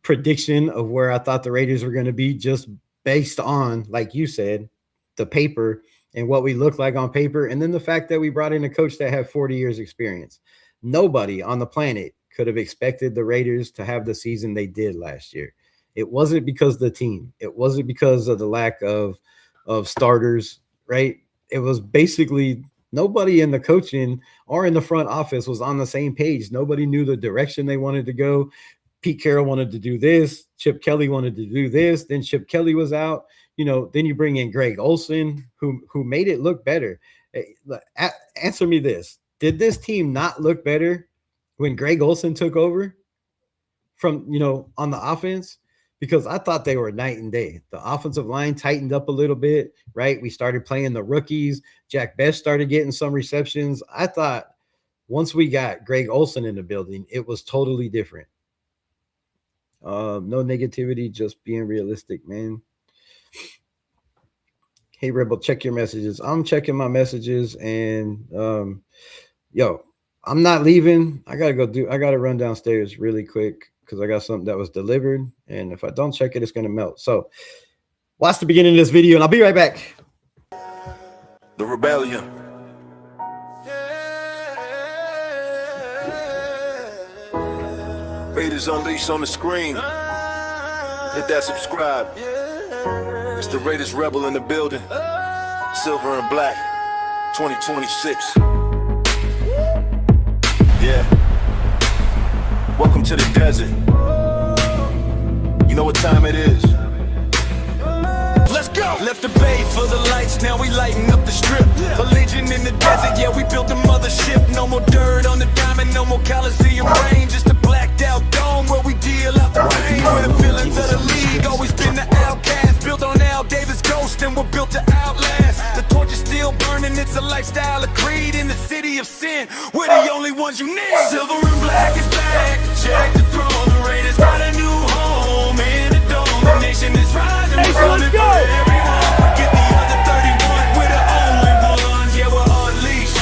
prediction of where I thought the Raiders were going to be just based on, like you said, the paper and what we look like on paper, and then the fact that we brought in a coach that had 40 years experience. Nobody on the planet could have expected the Raiders to have the season they did last year. It wasn't because of the team. It wasn't because of the lack of starters, right? It was basically nobody in the coaching or in the front office was on the same page. Nobody knew the direction they wanted to go. Pete Carroll wanted to do this. Chip Kelly wanted to do this. Then Chip Kelly was out. Then you bring in Greg Olsen, who made it look better. Answer me this. Did this team not look better when Greg Olsen took over from, on the offense? Because I thought they were night and day. The offensive line tightened up a little bit, right? We started playing the rookies. Jack Best started getting some receptions. I thought once we got Greg Olsen in the building, it was totally different. No negativity, just being realistic, man. Hey, Rebel, check your messages. I'm checking my messages, and I'm not leaving. I gotta run downstairs really quick because I got something that was delivered, and if I don't check it, it's gonna melt. So watch the beginning of this video, and I'll be right back. The rebellion. Raiders Unleashed on the screen. Hit that subscribe. It's the RaidersRebel in the building. Silver and black. 2026. Yeah. Welcome to the desert. You know what time it is. Let's go! Left the bay for the lights, now we lighting up the strip. A legend in the desert, yeah, we built a mothership. No more dirt on the diamond, no more Coliseum rain. Just a blacked out dome where we deal out the rain. We're the villains of the league, always been the outcast. Built on Al Davis Ghost and we're built to outlast. The torch is still burning, it's a lifestyle, a creed. In the city of sin, we're the only ones you need. Silver and black is back, check the throne. The Raiders got a new home in the dome. The nation is rising, we're coming for everyone. Forget the other 31, we're the only ones. Yeah, we're unleashed.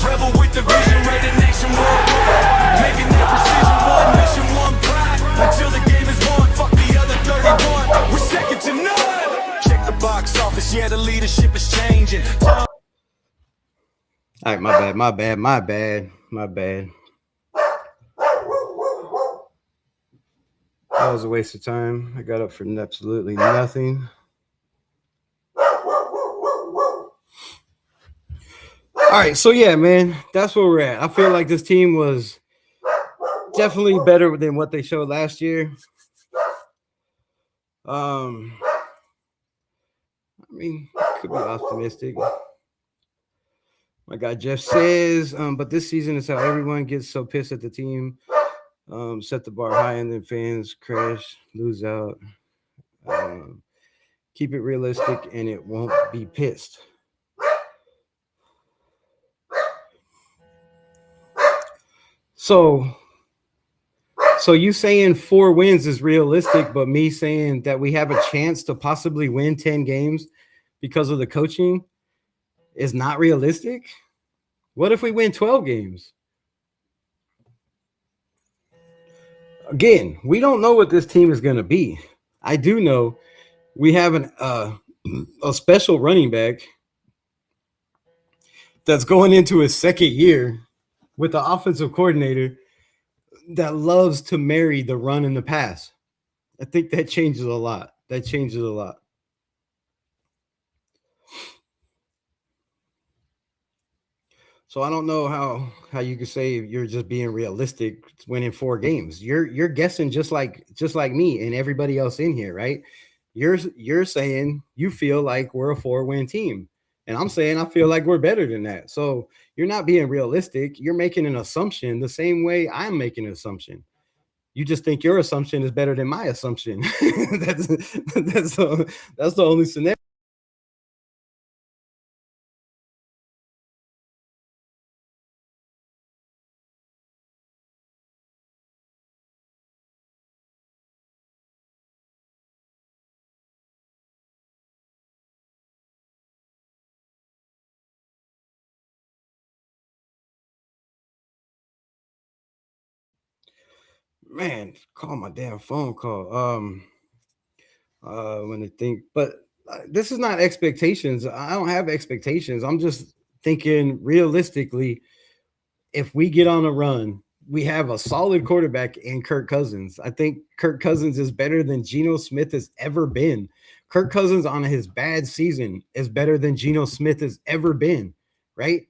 Rebel with the vision, Raider nation worldwide. Making that precision, one mission, one pride. Until the game is won, fuck the other 31. We're second to none. Check the box office, yeah, the leadership is changing. All right, my bad. That was a waste of time. I got up for absolutely nothing. All right, so yeah, man, that's where we're at. I feel like this team was definitely better than what they showed last year. I mean, could be optimistic. My guy Jeff says, but this season is how everyone gets so pissed at the team. Set the bar high and then fans crash, lose out. Keep it realistic and it won't be pissed. So you saying 4 wins is realistic, but me saying that we have a chance to possibly win 10 games because of the coaching is not realistic? What if we win 12 games? Again, we don't know what this team is going to be. I do know we have a special running back that's going into his second year with the offensive coordinator that loves to marry the run and the pass. I think that changes a lot. So I don't know how you could say you're just being realistic winning 4 games. You're guessing just like me and everybody else in here, right? You're saying you feel like we're a 4-win team. And I'm saying I feel like we're better than that. So you're not being realistic. You're making an assumption the same way I'm making an assumption. You just think your assumption is better than my assumption. that's the only scenario. Man, call my damn phone call. When they think, but this is not expectations. I don't have expectations. I'm just thinking realistically. If we get on a run, we have a solid quarterback in Kirk Cousins. I think Kirk Cousins is better than Geno Smith has ever been. Kirk Cousins on his bad season is better than Geno Smith has ever been, right?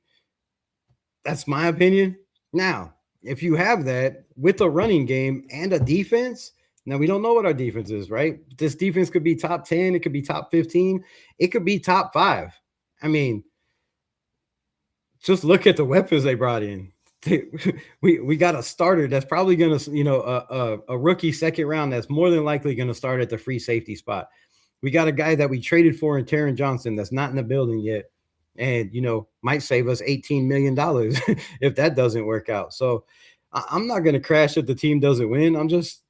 That's my opinion. Now, if you have that with a running game and a defense, now we don't know what our defense is, right? This defense could be top 10, it could be top 15, it could be top 5. I mean, just look at the weapons they brought in. We got a starter that's probably going to, a rookie second round that's more than likely going to start at the free safety spot. We got a guy that we traded for in Taron Johnson that's not in the building yet, and might save us $18 million if that doesn't work out. So I'm not going to crash if the team doesn't win. I'm just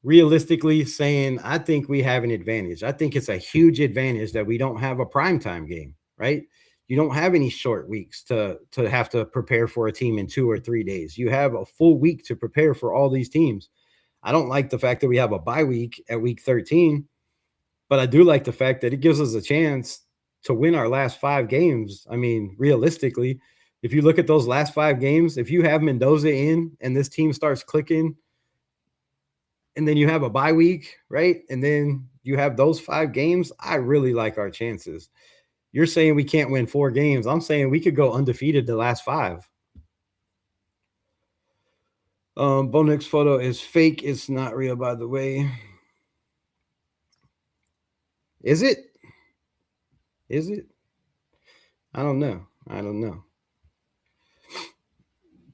realistically saying I think we have an advantage. I think it's a huge advantage that we don't have a primetime game, right? You don't have any short weeks to have to prepare for a team in 2 or 3 days. You have a full week to prepare for all these teams. I don't like the fact that we have a bye week at week 13, but I do like the fact that it gives us a chance to win our last 5 games. I mean, realistically, if you look at those last 5 games, if you have Mendoza in and this team starts clicking, and then you have a bye week, right? And then you have those 5 games, I really like our chances. You're saying we can't win 4 games. I'm saying we could go undefeated the last 5. Bonix photo is fake. It's not real, by the way. Is it? Is it? I don't know.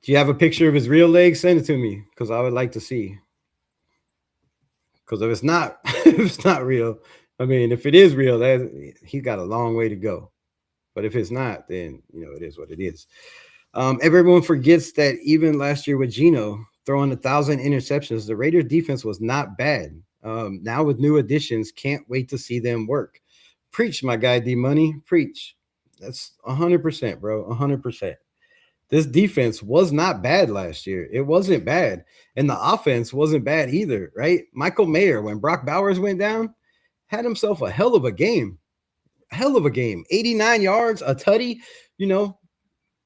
Do you have a picture of his real leg? Send it to me because I would like to see. Because if it's not, if it's not real, I mean, if it is real, he's got a long way to go. But if it's not, then it is what it is. Everyone forgets that even last year with Geno throwing 1,000 interceptions, the Raiders defense was not bad. Now with new additions, can't wait to see them work. Preach, my guy, D-Money. Preach. That's 100%, bro. 100%. This defense was not bad last year. It wasn't bad. And the offense wasn't bad either, right? Michael Mayer, when Brock Bowers went down, had himself a hell of a game. 89 yards, a tutty,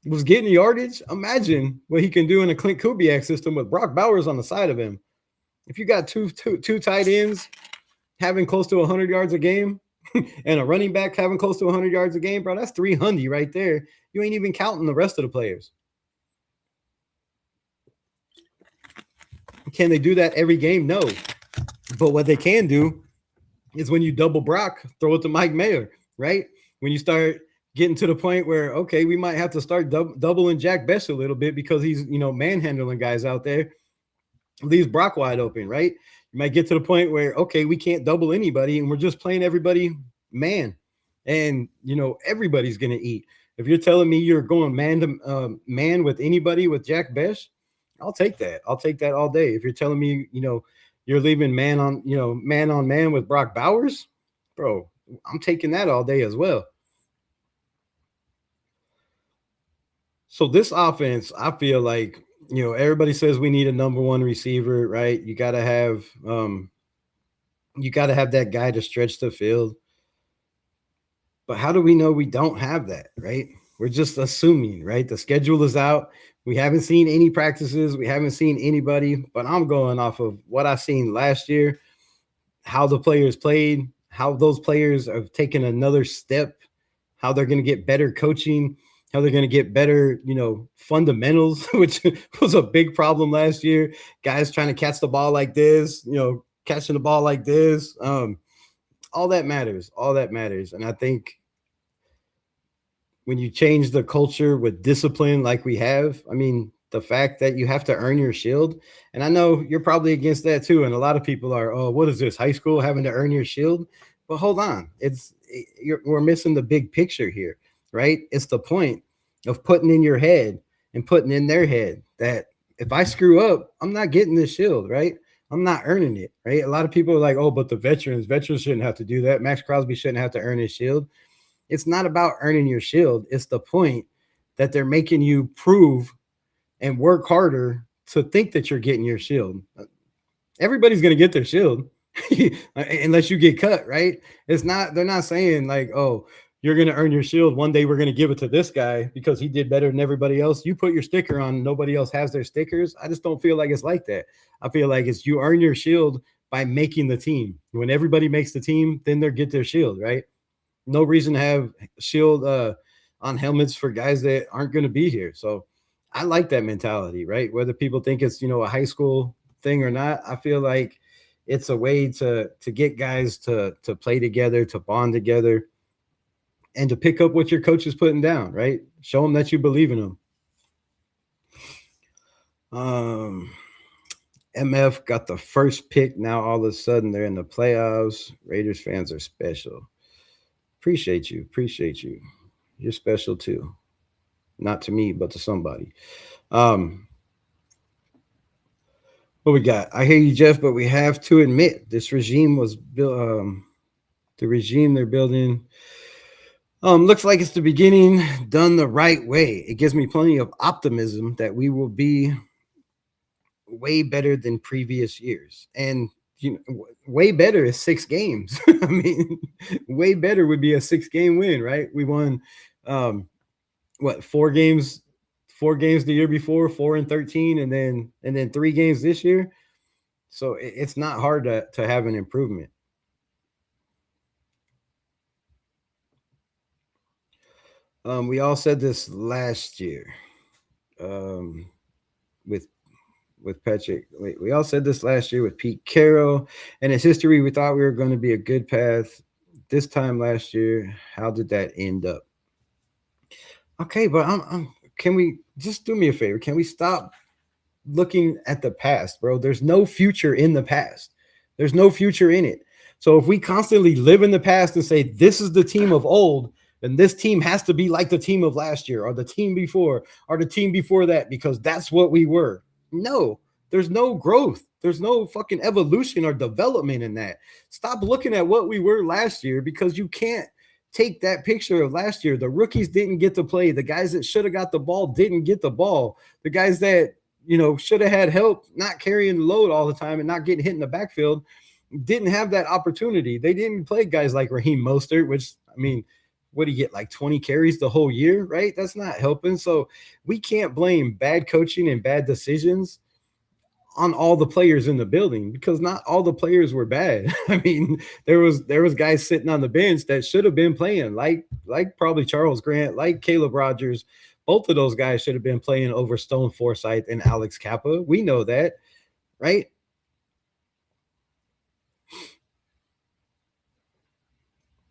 was getting yardage. Imagine what he can do in a Clint Kubiak system with Brock Bowers on the side of him. If you got two tight ends having close to 100 yards a game and a running back having close to 100 yards a game, bro, that's 300 right there. You ain't even counting the rest of the players. Can they do that every game? No. But what they can do is when you double Brock, throw it to Mike Mayer, right? When you start getting to the point where, okay, we might have to start doubling Jack Best a little bit because he's, manhandling guys out there, leaves Brock wide open, right? You might get to the point where, okay, we can't double anybody and we're just playing everybody man. And, everybody's going to eat. If you're telling me you're going man to man with anybody with Jack Best, I'll take that. I'll take that all day. If you're telling me, you're leaving man on man with Brock Bowers, bro, I'm taking that all day as well. So this offense, I feel like, everybody says we need a number one receiver, right? You got to have that guy to stretch the field. But how do we know we don't have that, right? We're just assuming, right? The schedule is out. We haven't seen any practices. We haven't seen anybody, but I'm going off of what I seen last year, how the players played, how those players have taken another step, how they're going to get better coaching, how they're going to get better, fundamentals, which was a big problem last year. Guys trying to catch the ball like this, catching the ball like this. All that matters. And I think when you change the culture with discipline like we have, I mean, the fact that you have to earn your shield, and I know you're probably against that too, and a lot of people are, oh, what is this, high school, having to earn your shield? But hold on, we're missing the big picture here, right? It's the point of putting in your head and putting in their head that if I screw up, I'm not getting this shield, right? I'm not earning it, right? A lot of people are like, oh, but the veterans shouldn't have to do that. Max Crosby shouldn't have to earn his shield. It's not about earning your shield. It's the point that they're making you prove and work harder to think that you're getting your shield. Everybody's going to get their shield unless you get cut, right? They're not saying like, oh, you're going to earn your shield. One day we're going to give it to this guy because he did better than everybody else. You put your sticker on, nobody else has their stickers. I just don't feel like it's like that. I feel like it's you earn your shield by making the team. When everybody makes the team, then they get their shield, right? No reason to have shield on helmets for guys that aren't going to be here. So I like that mentality, right? Whether people think it's, a high school thing or not, I feel like it's a way to get guys to play together, to bond together, and to pick up what your coach is putting down, right? Show them that you believe in them. MF got the first pick. Now all of a sudden they're in the playoffs. Raiders fans are special. Appreciate you. You're special too. Not to me, but to somebody. What we got? I hear you, Jeff, but we have to admit this regime was built. The regime they're building looks like it's the beginning done the right way. It gives me plenty of optimism that we will be way better than previous years. And way better is 6 games. I mean, way better would be a 6-game win, right? We won 4 games the year before, 4-13, and then 3 games this year. So it's not hard to have an improvement. We all said this last year with Patrick. We all said this last year with Pete Carroll and his history. We thought we were going to be a good path this time last year. How did that end up? Okay, but can we just do me a favor? Can we stop looking at the past, bro? There's no future in the past. There's no future in it. So if we constantly live in the past and say, this is the team of old, and this team has to be like the team of last year or the team before or the team before that because that's what we were. No, there's no growth. There's no fucking evolution or development in that. Stop looking at what we were last year because you can't take that picture of last year. The rookies didn't get to play. The guys that should have got the ball didn't get the ball. The guys that, should have had help not carrying the load all the time and not getting hit in the backfield didn't have that opportunity. They didn't play guys like Raheem Mostert, which, I mean, what do you get, like 20 carries the whole year, right? That's not helping. So we can't blame bad coaching and bad decisions on all the players in the building, because not all the players were bad. I mean, there was guys sitting on the bench that should have been playing, like probably Charles Grant, like Caleb Rogers. Both of those guys should have been playing over Stone Forsythe and Alex Kappa. We know that, right?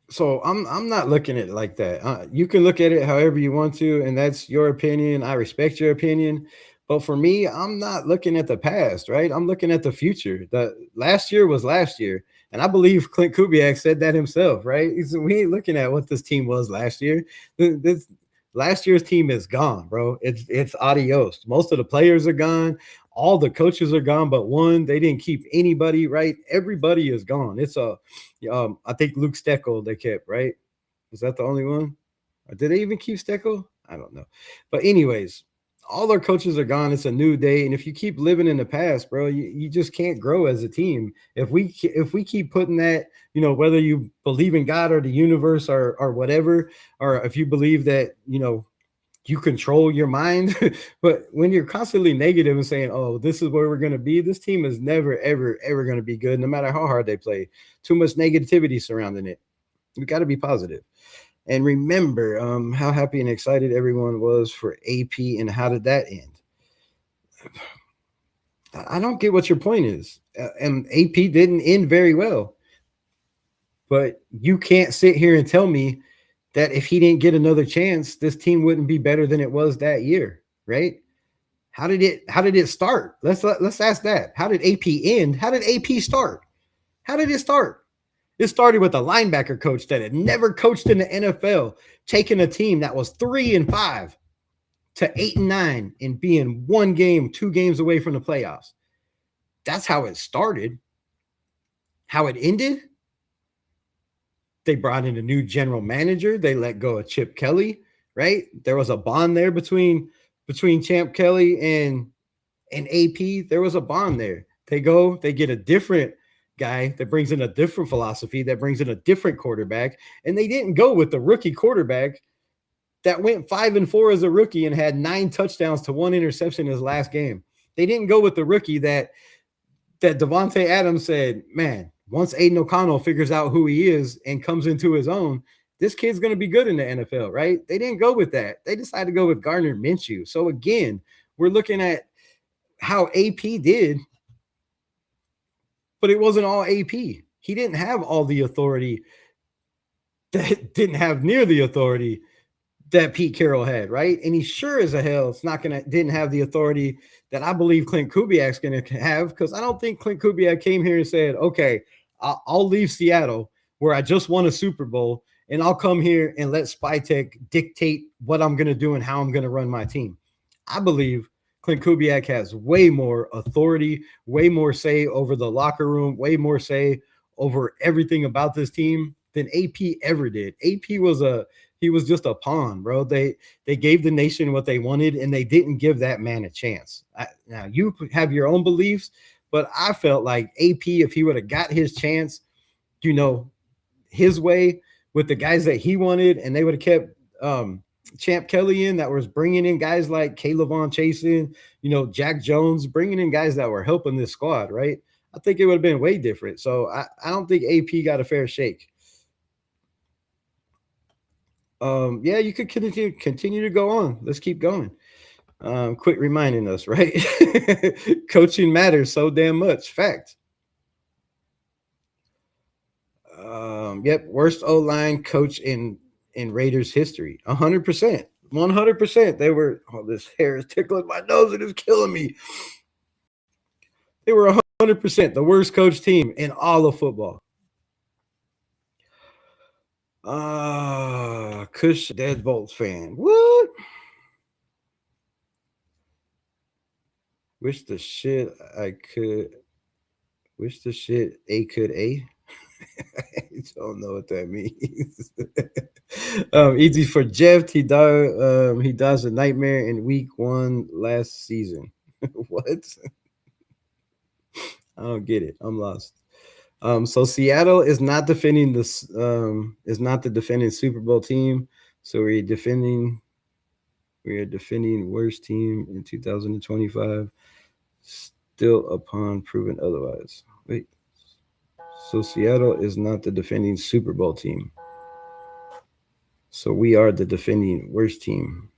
So I'm not looking at it like that. You can look at it however you want to, and that's your opinion. I respect your opinion. But for me, I'm not looking at the past, right? I'm looking at the future. The last year was last year. And I believe Clint Kubiak said that himself, right? He said, we ain't looking at what this team was last year. This last year's team is gone, bro. It's adios. Most of the players are gone. All the coaches are gone, but one. They didn't keep anybody, right? Everybody is gone. It's a I think Luke Steckel they kept, right? Was that the only one? Or did they even keep Steckel? I don't know. But anyways, all our coaches are gone. It's a new day, and if you keep living in the past, bro, you just can't grow as a team. If we keep putting that, whether you believe in God or the universe or whatever, or if you believe that you control your mind, but when you're constantly negative and saying, "Oh, this is where we're going to be," this team is never, ever, ever going to be good, no matter how hard they play. Too much negativity surrounding it. We got to be positive. And remember how happy and excited everyone was for AP, and how did that end? I don't get what your point is. And AP didn't end very well. But you can't sit here and tell me that if he didn't get another chance, this team wouldn't be better than it was that year, right? How did it start? Let's ask that. How did AP end? How did AP start? How did it start? It started with a linebacker coach that had never coached in the NFL, taking a team that was 3-5 to 8-9 and being 1 game, 2 games away from the playoffs. That's how it started. How it ended? They brought in a new general manager. They let go of Chip Kelly, right? There was a bond there between Champ Kelly and AP. There was a bond there. They get a different guy that brings in a different philosophy, that brings in a different quarterback. And they didn't go with the rookie quarterback that went 5-4 as a rookie and had 9 touchdowns to 1 interception in his last game. They didn't go with the rookie that Devontae Adams said, man, once Aiden O'Connell figures out who he is and comes into his own, this kid's going to be good in the NFL, right? They didn't go with that. They decided to go with Gardner Minshew. So again, we're looking at how AP did, but it wasn't all AP. He didn't have all the authority, that didn't have near the authority that Pete Carroll had, right? And he sure as a hell didn't have the authority that I believe Clint Kubiak's going to have, because I don't think Clint Kubiak came here and said, okay, I'll leave Seattle where I just won a Super Bowl, and I'll come here and let Spytech dictate what I'm going to do and how I'm going to run my team. I believe Clint Kubiak has way more authority, way more say over the locker room, way more say over everything about this team than AP ever did. AP he was just a pawn, bro. They gave the nation what they wanted, and they didn't give that man a chance. Now, you have your own beliefs, but I felt like AP, if he would have got his chance, his way with the guys that he wanted, and they would have kept Champ Kelly in, that was bringing in guys like Kayvon Chasen, Jack Jones, bringing in guys that were helping this squad, right? I think it would have been way different. So I don't think AP got a fair shake. Yeah, you could continue to go on. Let's keep going. Quit reminding us, right? Coaching matters so damn much. Fact. Yep, worst O-line coach in Raiders history. 100%. 100%. They were, this hair is tickling my nose. It is killing me. They were 100% the worst coach team in all of football. Kush Deadbolts fan. What? Wish the shit A could A. I don't know what that means. Easy for Jeff. He died. He dies a nightmare in week 1 last season. What? I don't get it. I'm lost. So Seattle is not defending this. Is not the defending Super Bowl team. So we are defending worst team in 2025. still upon proven otherwise. Wait, so Seattle is not the defending Super Bowl team. So we are the defending worst team.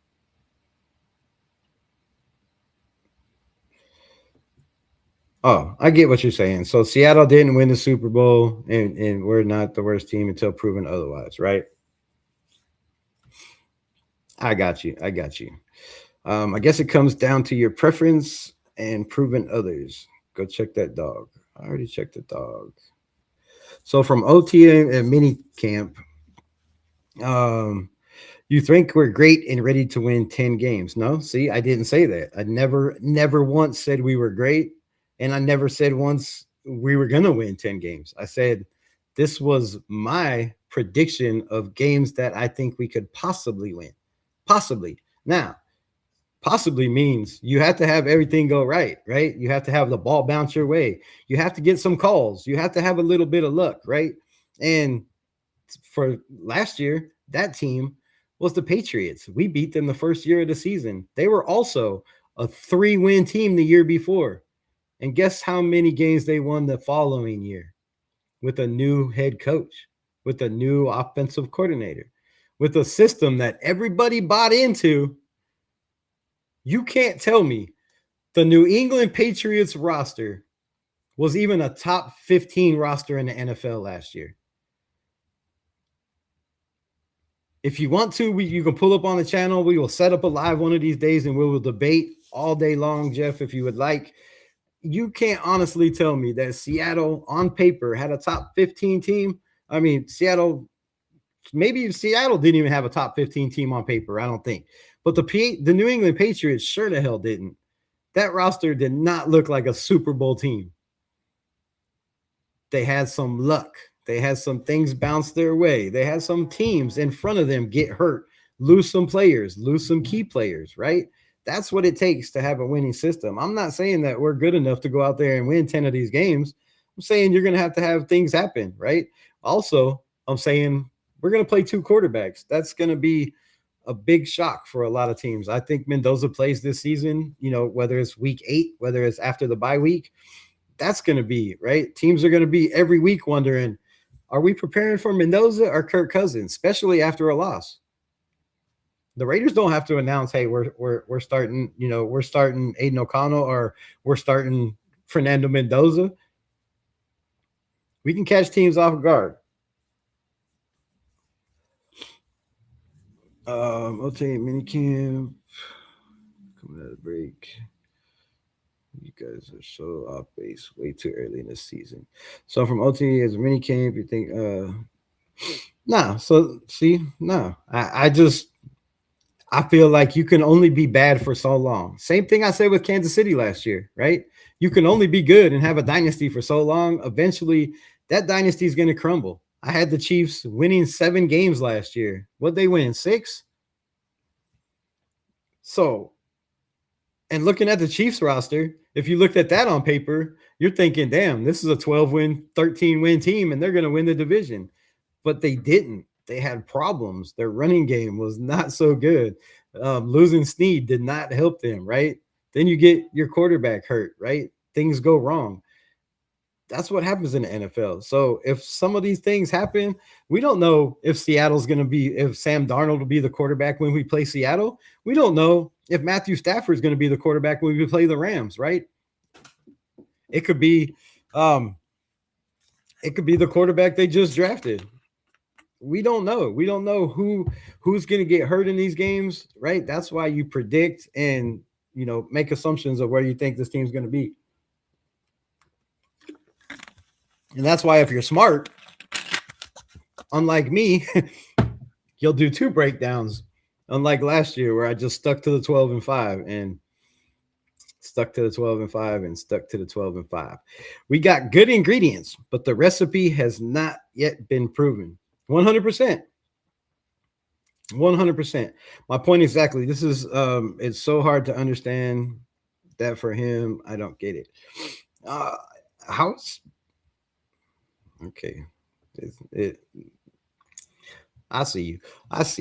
Oh, I get what you're saying. So Seattle didn't win the Super Bowl, and we're not the worst team until proven otherwise, right? I got you. I got you. I guess it comes down to your preference and proven others. Go check that dog. I already checked the dog. So from OT and mini camp, um, you think we're great and ready to win 10 games. No, see, I didn't say that. I never once said we were great. And I never said once we were going to win 10 games. I said this was my prediction of games that I think we could possibly win. Possibly. Now, possibly means you have to have everything go right, right? You have to have the ball bounce your way. You have to get some calls. You have to have a little bit of luck, right? And for last year, that team was the Patriots. We beat them the first year of the season. They were also a 3-win team the year before. And guess how many games they won the following year with a new head coach, with a new offensive coordinator, with a system that everybody bought into. You can't tell me the New England Patriots roster was even a top 15 roster in the NFL last year. If you want to, you can pull up on the channel. We will set up a live one of these days and we will debate all day long, Jeff, if you would like. You can't honestly tell me that Seattle on paper had a top 15 team. I mean, maybe Seattle didn't even have a top 15 team on paper. I don't think. But the New England Patriots sure the hell didn't. That roster did not look like a Super Bowl team. They had some luck. They had some things bounce their way. They had some teams in front of them get hurt, lose some players, lose some key players, right? That's what it takes to have a winning system. I'm not saying that we're good enough to go out there and win 10 of these games. I'm saying you're going to have things happen, right? Also, I'm saying we're going to play 2 quarterbacks. That's going to be a big shock for a lot of teams. I think Mendoza plays this season, whether it's week 8, whether it's after the bye week, that's going to be, right? Teams are going to be every week wondering, are we preparing for Mendoza or Kirk Cousins, especially after a loss? The Raiders don't have to announce, hey, we're starting, we're starting Aiden O'Connell or we're starting Fernando Mendoza. We can catch teams off guard. OTA minicamp. Coming out of break. You guys are so off base way too early in the season. So from OTA as a minicamp, you think nah. So see, no. I feel like you can only be bad for so long. Same thing I said with Kansas City last year, right? You can only be good and have a dynasty for so long. Eventually, that dynasty is going to crumble. I had the Chiefs winning 7 games last year. What'd they win? 6? So, and looking at the Chiefs roster, if you looked at that on paper, you're thinking, damn, this is a 12-win, 13-win team, and they're going to win the division. But they didn't. They had problems. Their running game was not so good. Losing Snead did not help them, right? Then you get your quarterback hurt, right? Things go wrong. That's what happens in the NFL. So if some of these things happen, we don't know if if Sam Darnold will be the quarterback when we play Seattle. We don't know if Matthew Stafford is going to be the quarterback when we play the Rams, right? It could be the quarterback they just drafted. We don't know. We don't know who's going to get hurt in these games, right? That's why you predict and, make assumptions of where you think this team's going to be. And that's why if you're smart, unlike me, you'll do 2 breakdowns, unlike last year where I just stuck to the 12-5 and stuck to the 12-5 and stuck to the 12-5. We got good ingredients, but the recipe has not yet been proven. 100%. 100%. My point exactly. This is it's so hard to understand that for him. I don't get it. How's okay. I see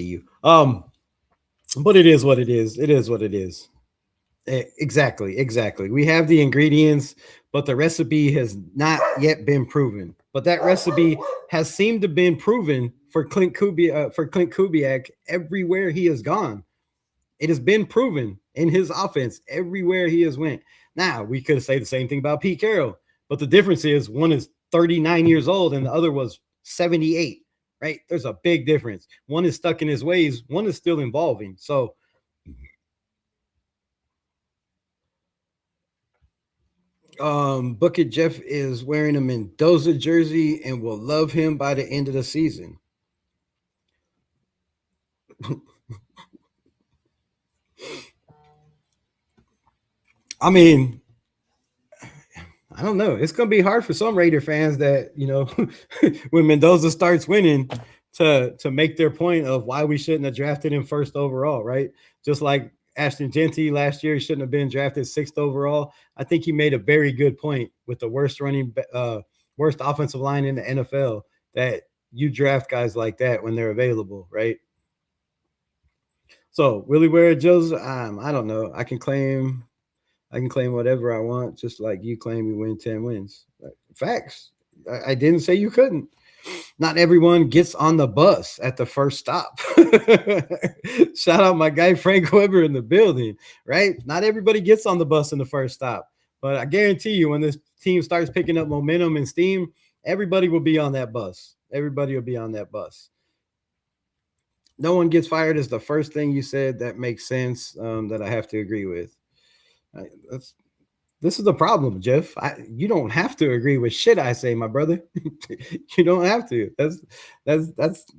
you. But it is what it is. It is what it is. Exactly. We have the ingredients, but the recipe has not yet been proven. But that recipe has seemed to been proven for Clint Kubiak everywhere he has gone. It has been proven in his offense everywhere he has went. Now, we could say the same thing about Pete Carroll, but the difference is one is 39 years old and the other was 78, right? There's a big difference. One is stuck in his ways, one is still evolving. So, Bucket Jeff is wearing a Mendoza jersey and will love him by the end of the season. I mean, I don't know. It's going to be hard for some Raider fans that, when Mendoza starts winning to make their point of why we shouldn't have drafted him first overall, right? Just like Ashton Genty last year, he shouldn't have been drafted sixth overall. I think he made a very good point with the worst offensive line in the NFL that you draft guys like that when they're available, right? So Willie Ware Joe's, I don't know. I can claim whatever I want, just like you claim you win 10 wins. Facts. I didn't say you couldn't. Not everyone gets on the bus at the first stop. Shout out my guy Frank Weber in the building, right? Not everybody gets on the bus in the first stop. But I guarantee you, when this team starts picking up momentum and steam, everybody will be on that bus. Everybody will be on that bus. No one gets fired is the first thing you said that makes sense, that I have to agree with. This is the problem, Jeff. You don't have to agree with shit I say, my brother. You don't have to. That's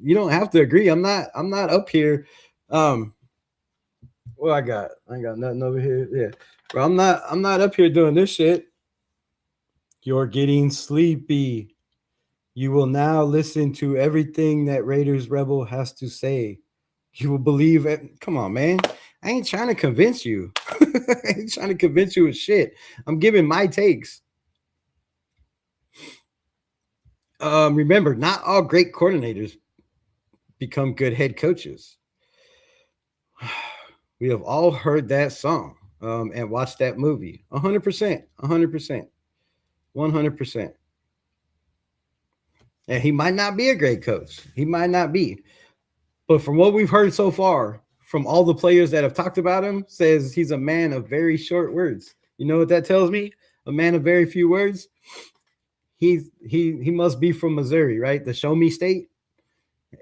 you don't have to agree. I'm not up here. What I got nothing over here. Yeah. Bro, I'm not up here doing this shit. You're getting sleepy. You will now listen to everything that Raiders Rebel has to say. You will believe it. Come on, man. I ain't trying to convince you. I ain't trying to convince you with shit. I'm giving my takes. Remember, not all great coordinators become good head coaches. We have all heard that song and watched that movie. 100%. 100%. And he might not be a great coach. He might not be. But from what we've heard so far, from all the players that have talked about him, says he's a man of very short words. You know what that tells me? A man of very few words. He must be from Missouri, right? The show me state.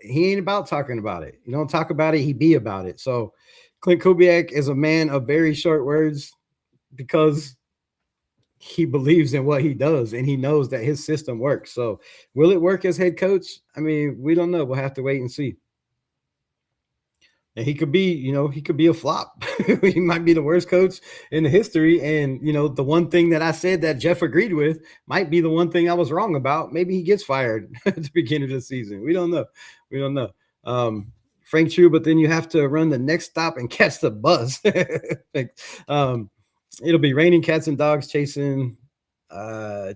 He ain't about talking about it. You don't talk about it, he be about it. So Clint Kubiak is a man of very short words because he believes in what he does and he knows that his system works. So will it work as head coach? I mean, we don't know. We'll have to wait and see. And he could be a flop. He might be the worst coach in the history. And, the one thing that I said that Jeff agreed with might be the one thing I was wrong about. Maybe he gets fired at the beginning of the season. We don't know. Frank True, but then you have to run the next stop and catch the bus. It'll be raining cats and dogs chasing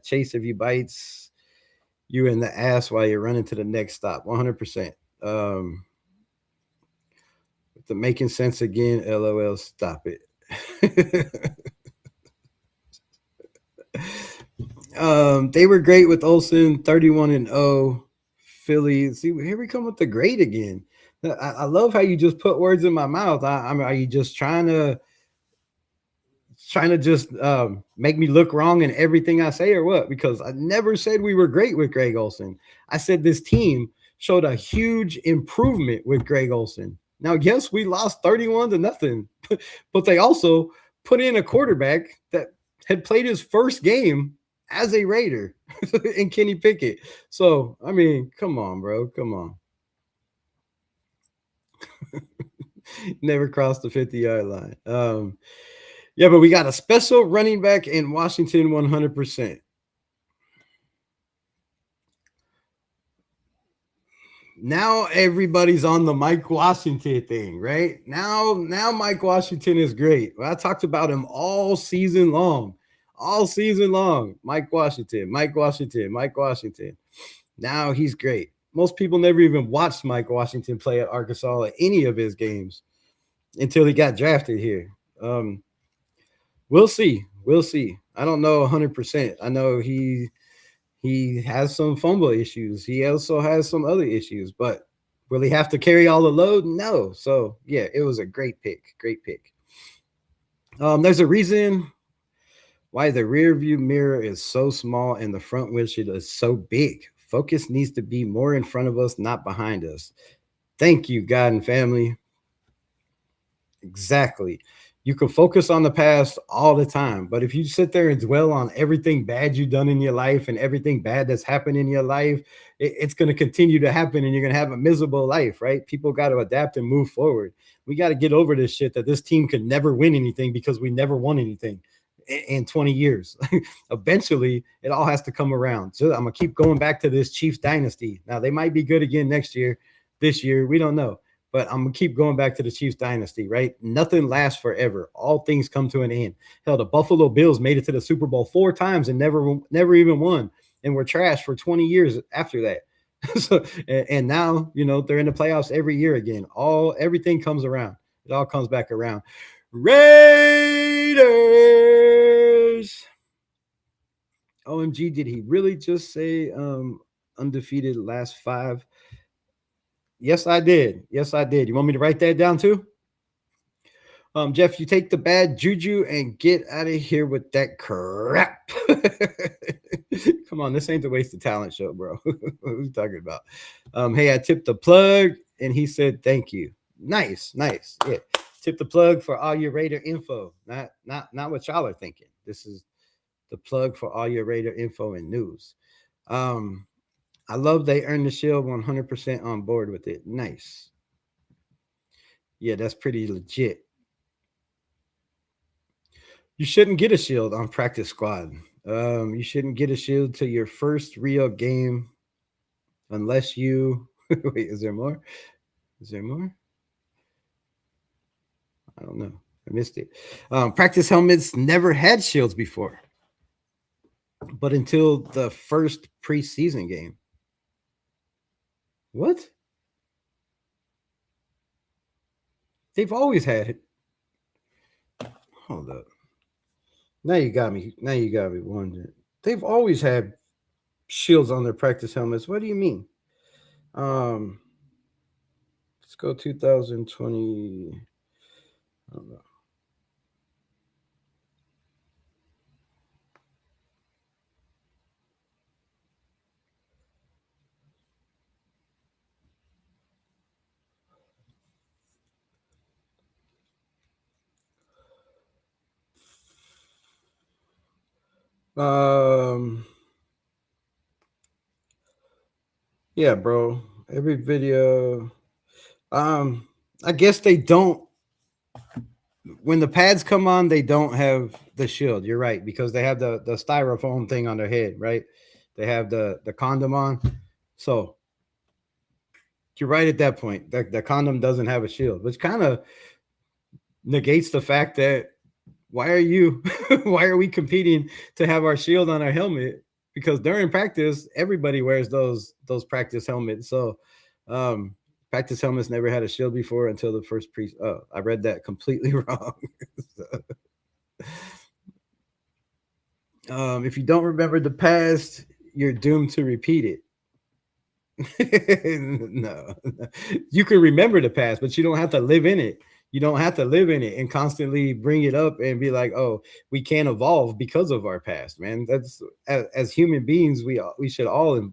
Chase if you bites you in the ass while you're running to the next stop. 100%. The making sense again, LOL, stop it. They were great with Olsen, 31-0. Philly. See, here we come with the great again. I love how you just put words in my mouth. I mean, are you just trying to just make me look wrong in everything I say or what? Because I never said we were great with Greg Olsen. I said this team showed a huge improvement with Greg Olsen. Now, yes, we lost 31-0, but they also put in a quarterback that had played his first game as a Raider in Kenny Pickett. So, I mean, come on, bro. Come on. Never crossed the 50-yard line. Yeah, but we got a special running back in Washington 100%. Now everybody's on the Mike Washington thing, right? Now Mike Washington is great. Well, I talked about him all season long. Mike Washington. Now he's great. Most people never even watched Mike Washington play at Arkansas at any of his games until he got drafted here. We'll see. We'll see. I don't know 100%. I know he has some fumble issues. He also has some other issues, but will he have to carry all the load? No. So yeah, it was a great pick. Great pick. There's a reason why the rear view mirror is so small and the front windshield is so big. Focus needs to be more in front of us, not behind us. Thank you, God and family. Exactly. You can focus on the past all the time, but if you sit there and dwell on everything bad you've done in your life and everything bad that's happened in your life, it's going to continue to happen and you're going to have a miserable life, right? People got to adapt and move forward. We got to get over this shit that this team could never win anything because we never won anything in 20 years. Eventually, it all has to come around. So I'm going to keep going back to this Chiefs dynasty. Now, they might be good again next year, this year. We don't know. But I'm going to keep going back to the Chiefs dynasty, right? Nothing lasts forever. All things come to an end. Hell, the Buffalo Bills made it to the Super Bowl 4 times and never even won. And were trash for 20 years after that. So, and now, you know, they're in the playoffs every year again. Everything comes around. It all comes back around. Raiders. OMG, did he really just say undefeated last 5? Yes, I did. Yes, I did. You want me to write that down too? Jeff, you take the bad juju and get out of here with that crap. Come on, this ain't the Waste of Talent show, bro. What are you talking about? Hey, I tipped the plug and he said thank you. Nice. Yeah. Tip the plug for all your Raider info. Not what y'all are thinking. This is the plug for all your Raider info and news. I love they earned the shield, 100% on board with it. Nice. Yeah, that's pretty legit. You shouldn't get a shield on practice squad. You shouldn't get a shield to your first real game unless you wait, is there more? Is there more? I don't know. I missed it. Practice helmets never had shields before, but until the first preseason game. What? They've always had it. Hold up. Now you got me wondering. They've always had shields on their practice helmets. What do you mean? Let's go 2020. I don't know. Yeah, bro. Every video. I guess they don't. When the pads come on, they don't have the shield. You're right, because they have the styrofoam thing on their head, right? They have the condom on. So you're right at that point. The condom doesn't have a shield, which kind of negates the fact that why are we competing to have our shield on our helmet? Because during practice, everybody wears those practice helmets. So practice helmets never had a shield before until the first I read that completely wrong. If you don't remember the past, you're doomed to repeat it. No, you can remember the past, but you don't have to live in it. You don't have to live in it and constantly bring it up and be like, oh, we can't evolve because of our past, man. That's as human beings, we should all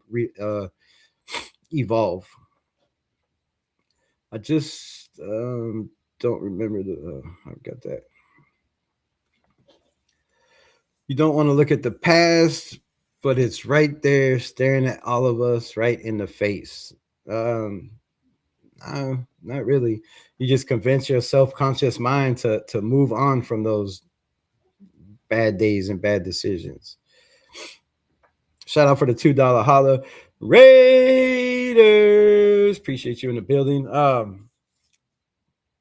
evolve. I just don't remember I've got that. You don't want to look at the past, but it's right there staring at all of us right in the face. No, not really. You just convince your self-conscious mind to move on from those bad days and bad decisions. Shout out for the $2 holla. Raiders, appreciate you in the building.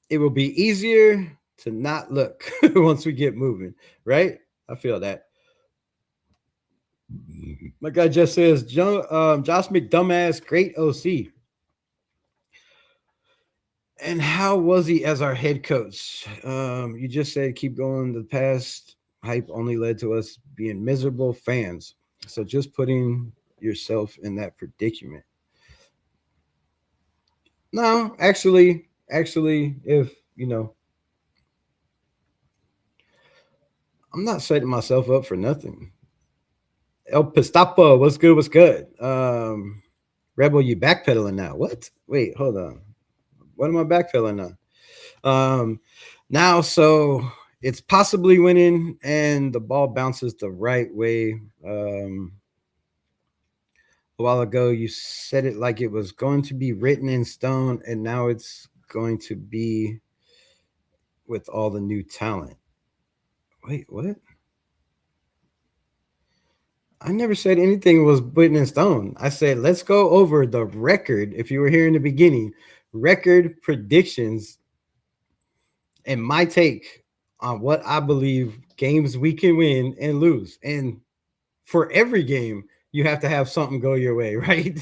It will be easier to not look once we get moving, right? I feel that. My guy just says, Josh McDumbass, great OC. And how was he as our head coach? You just said keep going the past hype only led to us being miserable fans. So just putting yourself in that predicament. No, actually, if you know, I'm not setting myself up for nothing. El Pistapo, what's good? What's good? Rebel, you backpedaling now? What? Wait, hold on. What am I backpedaling on? Now, so it's possibly winning, and the ball bounces the right way. A while ago, you said it like it was going to be written in stone, and now it's going to be with all the new talent. Wait, what? I never said anything was written in stone. I said, let's go over the record. If you were here in the beginning, record predictions and my take on what I believe games we can win and lose. And for every game, you have to have something go your way, right?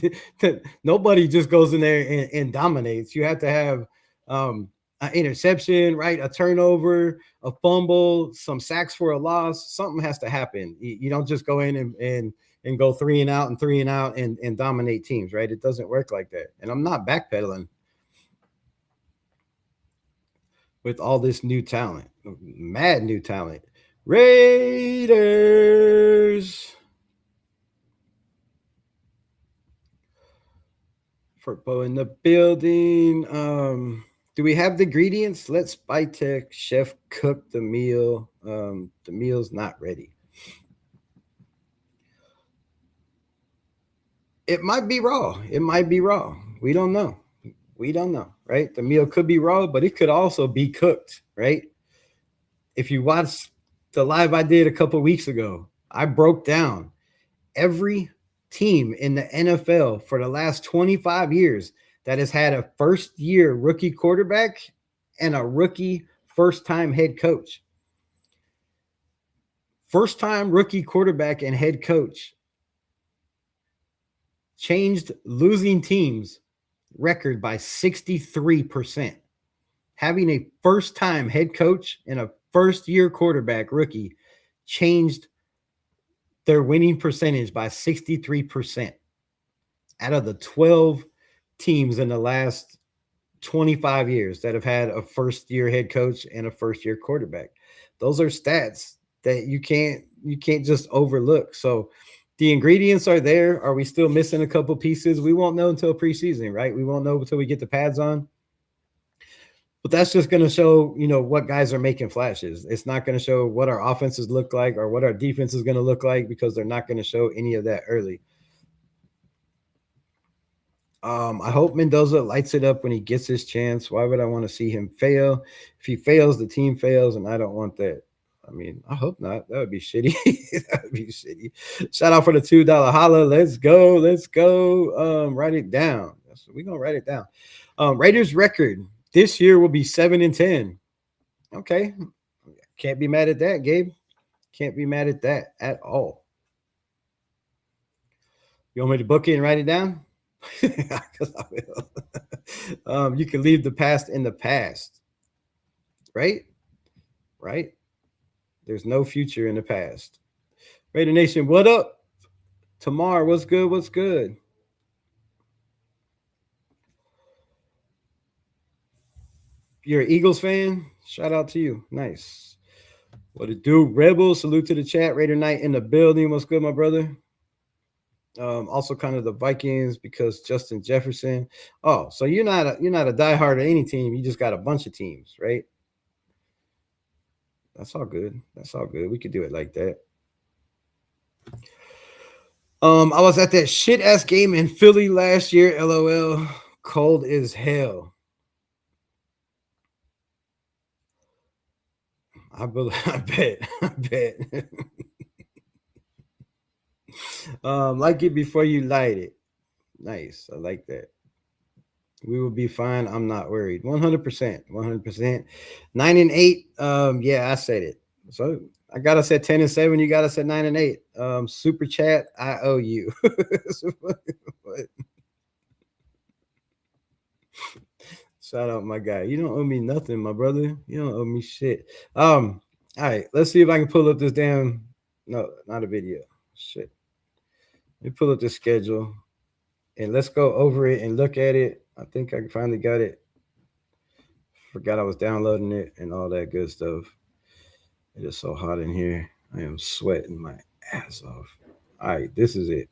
Nobody just goes in there and dominates. You have to have an interception, right? A turnover, a fumble, some sacks for a loss. Something has to happen. You don't just go in and go three and out and dominate teams, right? It doesn't work like that. And I'm not backpedaling with all this new talent, mad new talent. Raiders. Football in the building. Do we have the ingredients? Let Spy Tech chef cook the meal. The meal's not ready. It might be raw. It might be raw. We don't know. We don't know, right? The meal could be raw, but it could also be cooked, right? If you watch the live I did a couple weeks ago, I broke down every team in the NFL for the last 25 years that has had a first year rookie quarterback and a rookie first time head coach. First time rookie quarterback and head coach changed losing teams record by 63%. Having a first time head coach and a first year quarterback rookie changed their winning percentage by 63% out of the 12 teams in the last 25 years that have had a first year head coach and a first year quarterback. Those are stats that you can't just overlook. So the ingredients are there. Are we still missing a couple pieces? We won't know until preseason, right? We won't know until we get the pads on. But that's just going to show, what guys are making flashes. It's not going to show what our offenses look like or what our defense is going to look like because they're not going to show any of that early. I hope Mendoza lights it up when he gets his chance. Why would I want to see him fail? If he fails, the team fails, and I don't want that. I mean, I hope not. That would be shitty. That would be shitty. Shout out for the $2 holla. Let's go. Let's go. Write it down. We're going to write it down. Raiders record this year will be 7-10. Okay. Can't be mad at that, Gabe. Can't be mad at that at all. You want me to book it and write it down? Because I will. You can leave the past in the past. Right? Right? There's no future in the past. Raider Nation, what up? Tamar, what's good? What's good? You're an Eagles fan? Shout out to you. Nice. What it do? Rebel, salute to the chat. Raider Knight in the building. What's good, my brother? Also kind of the Vikings because Justin Jefferson. Oh, so you're not a diehard of any team. You just got a bunch of teams, right? That's all good. That's all good. We could do it like that. I was at that shit ass game in Philly last year. LOL. Cold as hell. I bet. Like it before you light it. Nice. I like that. We will be fine. I'm not worried. 100%. 100%. 9-8. Yeah, I said it. So I got us at 10-7. You got us at 9-8. Super chat. I owe you. Shout out my guy. You don't owe me nothing, my brother. You don't owe me shit. All right, let's see if I can pull up this damn. No, not a video. Shit. Let me pull up the schedule and let's go over it and look at it. I think I finally got it. Forgot I was downloading it and all that good stuff. It is so hot in here. I am sweating my ass off. All right, this is it.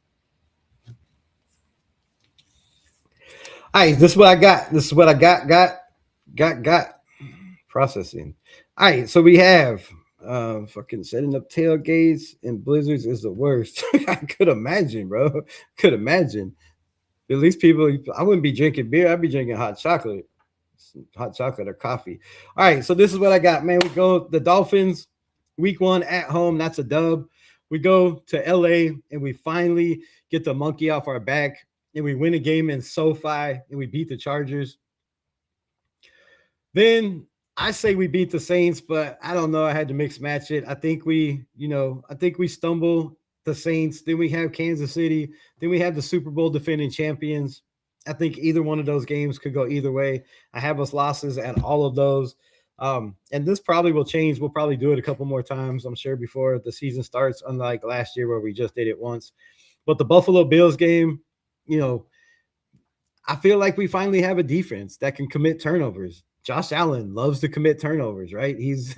All right, this is what I got. This is what I got. Processing. All right, so we have fucking setting up tailgates and blizzards is the worst. I could imagine, bro. Could imagine. At least people, I wouldn't be drinking beer. I'd be drinking hot chocolate or coffee. All right, so this is what I got, man. We go the Dolphins, week 1 at home. That's a dub. We go to LA and we finally get the monkey off our back and we win a game in SoFi and we beat the Chargers. Then I say we beat the Saints, but I don't know. I had to mix match it. I think we stumble the Saints. Then we have Kansas City. Then we have the Super Bowl defending champions. I think either one of those games could go either way. I have us losses at all of those. And this probably will change. We'll probably do it a couple more times, I'm sure, before the season starts, unlike last year where we just did it once. But the Buffalo Bills game, I feel like we finally have a defense that can commit turnovers. Josh Allen loves to commit turnovers, right? He's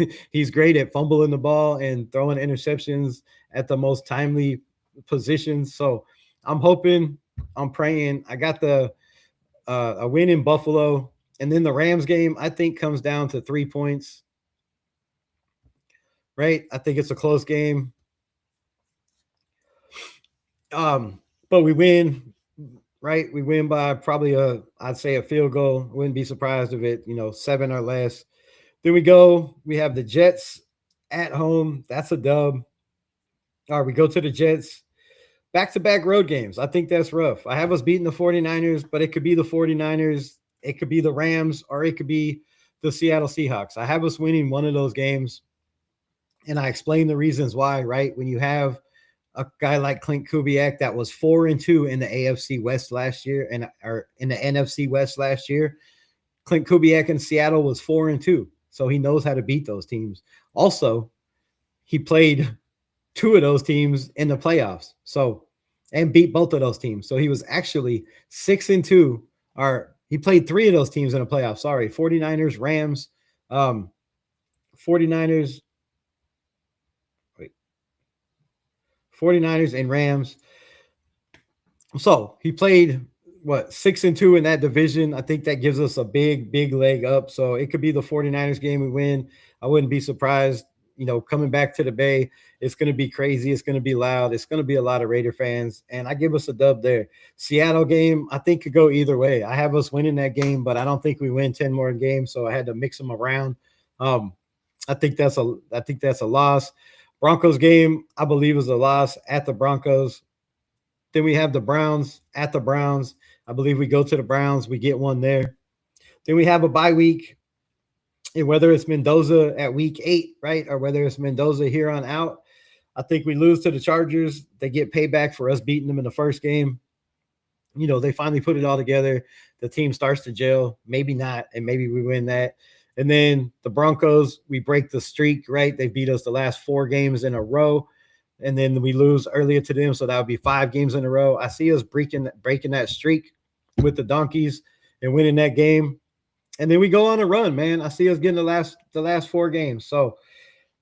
great at fumbling the ball and throwing interceptions at the most timely positions. So I'm hoping, I'm praying. I got a win in Buffalo. And then the Rams game, I think, comes down to 3 points, right? I think it's a close game. But we win, right? We win by probably I'd say a field goal. Wouldn't be surprised if it, 7 or less. Then we have the Jets at home. That's a dub. All right, we go to the Jets. Back-to-back road games. I think that's rough. I have us beating the 49ers, but it could be the 49ers, it could be the Rams, or it could be the Seattle Seahawks. I have us winning one of those games, and I explain the reasons why, right? When you have a guy like Clint Kubiak that was 4-2 in the AFC West last year or in the NFC West last year, Clint Kubiak in Seattle was 4-2, so he knows how to beat those teams. Also, he played 2 of those teams in the playoffs, and beat both of those teams. So he was actually 6-2, or he played 3 of those teams in the playoffs. Sorry, 49ers, Rams, 49ers and Rams. So he played 6-2 in that division. I think that gives us a big leg up. So it could be the 49ers game we win. I wouldn't be surprised. Coming back to the Bay, it's going to be crazy. It's going to be loud. It's going to be a lot of Raider fans, and I give us a dub there. Seattle game, I think could go either way. I have us winning that game, but I don't think we win 10 more games, so I had to mix them around. I think that's a loss. Broncos game, I believe, is a loss at the Broncos. Then we have the Browns at the Browns. I believe we go to the Browns. We get one there. Then we have a bye week. And whether it's Mendoza at week 8, right, or whether it's Mendoza here on out, I think we lose to the Chargers. They get payback for us beating them in the first game. They finally put it all together. The team starts to gel. Maybe not, and maybe we win that. And then the Broncos, we break the streak, right? They beat us the last 4 games in a row, and then we lose earlier to them, so that would be 5 games in a row. I see us breaking that streak with the Donkeys and winning that game. And then we go on a run, man. I see us getting the last 4 games. So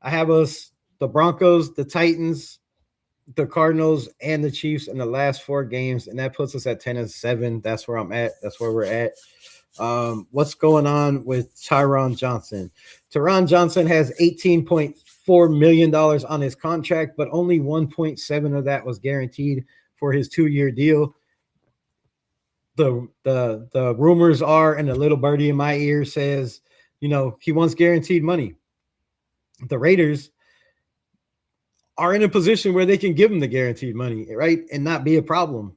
I have us the Broncos, the Titans, the Cardinals, and the Chiefs in the last 4 games, and that puts us at 10-7. That's where I'm at. That's where we're at. What's going on with Tyron Johnson? Tyron Johnson has $18.4 million on his contract, but only 1.7 of that was guaranteed for his 2-year deal. The rumors are, and the little birdie in my ear says, he wants guaranteed money. The Raiders are in a position where they can give him the guaranteed money, right, and not be a problem.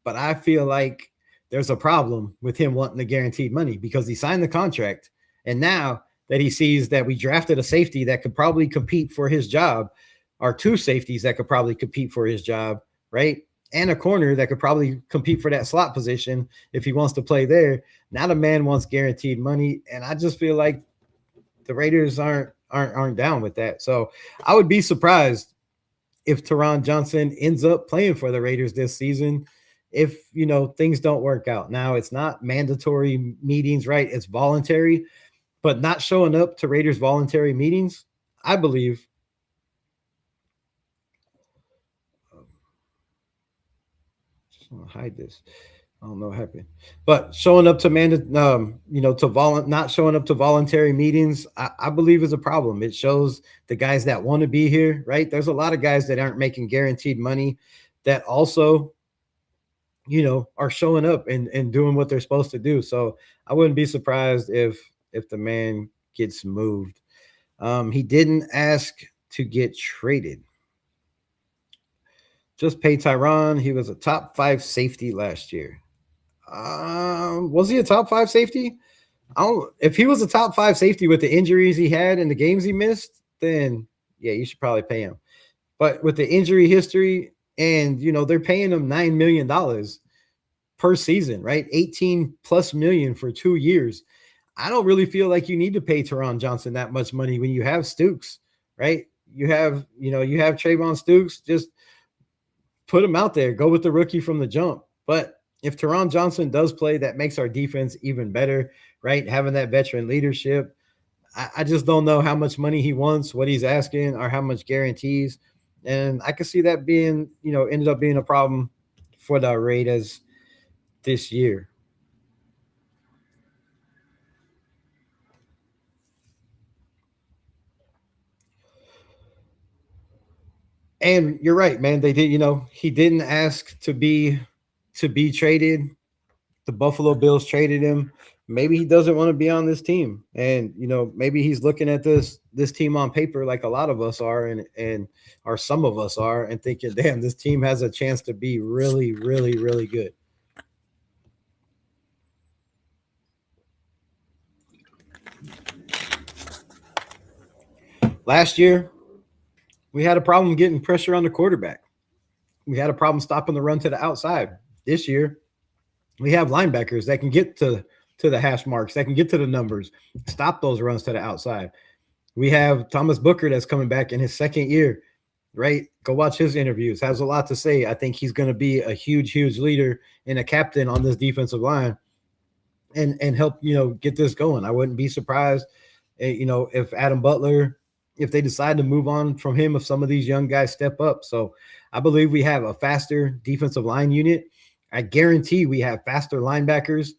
But I feel like there's a problem with him wanting the guaranteed money because he signed the contract, and now that he sees that we drafted a safety that could probably compete for his job, or 2 safeties that could probably compete for his job, right? And a corner that could probably compete for that slot position if he wants to play there. Now the man wants guaranteed money, and I just feel like the Raiders aren't aren't down with that. So I would be surprised if Teron Johnson ends up playing for the Raiders this season, if things don't work out. Now, it's not mandatory meetings, right? It's voluntary, but not showing up to Raiders voluntary meetings, I believe. Just want to hide this. I don't know what happened, but showing up to not showing up to voluntary meetings, I believe is a problem. It shows the guys that want to be here, right? There's a lot of guys that aren't making guaranteed money that also, are showing up and doing what they're supposed to do. So I wouldn't be surprised if the man gets moved. He didn't ask to get traded. Just pay Tyron. He was a top 5 safety last year. Was he a top 5 safety? If he was a top 5 safety with the injuries he had and the games he missed, then yeah, you should probably pay him. But with the injury history, and they're paying him $9 million per season, right? 18 plus million for 2 years. I don't really feel like you need to pay Teron Johnson that much money when you have Stukes, right? You have Trayvon Stukes. Just put him out there. Go with the rookie from the jump. But if Teron Johnson does play, that makes our defense even better, right? Having that veteran leadership. I just don't know how much money he wants, what he's asking, or how much guarantees. And I could see that being, ended up being a problem for the Raiders this year. And you're right, man. They did, he didn't ask to be traded. The Buffalo Bills traded him. Maybe he doesn't want to be on this team. And, maybe he's looking at this team on paper like a lot of us are or some of us are, and thinking, damn, this team has a chance to be really, really, really good. Last year, we had a problem getting pressure on the quarterback. We had a problem stopping the run to the outside. This year, we have linebackers that can get to the hash marks, that can get to the numbers, stop those runs to the outside. We have Thomas Booker that's coming back in his second year, right? Go watch his interviews. Has a lot to say. I think he's going to be a huge, huge leader and a captain on this defensive line and help, get this going. I wouldn't be surprised, if Adam Butler, if they decide to move on from him, if some of these young guys step up. So I believe we have a faster defensive line unit. I guarantee we have faster linebackers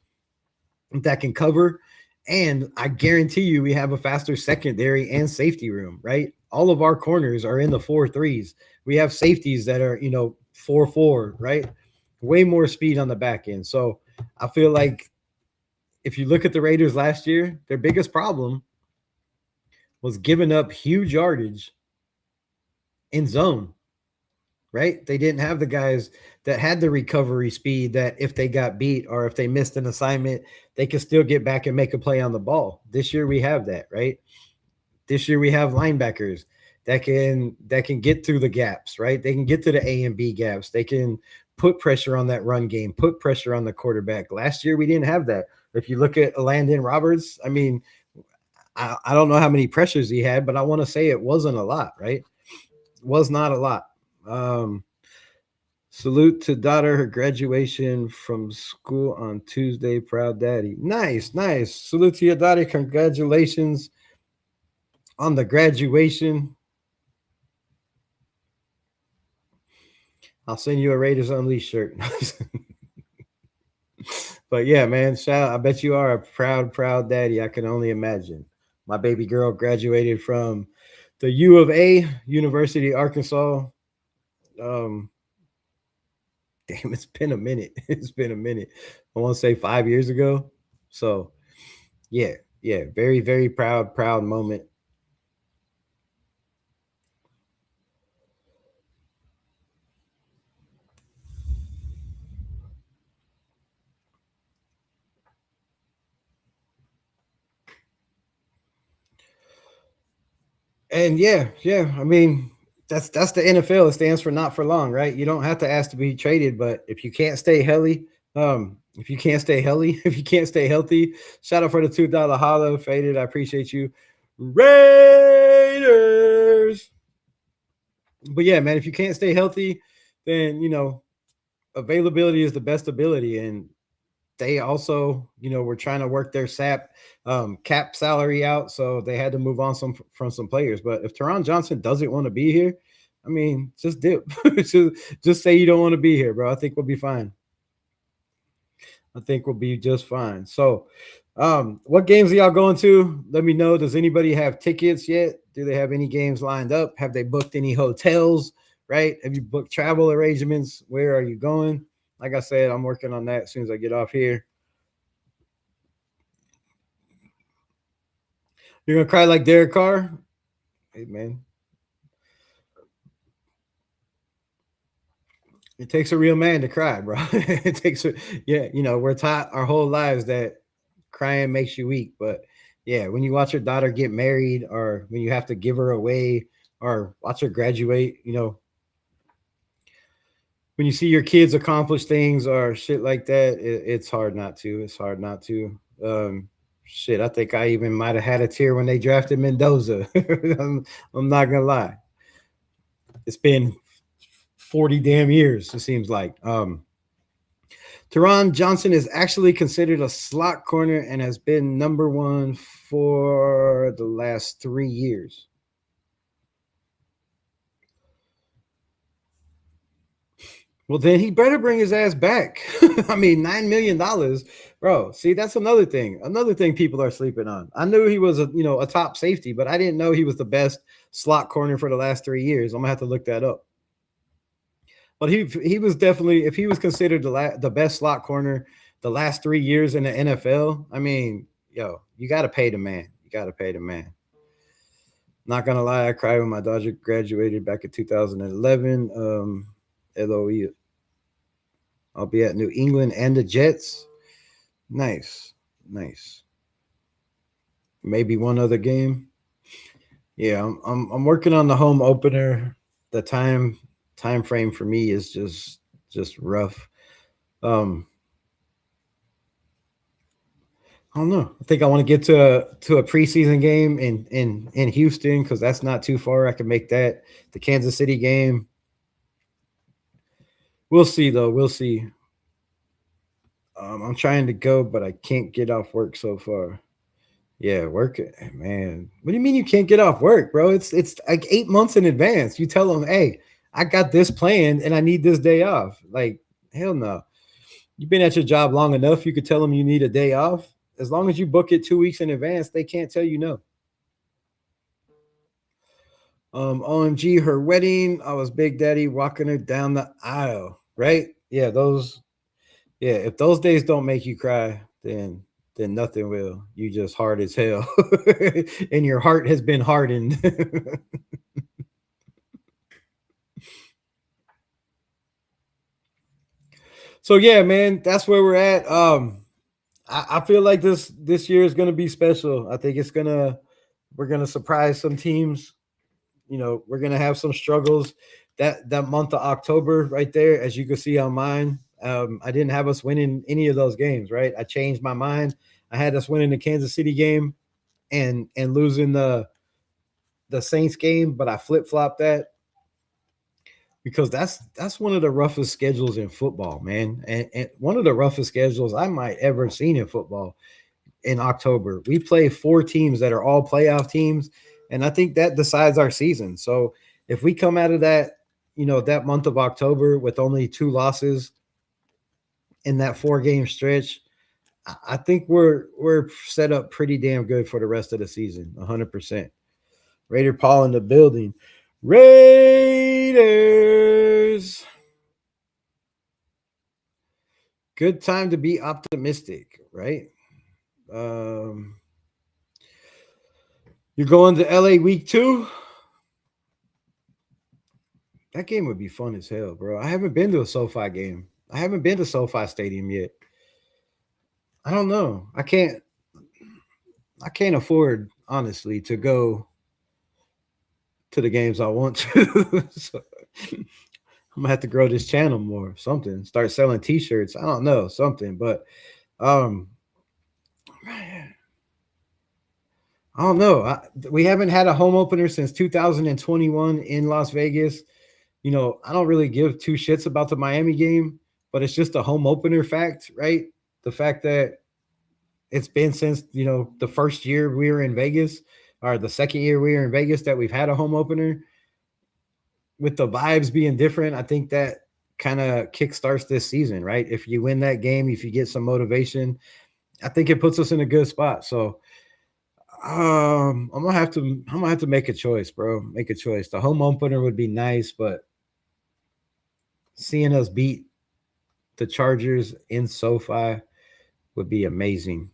that can cover. And I guarantee you we have a faster secondary and safety room, right? All of our corners are in the 4.3s. We have safeties that are, 4.4, right? Way more speed on the back end. So I feel like if you look at the Raiders last year, their biggest problem was giving up huge yardage in zone, right? They didn't have the guys that had the recovery speed that if they got beat or if they missed an assignment, they could still get back and make a play on the ball. This year we have that, right? This year we have linebackers that can get through the gaps, right? They can get to the A and B gaps. They can put pressure on that run game, put pressure on the quarterback. Last year we didn't have that. If you look at Landon Roberts, I mean, I don't know how many pressures he had, but I want to say it wasn't a lot, right? It was not a lot. Salute to daughter, her graduation from school on Tuesday. Proud daddy. Nice. Salute to your daughter. Congratulations on the graduation. I'll send you a Raiders Unleashed shirt. But yeah, man, I bet you are a proud daddy. I can only imagine. My baby girl graduated from the U of A, University of Arkansas. Damn, it's been a minute. I want to say 5 years ago. So yeah, very, very proud moment. And yeah, I mean, that's the NFL. It stands for not for long, right? You don't have to ask to be traded, but if you can't stay healthy, if you can't stay healthy, shout out for the $2 hollow faded. I appreciate you. Raiders. But yeah, man, if you can't stay healthy, then availability is the best ability. And they also, were trying to work their cap salary out, so they had to move on from some players. But if Teron Johnson doesn't want to be here, I mean, just dip. just say you don't want to be here, bro. I think we'll be fine. I think we'll be just fine. So, what games are y'all going to? Let me know. Does anybody have tickets yet? Do they have any games lined up? Have they booked any hotels? Right? Have you booked travel arrangements? Where are you going? Like I said, I'm working on that as soon as I get off here. You're gonna cry like Derek Carr? Hey, man. It takes a real man to cry, bro. It takes we're taught our whole lives that crying makes you weak. But yeah, when you watch your daughter get married, or when you have to give her away, or watch her graduate, when you see your kids accomplish things or shit like that, it's hard not to. It's hard not to. Shit, I think I even might have had a tear when they drafted Mendoza. I'm not gonna lie. It's been 40 damn years, it seems like. Teron Johnson is actually considered a slot corner and has been number one for the last 3 years. Well, then he better bring his ass back. I mean, $9 million, bro. See, that's another thing. Another thing people are sleeping on. I knew he was a top safety, but I didn't know he was the best slot corner for the last 3 years. I'm gonna have to look that up. But he was definitely, if he was considered the best slot corner the last 3 years in the NFL, I mean, you got to pay the man. You got to pay the man. Not gonna lie, I cried when my daughter graduated back in 2011. LOE. I'll be at New England and the Jets. Nice. Maybe one other game. Yeah, I'm working on the home opener. The time frame for me is just rough. I don't know. I think I want to get to a preseason game in Houston, because that's not too far. I can make that. The Kansas City game. We'll see, though. We'll see. I'm trying to go, but I can't get off work so far. Yeah, work, man. What do you mean you can't get off work, bro? It's like 8 months in advance. You tell them, hey, I got this planned and I need this day off. Like, hell no. You've been at your job long enough. You could tell them you need a day off. As long as you book it 2 weeks in advance, they can't tell you no. OMG, her wedding. I was Big Daddy walking her down the aisle, right? Yeah, if those days don't make you cry, then nothing will. You just hard as hell. And your heart has been hardened. So yeah, man, that's where we're at. I feel like this year is gonna be special. I think we're gonna surprise some teams. We're gonna have some struggles. That month of October right there, as you can see on mine, I didn't have us winning any of those games, right? I changed my mind. I had us winning the Kansas City game and losing the Saints game, but I flip-flopped that because that's one of the roughest schedules in football, man. And one of the roughest schedules I might ever seen in football in October. We play 4 teams that are all playoff teams, and I think that decides our season. So if we come out of that, that month of October with only 2 losses in that 4-game stretch, I think we're set up pretty damn good for the rest of the season. 100%. Raider Paul in the building. Raiders. Good time to be optimistic, right? You're going to LA week 2. That game would be fun as hell, bro. I haven't been to a SoFi game. I haven't been to SoFi Stadium yet. I don't know. I can't afford, honestly, to go to the games I want to. So I'm gonna have to grow this channel more. Something. Start selling t-shirts. I don't know, something. But I I don't know. We haven't had a home opener since 2021 in Las Vegas. You know, I don't really give two shits about the Miami game, but it's just a home opener fact, right? The fact that it's been since, you know, the first year we were in Vegas or the second year we were in Vegas that we've had a home opener with the vibes being different. I think that kind of kickstarts this season, right? If you win that game, if you get some motivation, I think it puts us in a good spot. So I'm gonna have to make a choice, bro. Make a choice. The home opener would be nice, but seeing us beat the Chargers in SoFi would be amazing.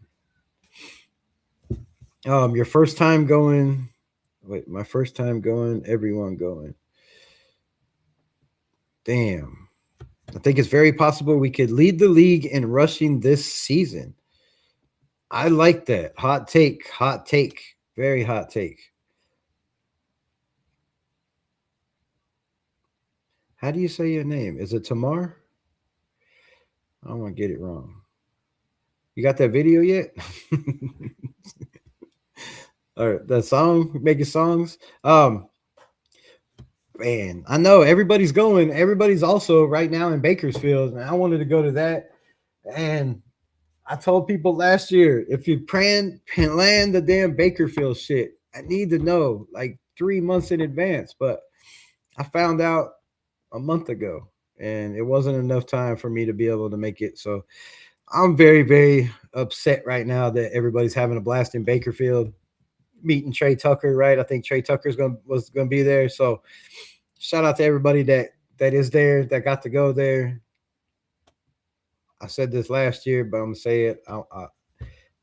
Your first time going. Wait, my first time going. Everyone going. Damn. I think it's very possible we could lead the league in rushing this season. I like that. Hot take. Hot take. Very hot take. How do you say your name? Is it Tamar? I don't want to get it wrong. You got that video yet? All right, that song, making songs. Man, I know everybody's going. Everybody's also right now in Bakersfield, and I wanted to go to that. And I told people last year, if you plan the damn Bakerfield shit, I need to know like 3 months in advance. But I found out a month ago, and it wasn't enough time for me to be able to make it. So I'm very, very upset right now that everybody's having a blast in Bakerfield, meeting Trey Tucker, right? I think Trey Tucker's was gonna be there. So shout out to everybody that is there, that got to go there. I said this last year, but I'm gonna say it.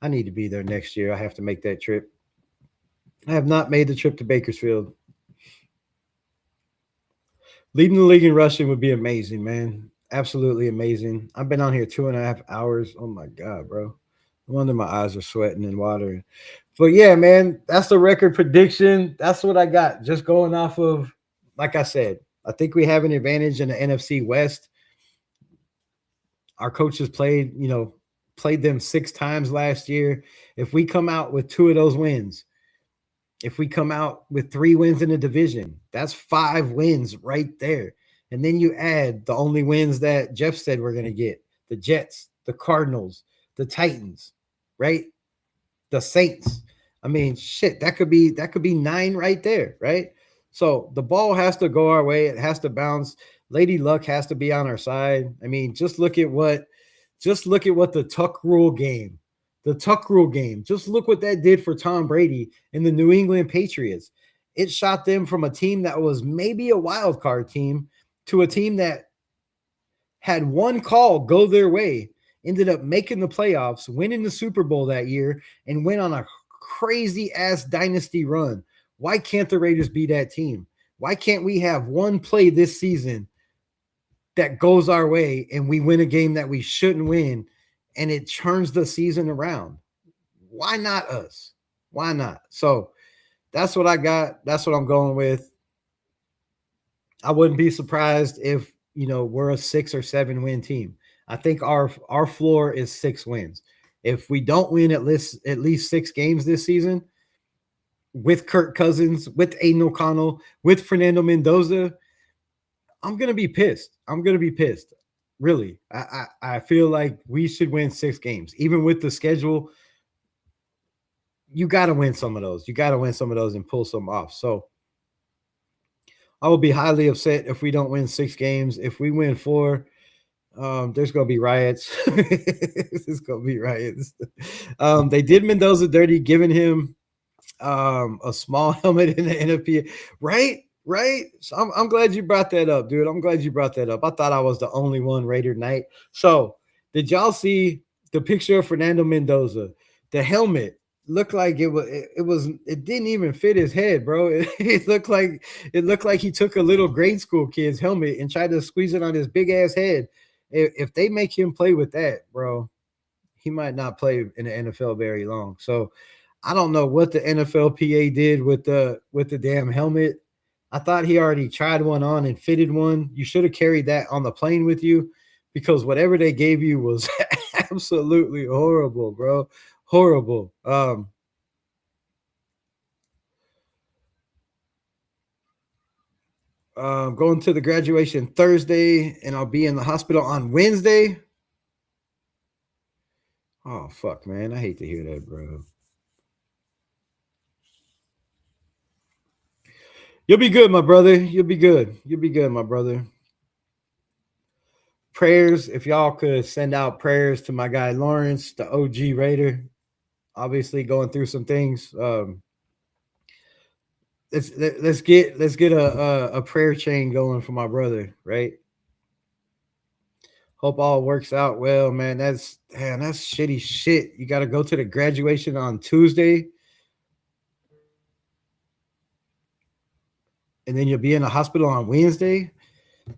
I need to be there next year. I have to make that trip. I have not made the trip to Bakersfield. Leading the league in rushing would be amazing, man. Absolutely amazing. I've been on here 2.5 hours. Oh my God, bro. No wonder my eyes are sweating and watering. But yeah, man, that's the record prediction. That's what I got. Just going off of, like I said, I think we have an advantage in the NFC West. Our coaches played them 6 times last year. If we come out with 2 of those wins, if we come out with 3 wins in the division, that's 5 wins right there. And then you add the only wins that Jeff said we're going to get: the Jets, the Cardinals, the Titans, right? The Saints. I mean, shit, that could be 9 right there, right? So the ball has to go our way. It has to bounce. Lady Luck has to be on our side. I mean, just look at what the Tuck rule game, just look what that did for Tom Brady and the New England Patriots. It shot them from a team that was maybe a wild card team to a team that had one call go their way, ended up making the playoffs, winning the Super Bowl that year, and went on a crazy ass dynasty run. Why can't the Raiders be that team? Why can't we have one play this season that goes our way and we win a game that we shouldn't win and it turns the season around? Why not us? Why not? So that's what I got. That's what I'm going with. I wouldn't be surprised if, we're a 6 or 7 win team. I think our floor is 6 wins. If we don't win at least 6 games this season with Kirk Cousins, with Aiden O'Connell, with Fernando Mendoza, I'm going to be pissed. Really. I feel like we should win 6 games. Even with the schedule, you got to win some of those. And pull some off. So I will be highly upset if we don't win 6 games. If we win 4, there's going to be riots. There's going to be riots. They did Mendoza dirty, giving him a small helmet in the NFP. Right. So I'm glad you brought that up, dude. I'm glad you brought that up. I thought I was the only one Raider night. So did y'all see the picture of Fernando Mendoza? The helmet looked like it didn't even fit his head, bro. It looked like he took a little grade school kid's helmet and tried to squeeze it on his big ass head. If they make him play with that, bro, he might not play in the NFL very long. So I don't know what the NFLPA did with the damn helmet. I thought he already tried one on and fitted one. You should have carried that on the plane with you, because whatever they gave you was absolutely horrible, bro. Horrible. Going to the graduation Thursday, and I'll be in the hospital on Wednesday. Oh, fuck, man. I hate to hear that, bro. You'll be good, my brother. You'll be good. You'll be good, my brother. Prayers, if y'all could send out prayers to my guy Lawrence, the OG Raider. Obviously going through some things. Let's get a prayer chain going for my brother, right? Hope all works out well, man. That's shitty shit. You got to go to the graduation on Tuesday, and then you'll be in the hospital on Wednesday.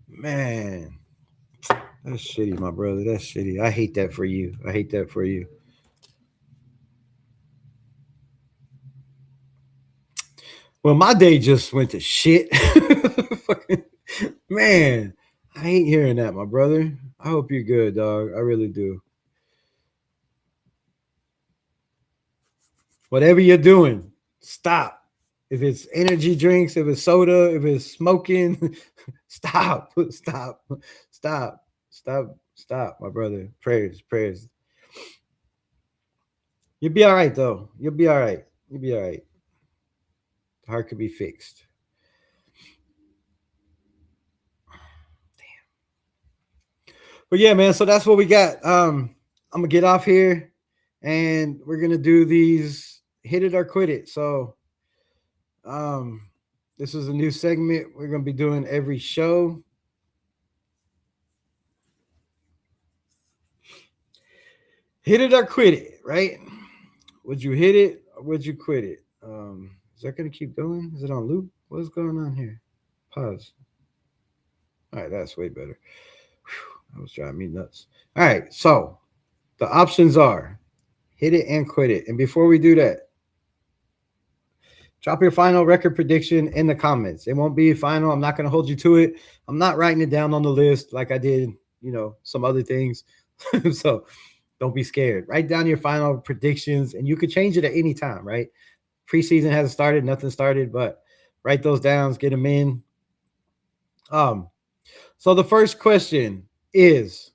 Man, that's shitty, my brother. That's shitty. I hate that for you. I hate that for you. Well, my day just went to shit. Man, I hate hearing that, my brother. I hope you're good, dog. I really do. Whatever you're doing, stop. If it's energy drinks, if it's soda, if it's smoking, stop, stop, stop, stop, stop, my brother. Prayers, prayers. You'll be all right, though. You'll be all right. You'll be all right. The heart could be fixed. But yeah, man. So that's what we got. I'm gonna get off here, and we're gonna do these hit it or quit it. So, this is a new segment we're gonna be doing every show. Hit it or quit it, right? Would you hit it or would you quit it? Is that gonna keep going? Is it on loop? What's going on here? Pause. All right, that's way better. Whew, that was driving me nuts. All right, so the options are hit it and quit it. And before we do that, drop your final record prediction in the comments. It won't be final. I'm not going to hold you to it. I'm not writing it down on the list like I did, some other things. So don't be scared. Write down your final predictions, and you could change it at any time, right? Preseason hasn't started, nothing started, but write those down, get them in. So the first question is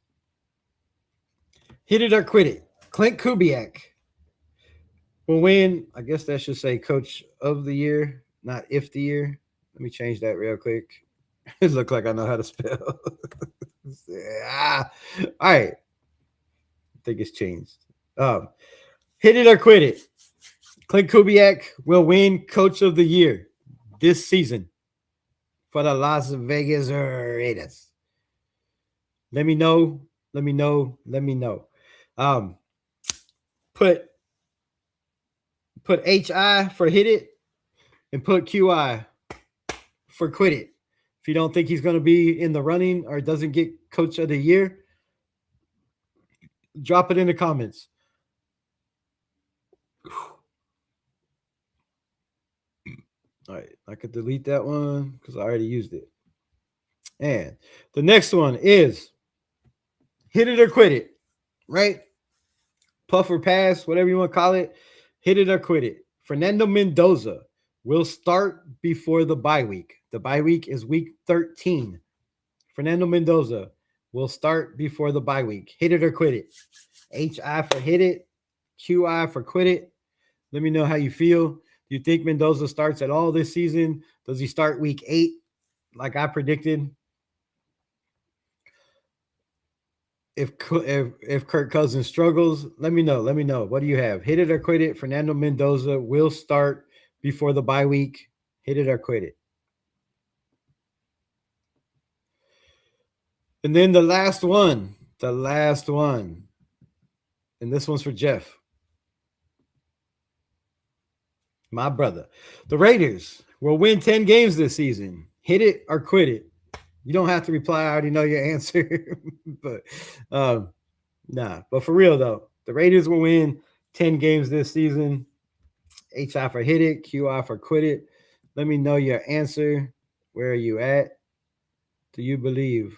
hit it or quit it. Clint Kubiak will win. I guess that should say coach of the year, not if the year. Let me change that real quick. It look like I know how to spell. All right. I think it's changed. Hit it or quit it. Clint Kubiak will win coach of the year this season for the Las Vegas Raiders. Let me know. Let me know. Let me know. Put HI for hit it and put QI for quit it. If you don't think he's going to be in the running or doesn't get coach of the year, drop it in the comments. All right, I could delete that one because I already used it. And the next one is hit it or quit it, right? Puff or pass, whatever you want to call it. Hit it or quit it. Fernando Mendoza will start before the bye week. The bye week is week 13. Fernando Mendoza will start before the bye week. Hit it or quit it. HI for hit it. QI for quit it. Let me know how you feel. Do you think Mendoza starts at all this season? Does he start week 8 like I predicted? If Kirk Cousins struggles, let me know. Let me know. What do you have? Hit it or quit it. Fernando Mendoza will start before the bye week. Hit it or quit it. And then the last one, and this one's for Jeff, my brother. The Raiders will win 10 games this season. Hit it or quit it. You don't have to reply. I already know your answer. But but for real though, the Raiders will win 10 games this season. HI for hit it, QI for quit it. Let me know your answer. Where are you at? Do you believe?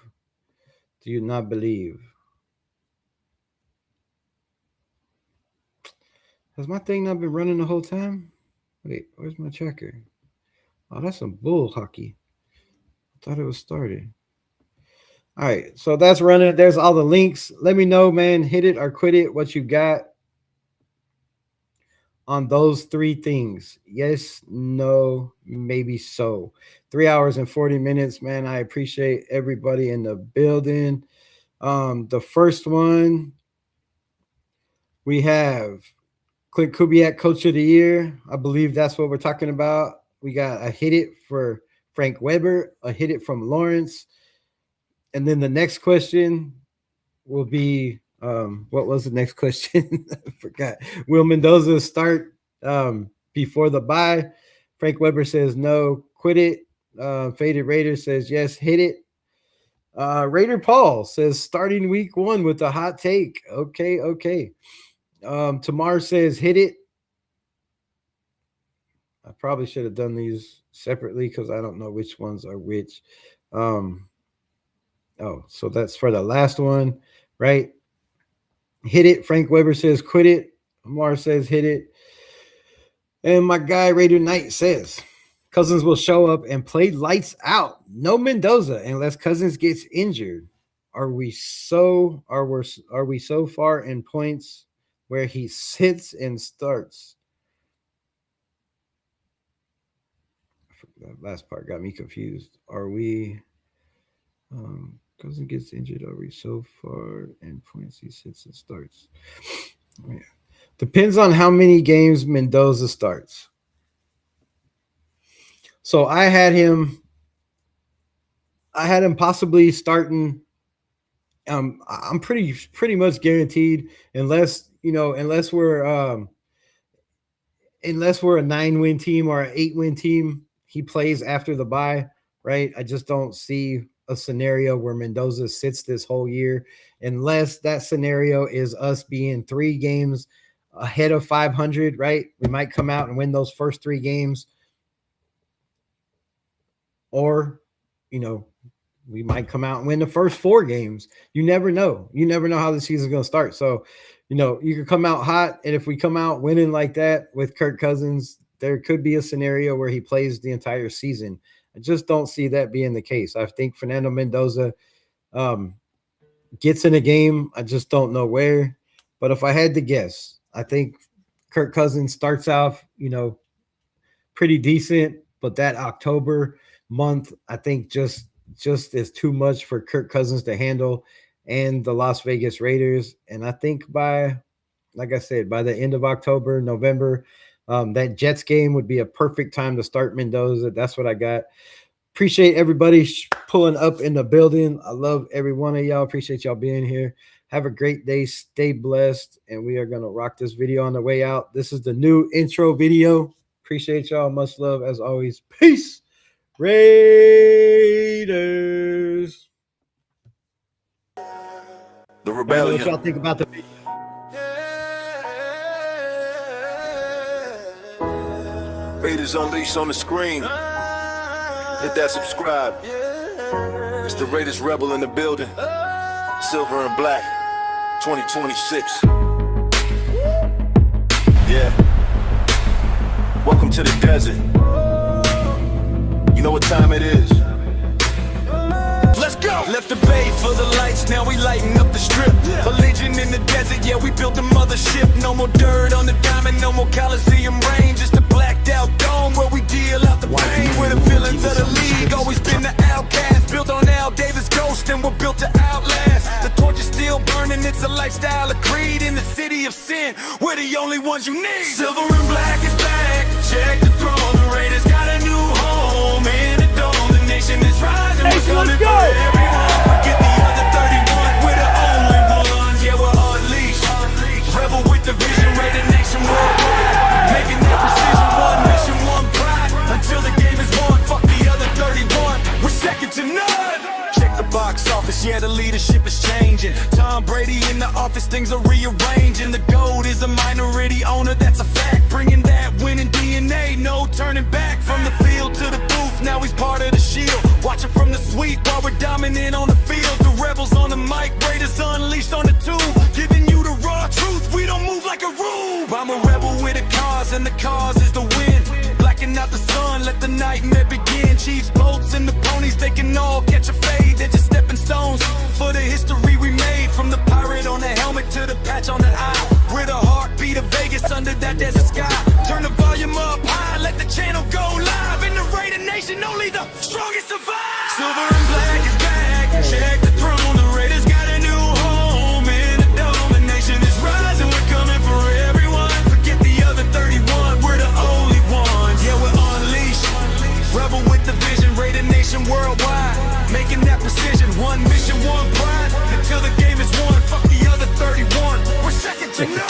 Do you not believe? Has my thing not been running the whole time? Wait, where's my checker? Oh, that's some bull hockey. Thought it was started. All right, so that's running. There's all the links. Let me know, man. Hit it or quit it. What you got on those three things? Yes, no, maybe so. 3 hours and 40 minutes, man. I appreciate everybody in the building. The first one, we have Clint Kubiak, Coach of the Year. I believe that's what we're talking about. We got a hit it for Frank Weber, a hit it from Lawrence. And then the next question will be, what was the next question? I forgot. Will Mendoza start before the bye? Frank Weber says no, quit it. Faded Raider says yes, hit it. Raider Paul says starting week 1 with a hot take. Okay. Tamar says hit it. I probably should have done these separately because I don't know which ones are which. Oh, so that's for the last one, right? Hit it. Frank Weber says quit it. Amar says hit it. And my guy Raider Knight says Cousins will show up and play lights out. No Mendoza unless Cousins gets injured. Are we so far in points where he sits and starts? That last part got me confused. Are we Cousin gets injured? Are we so far in points he sits and starts? Yeah. Depends on how many games Mendoza starts. So I had him possibly starting. I'm pretty much guaranteed, unless we're a 9-win team or an 8-win team, he plays after the bye, right? I just don't see a scenario where Mendoza sits this whole year, unless that scenario is us being 3 games ahead of 500, right? We might come out and win those first 3 games, or we might come out and win the first 4 games. You never know. You never know how the season's going to start. So, you could come out hot, and if we come out winning like that with Kirk Cousins, there could be a scenario where he plays the entire season. I just don't see that being the case. I think Fernando Mendoza gets in a game. I just don't know where. But if I had to guess, I think Kirk Cousins starts off, pretty decent. But that October month, I think just is too much for Kirk Cousins to handle and the Las Vegas Raiders. And I think like I said, by the end of October, November, that Jets game would be a perfect time to start Mendoza. That's what I got. Appreciate everybody pulling up in the building. I love every one of y'all. Appreciate y'all being here. Have a great day. Stay blessed. And we are going to rock this video on the way out. This is the new intro video. Appreciate y'all. Much love as always. Peace. Raiders. The rebellion. What y'all think about the video? Raiders Unleashed on the screen. Hit that subscribe. It's the RaidersRebel in the building. Silver and black. 2026. Yeah. Welcome to the desert. You know what time it is. Let's go! Left the bay for the lights, now we lighting up the strip. Collision in the desert, yeah, we built a mothership. No more dirt on the diamond, no more Coliseum rain. Just a blacked out dome where we deal out the pain. We're the villains of the league, always been the outcast. Built on Al Davis Ghost and we're built to outlast. The torch is still burning, it's a lifestyle, a creed. In the city of sin, we're the only ones you need. Silver and black is back, check the throne. The Raiders got a new home in the dome. The nation is rising, we're coming for everyone. Forget the other 31, we're the only ones. Yeah, we're unleashed. Rebel with the vision, Raider nation worldwide. Making that precision, one mission, one pride. Until the game is won, fuck the other 31. We're second to none. Check the box office, yeah, the leadership is changing. Tom Brady in the office, things are rearranging. The GOAT is a minority owner, that's a fact. Bringing that winning DNA, no turning back. From the field to the booth, now he's part of the shield. Watching from the suite while we're dominant on the field. The rebels on the mic, Raiders Unleashed on the tube. Giving you the raw truth, we don't move like a rube. I'm a rebel with a cause, and the cause is the win. Blacking out the sun, let the nightmare begin. Chiefs, boats, and the ponies, they can all catch a fade. They're just stepping stones for the history we made. From the pirate on the helmet to the patch on the eye. We're the heartbeat of Vegas under that desert sky. Turn the volume up high, let the channel go live. In the Raider Nation, only the strongest survive. Silver and black is back, check the throne. The Raiders got a new home in the dome. The nation is rising, we're coming for everyone. Forget the other 31, we're the only ones. Yeah, we're unleashed, rebel with the vision. Raider Nation worldwide, making that precision. One mission, one pride, until the game is won. Fuck the other 31, we're second to none.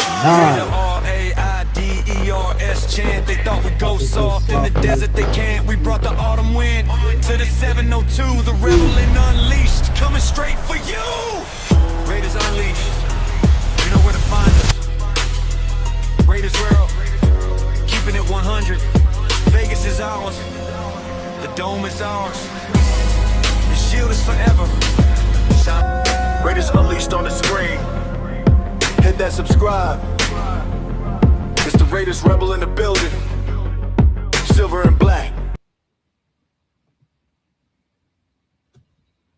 RAIDERS chant, they thought we'd go soft in the desert, they can't. We brought the autumn wind to the 702, the rebel and unleashed, coming straight for you. Raiders Unleashed, you know where to find us. RaidersRebel, keeping it 100. Vegas is ours, the dome is ours, the shield is forever. Raiders Unleashed on the screen. Hit that subscribe. It's the RaidersRebel in the building. Silver and black.